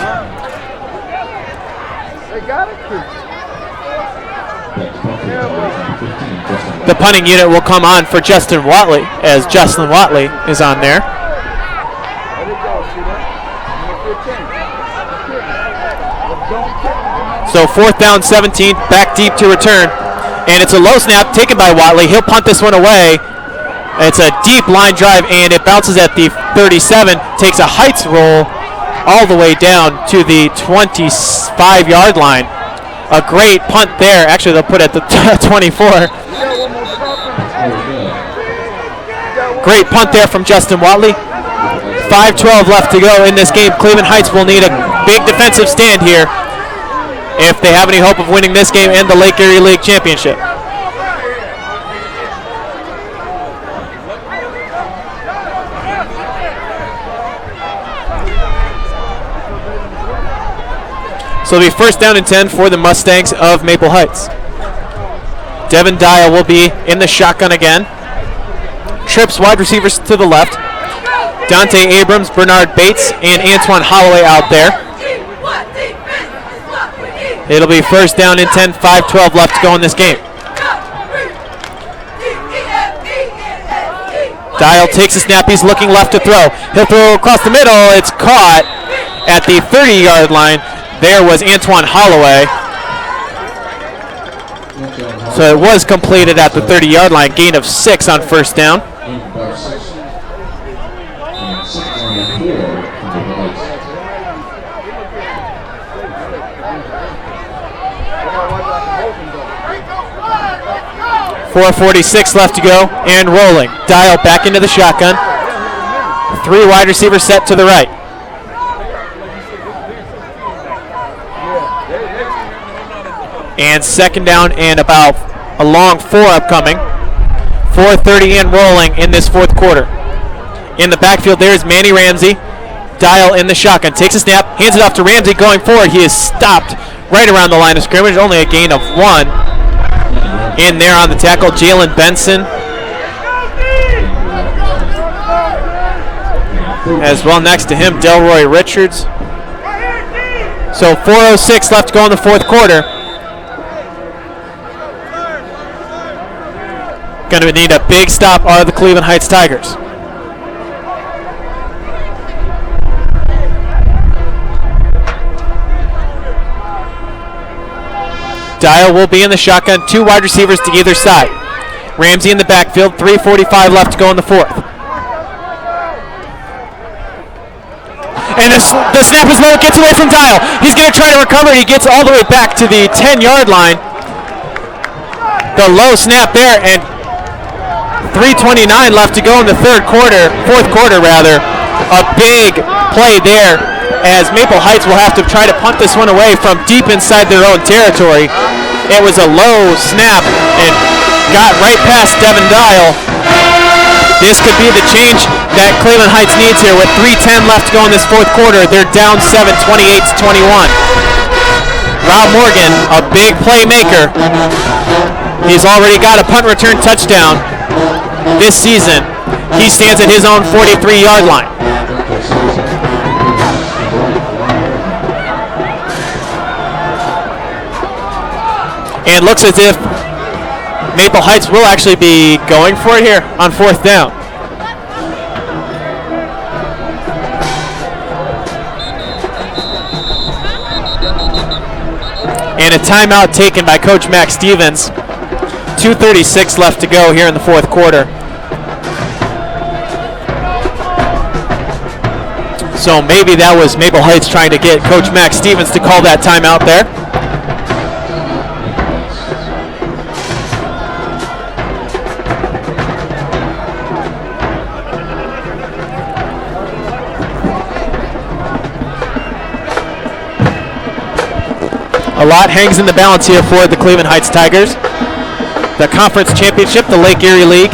the punting unit will come on for Justin Watley, as Justin Watley is on there. So 4th down 17, back deep to return, and it's a low snap taken by Watley. He'll punt this one away. It's a deep line drive, and it bounces at the 37, takes a Heights roll all the way down to the 25-yard line. A great punt there. Actually, they'll put it at the 24. Great punt there from Justin Watley. 5:12 left to go in this game. Cleveland Heights will need a big defensive stand here if they have any hope of winning this game and the Lake Erie League Championship. So it'll be 1st down and 10 for the Mustangs of Maple Heights. Devin Dial will be in the shotgun again. Trips wide receivers to the left. Dante Abrams, Bernard Bates, and Antoine Holloway out there. It'll be 1st down and 10, 5:12 left to go in this game. Dial takes a snap, he's looking left to throw. He'll throw across the middle, it's caught at the 30-yard line. There was Antoine Holloway. So it was completed at the 30-yard line, gain of 6 on 1st down. .446 left to go and rolling. Dial back into the shotgun. 3 wide receivers set to the right. And 2nd down and about a long 4 upcoming. 4:30 and rolling in this 4th quarter. In the backfield there is Manny Ramsey. Dial in the shotgun. Takes a snap. Hands it off to Ramsey going forward. He is stopped right around the line of scrimmage. Only a gain of 1. In there on the tackle, Jalen Benson. As well next to him, Delroy Richards. So 4:06 left to go in the 4th quarter. Going to need a big stop are the Cleveland Heights Tigers. Dial will be in the shotgun, 2 wide receivers to either side. Ramsey in the backfield, 3:45 left to go in the 4th. And the snap is low, it gets away from Dial. He's going to try to recover, he gets all the way back to the 10-yard line. The low snap there, and 3:29 left to go in the 4th quarter rather. A big play there as Maple Heights will have to try to punt this one away from deep inside their own territory. It was a low snap and got right past Devin Dial. This could be the change that Cleveland Heights needs here with 3:10 left to go in this 4th quarter. They're down 7, 28-21. Rob Morgan, a big playmaker. He's already got a punt return touchdown this season. He stands at his own 43-yard line. And looks as if Maple Heights will actually be going for it here on 4th down. And a timeout taken by Coach Max Stevens. 2:36 left to go here in the fourth quarter. So maybe that was Maple Heights trying to get Coach Max Stevens to call that timeout there. A lot hangs in the balance here for the Cleveland Heights Tigers. The conference championship, the Lake Erie League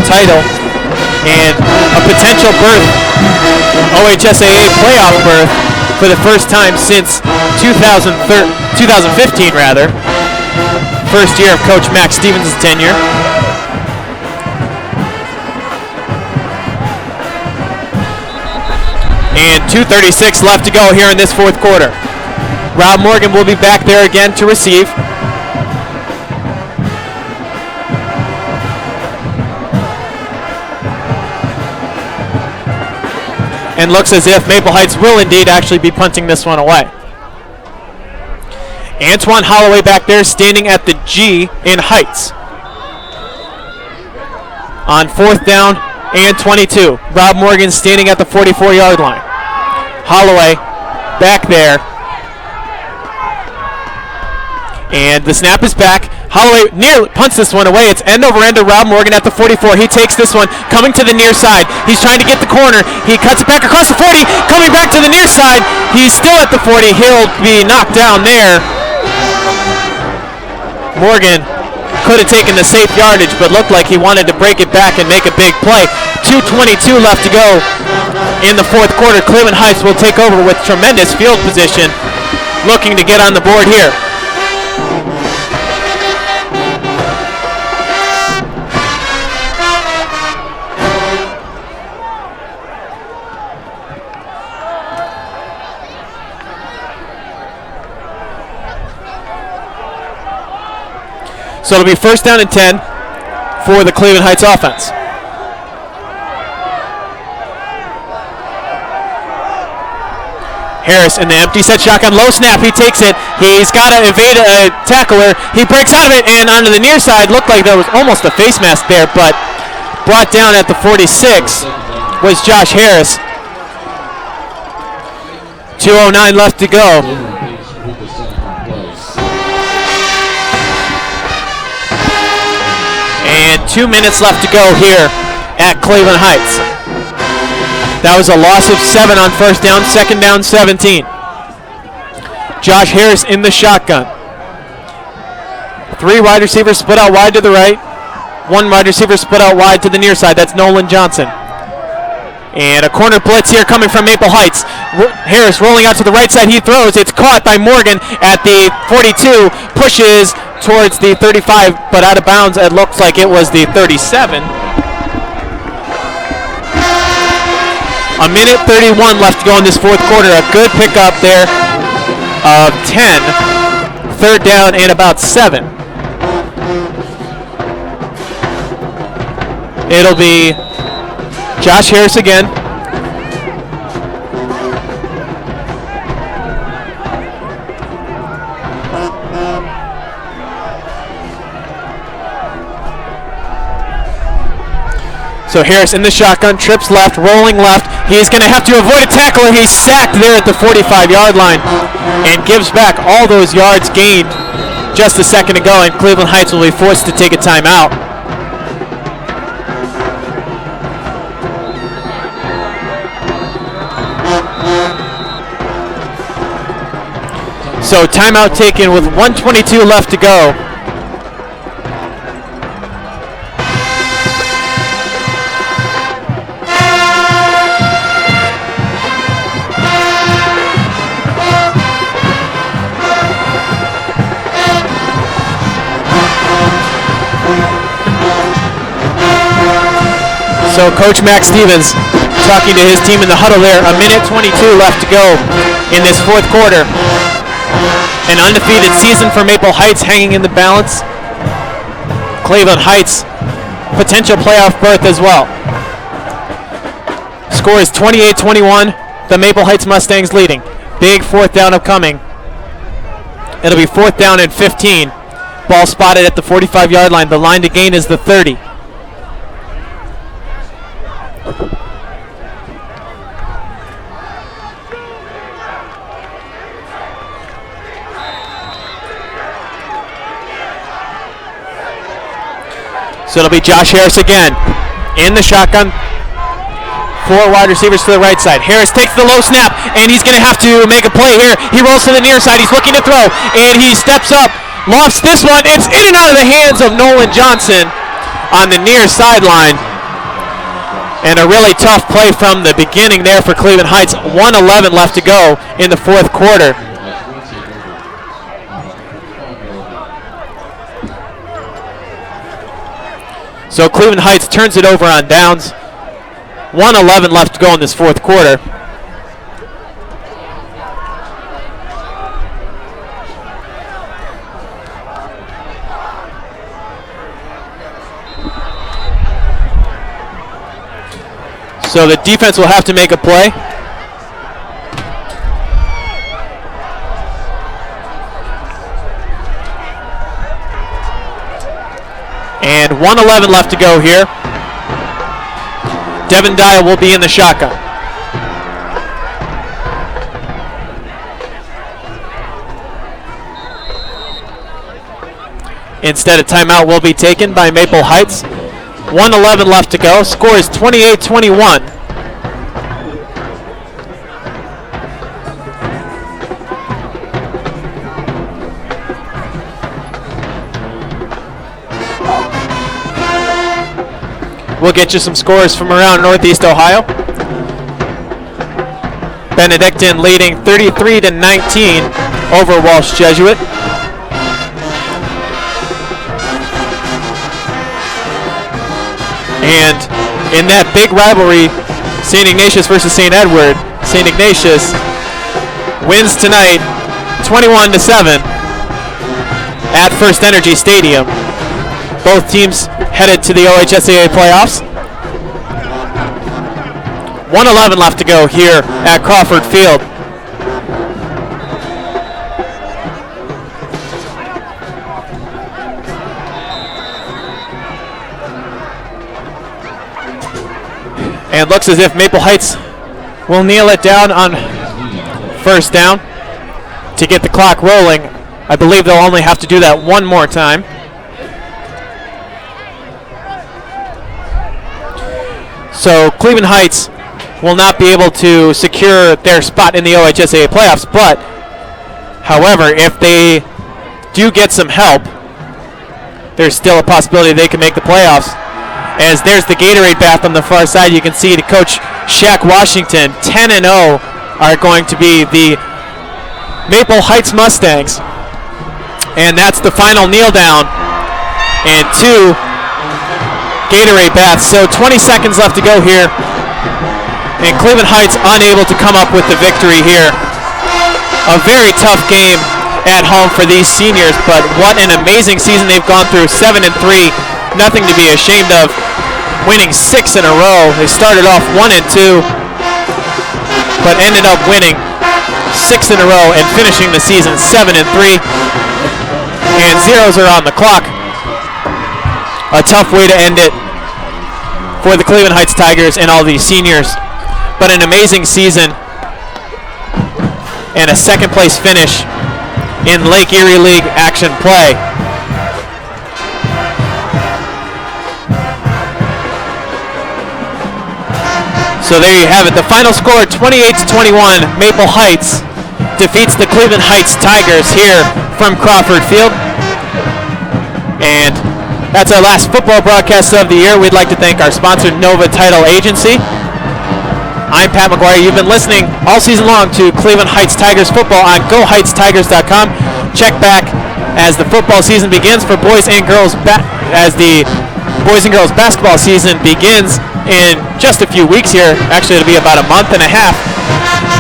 title, and a potential berth, OHSAA playoff berth for the first time since 2015 rather. First year of Coach Max Stevens' tenure. And 2:36 left to go here in this fourth quarter. Rob Morgan will be back there again to receive. And looks as if Maple Heights will indeed actually be punting this one away. Antoine Holloway back there standing at the G in Heights. On fourth down and 22. Rob Morgan standing at the 44-yard line. Holloway back there. And the snap is back. Holloway nearly punts this one away. It's end over end to Rob Morgan at the 44. He takes this one, coming to the near side. He's trying to get the corner. He cuts it back across the 40, coming back to the near side. He's still at the 40. He'll be knocked down there. Morgan could have taken the safe yardage, but looked like he wanted to break it back and make a big play. 2:22 left to go in the fourth quarter. Cleveland Heights will take over with tremendous field position, looking to get on the board here. So it'll be first down and 10 for the Cleveland Heights offense. Harris in the empty set shotgun, low snap, he takes it. He's got to evade a tackler. He breaks out of it and onto the near side. Looked like there was almost a face mask there, but brought down at the 46 was Josh Harris. 2:09 left to go. And 2 minutes left to go here at Cleveland Heights. That was a loss of 7 on first down, second down 17. Josh Harris in the shotgun. 3 wide receivers split out wide to the right. 1 wide receiver split out wide to the near side. That's Nolan Johnson. And a corner blitz here coming from Maple Heights. Harris rolling out to the right side. He throws. It's caught by Morgan at the 42. Pushes towards the 35, but out of bounds. It looks like it was the 37. A minute 31 left to go in this fourth quarter. A good pickup there of 10. Third down and about 7. It'll be Josh Harris again. So Harris in the shotgun, trips left, rolling left. He's going to have to avoid a tackler. He's sacked there at the 45-yard line and gives back all those yards gained just a second ago, and Cleveland Heights will be forced to take a timeout. So timeout taken with 1:22 left to go. So Coach Max Stevens talking to his team in the huddle there. A minute 22 left to go in this fourth quarter. An undefeated season for Maple Heights hanging in the balance. Cleveland Heights potential playoff berth as well. Score is 28-21. The Maple Heights Mustangs leading. Big fourth down upcoming It'll be 4th down and 15. Ball spotted at the 45-yard line. The line to gain is the 30. So it'll be Josh Harris again in the shotgun. 4 wide receivers to the right side. Harris takes the low snap, and he's going to have to make a play here. He rolls to the near side. He's looking to throw, and he steps up, lofts this one. It's in and out of the hands of Nolan Johnson on the near sideline. And a really tough play from the beginning there for Cleveland Heights. 1:11 left to go in the 4th quarter. So Cleveland Heights turns it over on downs. 1:11 left to go in this 4th quarter. So the defense will have to make a play. And 1:11 left to go here. Devin Dial will be in the shotgun. Instead, a timeout will be taken by Maple Heights. 1:11 left to go. Score is 28-21. We'll get you some scores from around Northeast Ohio. Benedictine leading 33-19 over Walsh Jesuit. And in that big rivalry, St. Ignatius versus St. Edward, St. Ignatius wins tonight 21-7 at First Energy Stadium. Both teams headed to the OHSAA playoffs. 1:11 left to go here at Crawford Field. And it looks as if Maple Heights will kneel it down on 1st down to get the clock rolling. I believe they'll only have to do that one more time. So Cleveland Heights will not be able to secure their spot in the OHSAA playoffs, but however, if they do get some help, there's still a possibility they can make the playoffs. As there's the Gatorade bath on the far side, you can see the coach Shaq Washington, 10-0 are going to be the Maple Heights Mustangs. And that's the final kneel down and 2 Gatorade baths. So 20 seconds left to go here. And Cleveland Heights unable to come up with the victory here. A very tough game at home for these seniors, but what an amazing season they've gone through. 7-3, nothing to be ashamed of. Winning 6 in a row. They started off 1-2, but ended up winning 6 in a row and finishing the season 7-3. And zeros are on the clock. A tough way to end it for the Cleveland Heights Tigers and all these seniors. But an amazing season and a 2nd place finish in Lake Erie League action play. So there you have it. The final score, 28-21. Maple Heights defeats the Cleveland Heights Tigers here from Crawford Field. And that's our last football broadcast of the year. We'd like to thank our sponsor, Nova Title Agency. I'm Pat McGuire. You've been listening all season long to Cleveland Heights Tigers football on GoHeightsTigers.com. Check back as the football season begins for boys and girls, as the boys and girls basketball season begins in just a few weeks here. Actually, it'll be about a month and a half,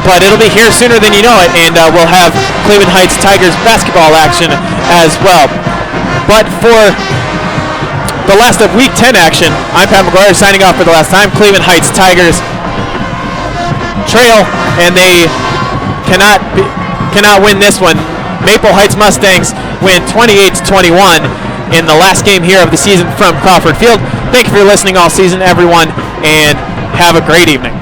but it'll be here sooner than you know it, and we'll have Cleveland Heights Tigers basketball action as well. But for the last of Week 10 action, I'm Pat McGuire signing off for the last time. Cleveland Heights Tigers trail, and they cannot win this one. Maple Heights Mustangs win 28-21 in the last game here of the season from Crawford Field. Thank you for listening all season, everyone, and have a great evening.